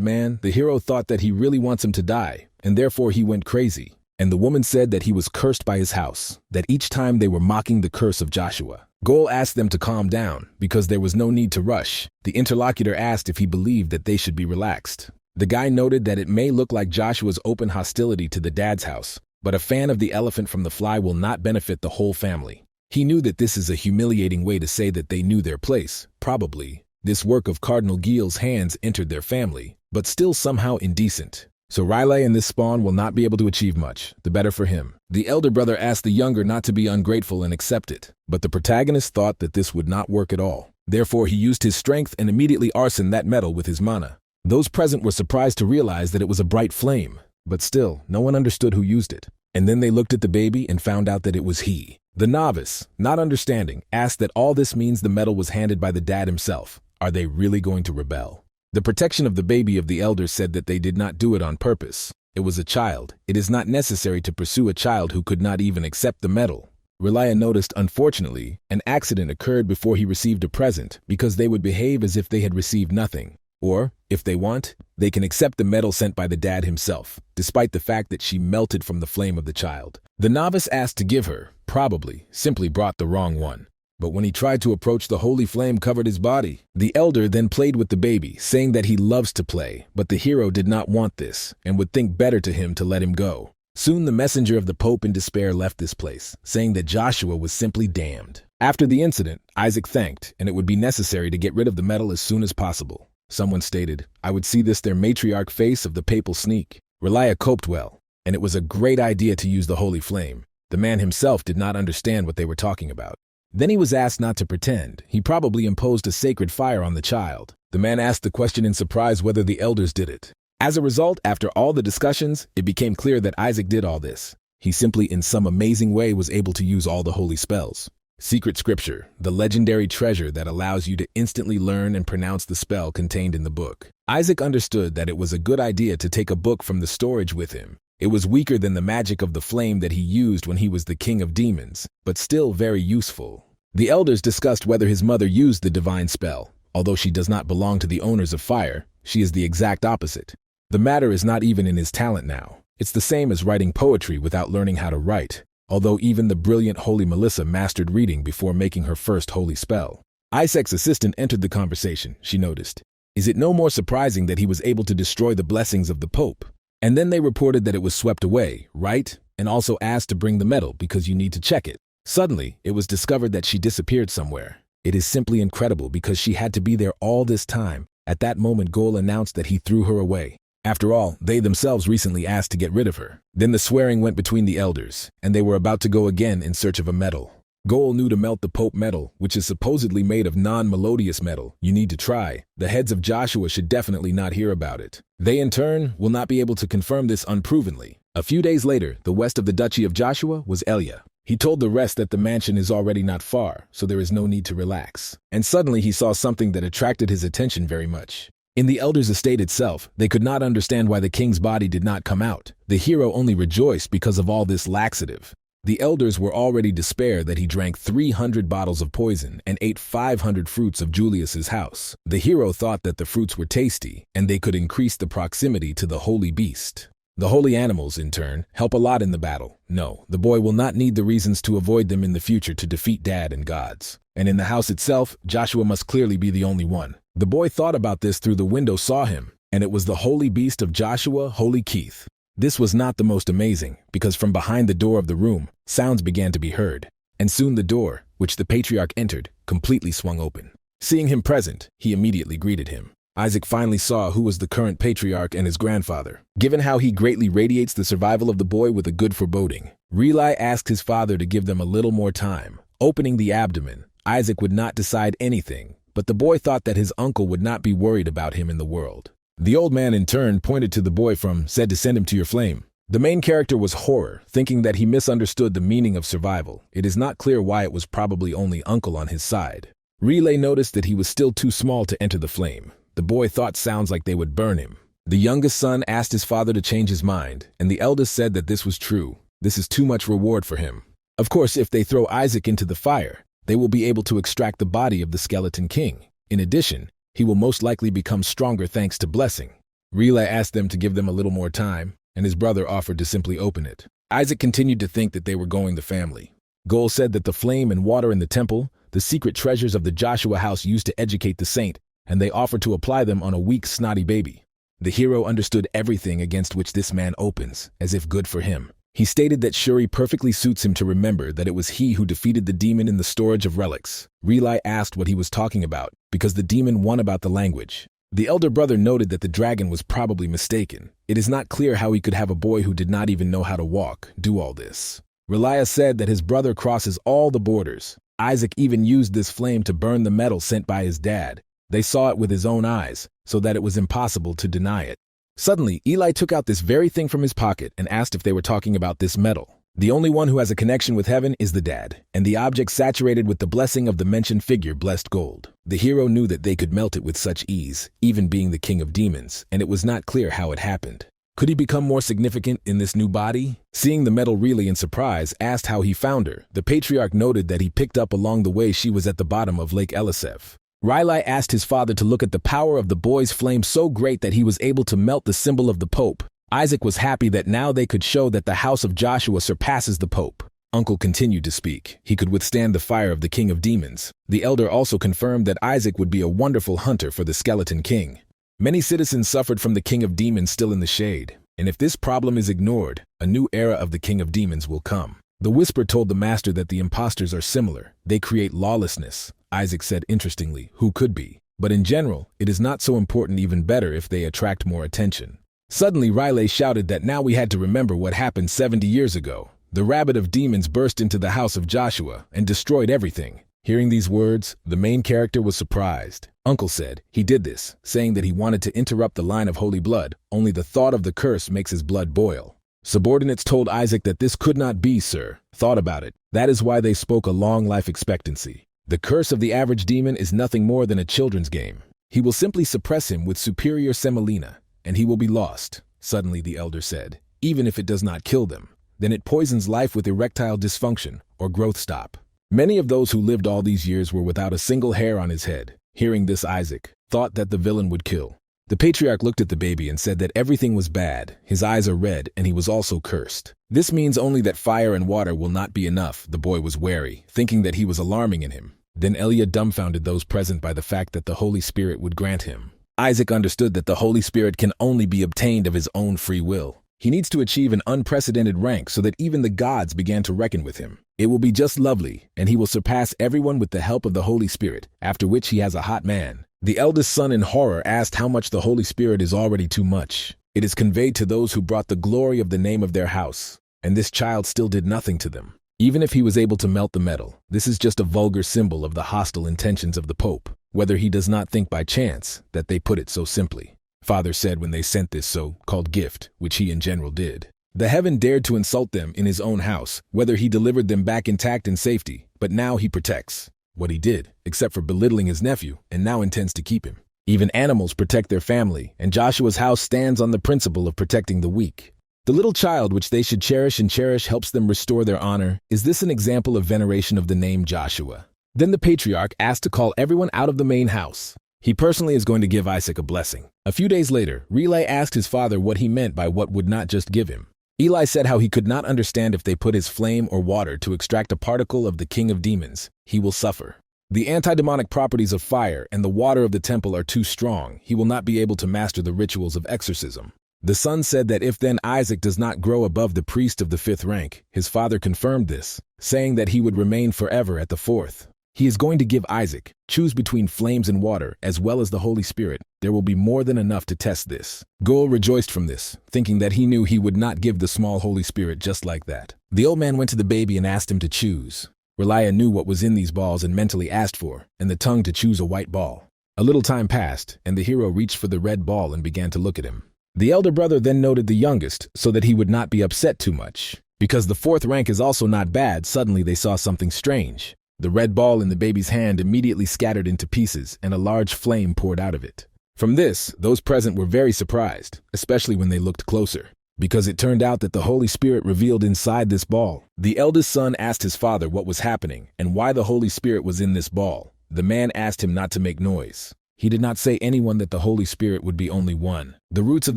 man? The hero thought that he really wants him to die, and therefore he went crazy. And the woman said that he was cursed by his house, that each time they were mocking the curse of Joshua. Gol asked them to calm down, because there was no need to rush. The interlocutor asked if he believed that they should be relaxed. The guy noted that it may look like Joshua's open hostility to the dad's house, but a fan of the elephant from the fly will not benefit the whole family. He knew that this is a humiliating way to say that they knew their place, probably. This work of Cardinal Gil's hands entered their family, but still somehow indecent. So Riley and this spawn will not be able to achieve much, the better for him. The elder brother asked the younger not to be ungrateful and accept it, but the protagonist thought that this would not work at all. Therefore he used his strength and immediately arsened that metal with his mana. Those present were surprised to realize that it was a bright flame, but still, no one understood who used it. And then they looked at the baby and found out that it was he. The novice, not understanding, asked that all this means the medal was handed by the dad himself. Are they really going to rebel? The protection of the baby of the elders said that they did not do it on purpose. It was a child. It is not necessary to pursue a child who could not even accept the medal. Relia noticed, unfortunately, an accident occurred before he received a present because they would behave as if they had received nothing. Or, if they want, they can accept the medal sent by the dad himself, despite the fact that she melted from the flame of the child. The novice asked to give her, probably, simply brought the wrong one. But when he tried to approach, the holy flame covered his body. The elder then played with the baby, saying that he loves to play, but the hero did not want this, and would think better to him to let him go. Soon the messenger of the Pope in despair left this place, saying that Joshua was simply damned. After the incident, Isaac thanked, and it would be necessary to get rid of the medal as soon as possible. Someone stated, I would see this their matriarch face of the papal sneak. Relia coped well, and it was a great idea to use the holy flame. The man himself did not understand what they were talking about. Then he was asked not to pretend. He probably imposed a sacred fire on the child. The man asked the question in surprise whether the elders did it. As a result, after all the discussions, it became clear that Isaac did all this. He simply, in some amazing way, was able to use all the holy spells. Secret Scripture, the legendary treasure that allows you to instantly learn and pronounce the spell contained in the book. Isaac understood that it was a good idea to take a book from the storage with him. It was weaker than the magic of the flame that he used when he was the king of demons, but still very useful. The elders discussed whether his mother used the divine spell. Although she does not belong to the owners of fire, she is the exact opposite. The matter is not even in his talent now. It's the same as writing poetry without learning how to write, although even the brilliant Holy Melissa mastered reading before making her first holy spell. Isaac's assistant entered the conversation, she noticed. Is it no more surprising that he was able to destroy the blessings of the Pope? And then they reported that it was swept away, right? And also asked to bring the medal because you need to check it. Suddenly, it was discovered that she disappeared somewhere. It is simply incredible because she had to be there all this time. At that moment, Gol announced that he threw her away. After all, they themselves recently asked to get rid of her. Then the swearing went between the elders, and they were about to go again in search of a metal. Gol knew to melt the Pope metal, which is supposedly made of non-melodious metal. You need to try. The heads of Joshua should definitely not hear about it. They, in turn, will not be able to confirm this unprovenly. A few days later, the west of the Duchy of Joshua was Elia. He told the rest that the mansion is already not far, so there is no need to relax. And suddenly he saw something that attracted his attention very much. In the elders' estate itself, they could not understand why the king's body did not come out. The hero only rejoiced because of all this laxative. The elders were already despair that he drank 300 bottles of poison and ate 500 fruits of Julius's house. The hero thought that the fruits were tasty, and they could increase the proximity to the holy beast. The holy animals, in turn, help a lot in the battle. No, the boy will not need the reasons to avoid them in the future to defeat dad and gods. And in the house itself, Joshua must clearly be the only one. The boy thought about this through the window, saw him, and it was the holy beast of Joshua, Holy Keith. This was not the most amazing, because from behind the door of the room, sounds began to be heard. And soon the door, which the patriarch entered, completely swung open. Seeing him present, he immediately greeted him. Isaac finally saw who was the current patriarch and his grandfather. Given how he greatly radiates the survival of the boy with a good foreboding, Reli asked his father to give them a little more time. Opening the abdomen, Isaac would not decide anything, but the boy thought that his uncle would not be worried about him in the world. The old man in turn pointed to the boy said to send him to your flame. The main character was horror, thinking that he misunderstood the meaning of survival. It is not clear why it was probably only uncle on his side. Relay noticed that he was still too small to enter the flame. The boy thought sounds like they would burn him. The youngest son asked his father to change his mind, and the eldest said that this was true. This is too much reward for him. Of course, if they throw Isaac into the fire, they will be able to extract the body of the skeleton king. In addition, he will most likely become stronger thanks to blessing. Relay asked them to give them a little more time, and his brother offered to simply open it. Isaac continued to think that they were going the family. Gol said that the flame and water in the temple, the secret treasures of the Joshua house used to educate the saint, and they offered to apply them on a weak, snotty baby. The hero understood everything against which this man opens, as if good for him. He stated that Shuri perfectly suits him to remember that it was he who defeated the demon in the storage of relics. Relay asked what he was talking about, because the demon won about the language. The elder brother noted that the dragon was probably mistaken. It is not clear how he could have a boy who did not even know how to walk do all this. Relia said that his brother crosses all the borders. Isaac even used this flame to burn the metal sent by his dad. They saw it with his own eyes, so that it was impossible to deny it. Suddenly, Eli took out this very thing from his pocket and asked if they were talking about this metal. The only one who has a connection with heaven is the dad, and the object saturated with the blessing of the mentioned figure blessed gold. The hero knew that they could melt it with such ease, even being the king of demons, and it was not clear how it happened. Could he become more significant in this new body? Seeing the metal really in surprise, asked how he found her. The patriarch noted that he picked up along the way she was at the bottom of Lake Elisef. Riley asked his father to look at the power of the boy's flame so great that he was able to melt the symbol of the Pope. Isaac was happy that now they could show that the house of Joshua surpasses the Pope. Uncle continued to speak. He could withstand the fire of the king of demons. The elder also confirmed that Isaac would be a wonderful hunter for the skeleton king. Many citizens suffered from the king of demons still in the shade, and if this problem is ignored, a new era of the king of demons will come. The whisper told the master that the imposters are similar. They create lawlessness. Isaac said interestingly, who could be? But in general, it is not so important, even better if they attract more attention. Suddenly Riley shouted that now we had to remember what happened 70 years ago. The rabbit of demons burst into the house of Joshua and destroyed everything. Hearing these words, the main character was surprised. Uncle said he did this, saying that he wanted to interrupt the line of holy blood. Only the thought of the curse makes his blood boil. Subordinates told Isaac that this could not be, sir. Thought about it. That is why they spoke a long life expectancy. The curse of the average demon is nothing more than a children's game. He will simply suppress him with superior semolina, and he will be lost. Suddenly the elder said, even if it does not kill them, then it poisons life with erectile dysfunction or growth stop. Many of those who lived all these years were without a single hair on his head. Hearing this, Isaac thought that the villain would kill. The patriarch looked at the baby and said that everything was bad. His eyes are red, and he was also cursed. This means only that fire and water will not be enough. The boy was wary, thinking that he was alarming in him. Then Elia dumbfounded those present by the fact that the Holy Spirit would grant him. Isaac understood that the Holy Spirit can only be obtained of his own free will. He needs to achieve an unprecedented rank so that even the gods began to reckon with him. It will be just lovely, and he will surpass everyone with the help of the Holy Spirit, after which he has a hot man. The eldest son in horror asked how much the Holy Spirit is already too much. It is conveyed to those who brought the glory of the name of their house, and this child still did nothing to them. Even if he was able to melt the metal, this is just a vulgar symbol of the hostile intentions of the Pope, whether he does not think by chance that they put it so simply. Father said when they sent this so-called gift, which he in general did. The heaven dared to insult them in his own house, whether he delivered them back intact and safety, but now he protects what he did, except for belittling his nephew, and now intends to keep him. Even animals protect their family, and Joshua's house stands on the principle of protecting the weak. The little child which they should cherish and cherish helps them restore their honor. Is this an example of veneration of the name Joshua? Then the patriarch asked to call everyone out of the main house. He personally is going to give Isaac a blessing. A few days later, Relay asked his father what he meant by what would not just give him. Eli said how he could not understand if they put his flame or water to extract a particle of the king of demons, he will suffer. The anti-demonic properties of fire and the water of the temple are too strong, he will not be able to master the rituals of exorcism. The son said that if then Isaac does not grow above the priest of the 5th rank, his father confirmed this, saying that he would remain forever at the 4th. He is going to give Isaac, choose between flames and water, as well as the Holy Spirit. There will be more than enough to test this. Goel rejoiced from this, thinking that he knew he would not give the small Holy Spirit just like that. The old man went to the baby and asked him to choose. Relia knew what was in these balls and mentally asked for, and the tongue to choose a white ball. A little time passed, and the hero reached for the red ball and began to look at him. The elder brother then noted the youngest, so that he would not be upset too much. Because the 4th rank is also not bad, suddenly they saw something strange. The red ball in the baby's hand immediately scattered into pieces, and a large flame poured out of it. From this, those present were very surprised, especially when they looked closer, because it turned out that the Holy Spirit revealed inside this ball. The eldest son asked his father what was happening and why the Holy Spirit was in this ball. The man asked him not to make noise. He did not say anyone that the Holy Spirit would be only one. The roots of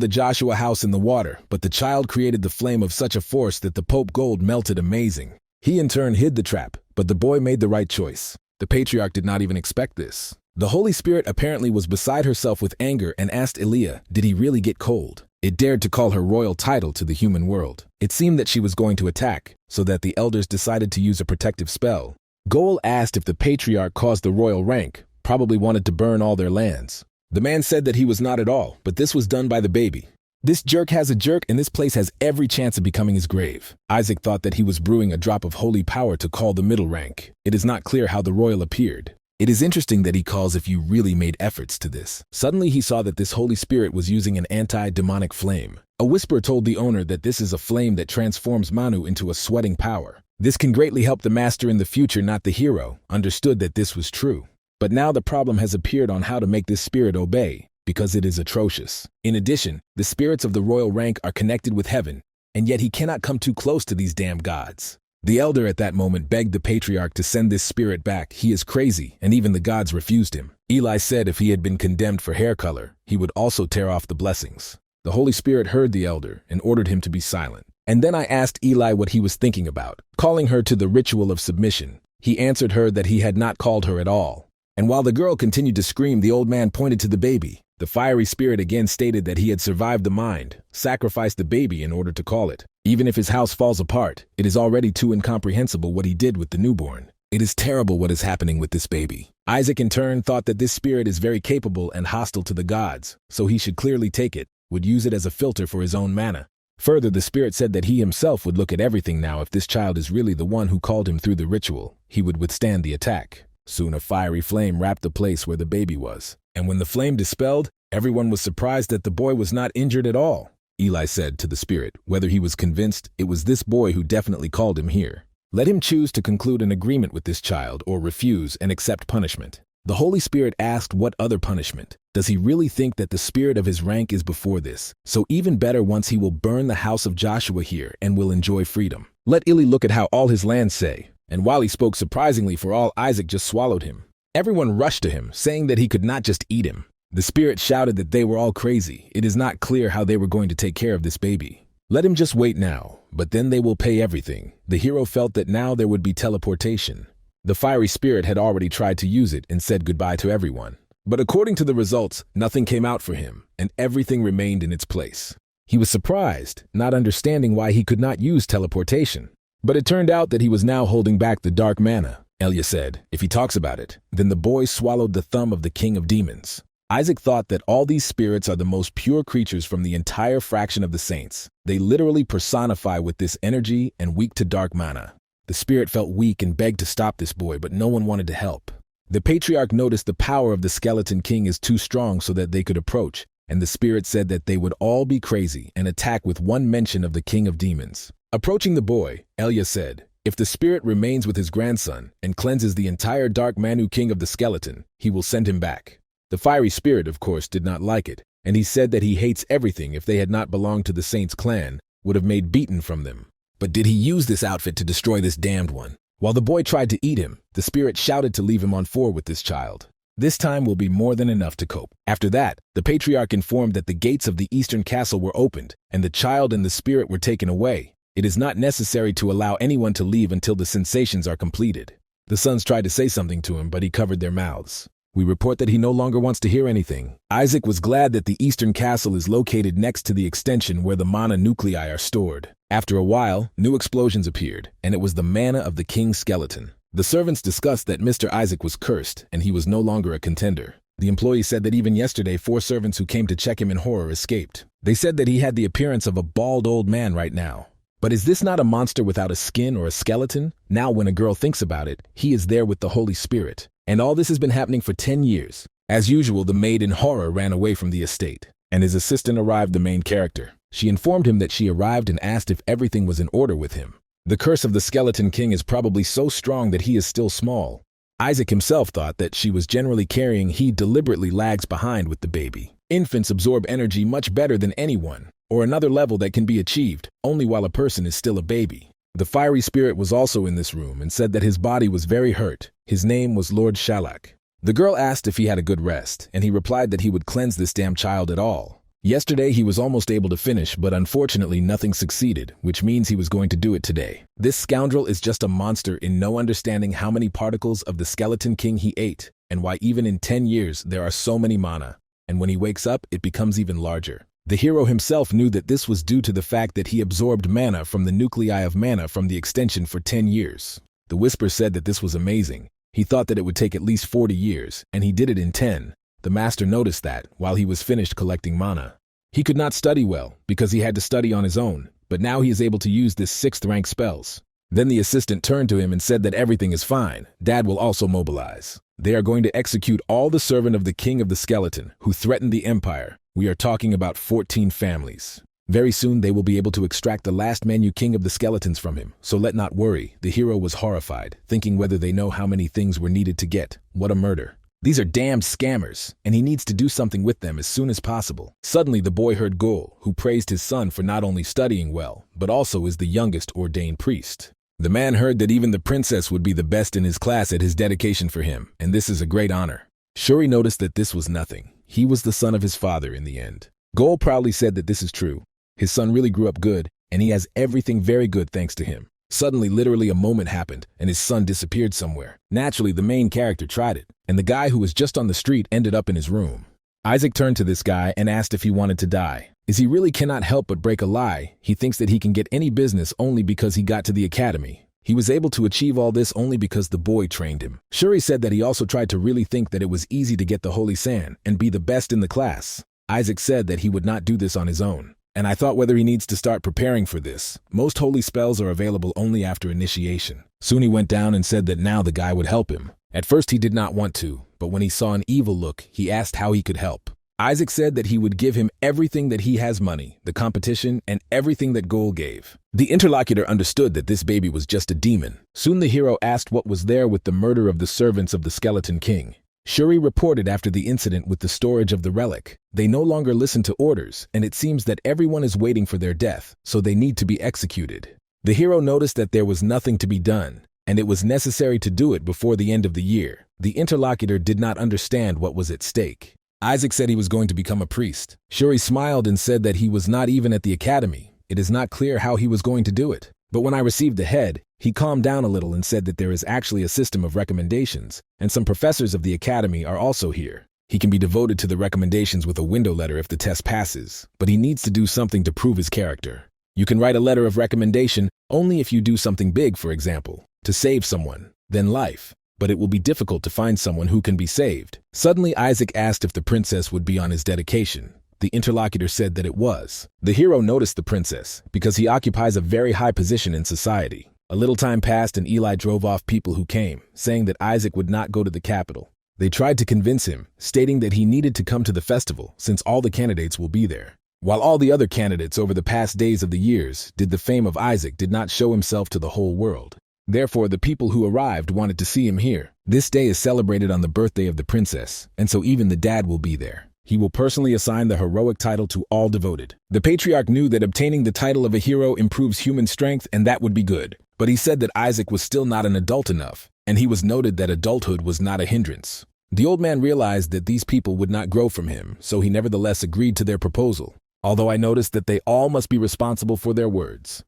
the Joshua house in the water, but the child created the flame of such a force that the Pope gold melted amazing. He in turn hid the trap, but the boy made the right choice. The patriarch did not even expect this. The Holy Spirit apparently was beside herself with anger and asked Elia, did he really get cold? It dared to call her royal title to the human world. It seemed that she was going to attack, so that the elders decided to use a protective spell. Goel asked if the patriarch caused the royal rank, probably wanted to burn all their lands. The man said that he was not at all, but this was done by the baby. This jerk has a jerk, and this place has every chance of becoming his grave. Isaac thought that he was brewing a drop of holy power to call the middle rank. It is not clear how the royal appeared. It is interesting that he calls if you really made efforts to this. Suddenly he saw that this Holy Spirit was using an anti-demonic flame. A whisper told the owner that this is a flame that transforms Manu into a sweating power. This can greatly help the master in the future, not the hero, understood that this was true. But now the problem has appeared on how to make this spirit obey, because it is atrocious. In addition, the spirits of the royal rank are connected with heaven, and yet he cannot come too close to these damn gods. The elder at that moment begged the patriarch to send this spirit back. He is crazy, and even the gods refused him. Eli said if he had been condemned for hair color, he would also tear off the blessings. The Holy Spirit heard the elder and ordered him to be silent. And then I asked Eli what he was thinking about, calling her to the ritual of submission. He answered her that he had not called her at all. And while the girl continued to scream, the old man pointed to the baby. The fiery spirit again stated that he had survived the mind, sacrificed the baby in order to call it. Even if his house falls apart, it is already too incomprehensible what he did with the newborn. It is terrible what is happening with this baby. Isaac in turn thought that this spirit is very capable and hostile to the gods, so he should clearly take it, would use it as a filter for his own mana. Further, the spirit said that he himself would look at everything now. If this child is really the one who called him through the ritual, he would withstand the attack. Soon a fiery flame wrapped the place where the baby was, and when the flame dispelled, everyone was surprised that the boy was not injured at all. Eli said to the spirit, whether he was convinced it was this boy who definitely called him here. Let him choose to conclude an agreement with this child or refuse and accept punishment. The Holy Spirit asked what other punishment? Does he really think that the spirit of his rank is before this? So even better, once he will burn the house of Joshua here and will enjoy freedom. Let Eli look at how all his lands say. And while he spoke surprisingly for all, Isaac just swallowed him. Everyone rushed to him, saying that he could not just eat him. The spirit shouted that they were all crazy. It is not clear how they were going to take care of this baby. Let him just wait now, but then they will pay everything. The hero felt that now there would be teleportation. The fiery spirit had already tried to use it and said goodbye to everyone. But according to the results, nothing came out for him, and everything remained in its place. He was surprised, not understanding why he could not use teleportation. But it turned out that he was now holding back the dark mana. Elia said, if he talks about it, then the boy swallowed the thumb of the king of demons. Isaac thought that all these spirits are the most pure creatures from the entire fraction of the saints. They literally personify with this energy and weak to dark mana. The spirit felt weak and begged to stop this boy, but no one wanted to help. The patriarch noticed the power of the skeleton king is too strong so that they could approach, and the spirit said that they would all be crazy and attack with one mention of the king of demons. Approaching the boy, Elia said, if the spirit remains with his grandson and cleanses the entire dark Manu king of the skeleton, he will send him back. The fiery spirit, of course, did not like it, and he said that he hates everything if they had not belonged to the saints' clan, would have made beaten from them. But did he use this outfit to destroy this damned one? While the boy tried to eat him, the spirit shouted to leave him on 4 with this child. This time will be more than enough to cope. After that, the patriarch informed that the gates of the eastern castle were opened, and the child and the spirit were taken away. It is not necessary to allow anyone to leave until the sensations are completed. The sons tried to say something to him, but he covered their mouths. We report that he no longer wants to hear anything. Isaac was glad that the eastern castle is located next to the extension where the mana nuclei are stored. After a while, new explosions appeared, and it was the mana of the king's skeleton. The servants discussed that Mr. Isaac was cursed, and he was no longer a contender. The employee said that even yesterday 4 servants who came to check him in horror escaped. They said that he had the appearance of a bald old man right now. But is this not a monster without a skin or a skeleton? Now when a girl thinks about it, he is there with the Holy Spirit. And all this has been happening for 10 years. As usual, the maid in horror ran away from the estate, and his assistant arrived, the main character. She informed him that she arrived and asked if everything was in order with him. The curse of the skeleton king is probably so strong that he is still small. Isaac himself thought that she was generally carrying. He deliberately lags behind with the baby. Infants absorb energy much better than anyone, or another level that can be achieved only while a person is still a baby. The fiery spirit was also in this room and said that his body was very hurt. His name was Lord Shalak. The girl asked if he had a good rest, and he replied that he would cleanse this damn child at all. Yesterday he was almost able to finish, but unfortunately nothing succeeded, which means he was going to do it today. This scoundrel is just a monster in no understanding how many particles of the skeleton king he ate, and why even in 10 years there are so many mana, and when he wakes up it becomes even larger. The hero himself knew that this was due to the fact that he absorbed mana from the nuclei of mana from the extension for 10 years. The whisper said that this was amazing. He thought that it would take at least 40 years, and he did it in 10. The master noticed that while he was finished collecting mana. He could not study well because he had to study on his own, but now he is able to use this 6th rank spells. Then the assistant turned to him and said that everything is fine. Dad will also mobilize. They are going to execute all the servant of the king of the skeleton who threatened the empire. We are talking about 14 families. Very soon they will be able to extract the last Manu king of the skeletons from him, so let not worry. The hero was horrified, thinking whether they know how many things were needed to get. What a murder. These are damned scammers, and he needs to do something with them as soon as possible. Suddenly the boy heard Gol, who praised his son for not only studying well, but also is the youngest ordained priest. The man heard that even the princess would be the best in his class at his dedication for him, and this is a great honor. Shuri noticed that this was nothing. He was the son of his father in the end. Gol proudly said that this is true. His son really grew up good, and he has everything very good thanks to him. Suddenly, literally a moment happened, and his son disappeared somewhere. Naturally, the main character tried it, and the guy who was just on the street ended up in his room. Isaac turned to this guy and asked if he wanted to die. As he really cannot help but break a lie, he thinks that he can get any business only because he got to the academy. He was able to achieve all this only because the boy trained him. Shuri said that he also tried to really think that it was easy to get the holy sand and be the best in the class. Isaac said that he would not do this on his own. And I thought whether he needs to start preparing for this. Most holy spells are available only after initiation. Soon he went down and said that now the guy would help him. At first he did not want to, but when he saw an evil look, he asked how he could help. Isaac said that he would give him everything that he has money, the competition, and everything that Gol gave. The interlocutor understood that this baby was just a demon. Soon the hero asked what was there with the murder of the servants of the Skeleton King. Shuri reported after the incident with the storage of the relic. They no longer listen to orders, and it seems that everyone is waiting for their death, so they need to be executed. The hero noticed that there was nothing to be done, and it was necessary to do it before the end of the year. The interlocutor did not understand what was at stake. Isaac said he was going to become a priest. Shuri smiled and said that he was not even at the academy. It is not clear how he was going to do it. But when I received the head, he calmed down a little and said that there is actually a system of recommendations, and some professors of the academy are also here. He can be devoted to the recommendations with a window letter if the test passes, but he needs to do something to prove his character. You can write a letter of recommendation only if you do something big, for example, to save someone, then life. But it will be difficult to find someone who can be saved. Suddenly, Isaac asked if the princess would be on his dedication. The interlocutor said that it was. The hero noticed the princess because he occupies a very high position in society. A little time passed and Eli drove off people who came, saying that Isaac would not go to the capital. They tried to convince him, stating that he needed to come to the festival since all the candidates will be there. While all the other candidates over the past days of the years did, the fame of Isaac did not show himself to the whole world. Therefore, the people who arrived wanted to see him here. This day is celebrated on the birthday of the princess, and so even the dad will be there. He will personally assign the heroic title to all devoted. The patriarch knew that obtaining the title of a hero improves human strength, and that would be good. But he said that Isaac was still not an adult enough, and he was noted that adulthood was not a hindrance. The old man realized that these people would not grow from him, so he nevertheless agreed to their proposal. Although I noticed that they all must be responsible for their words.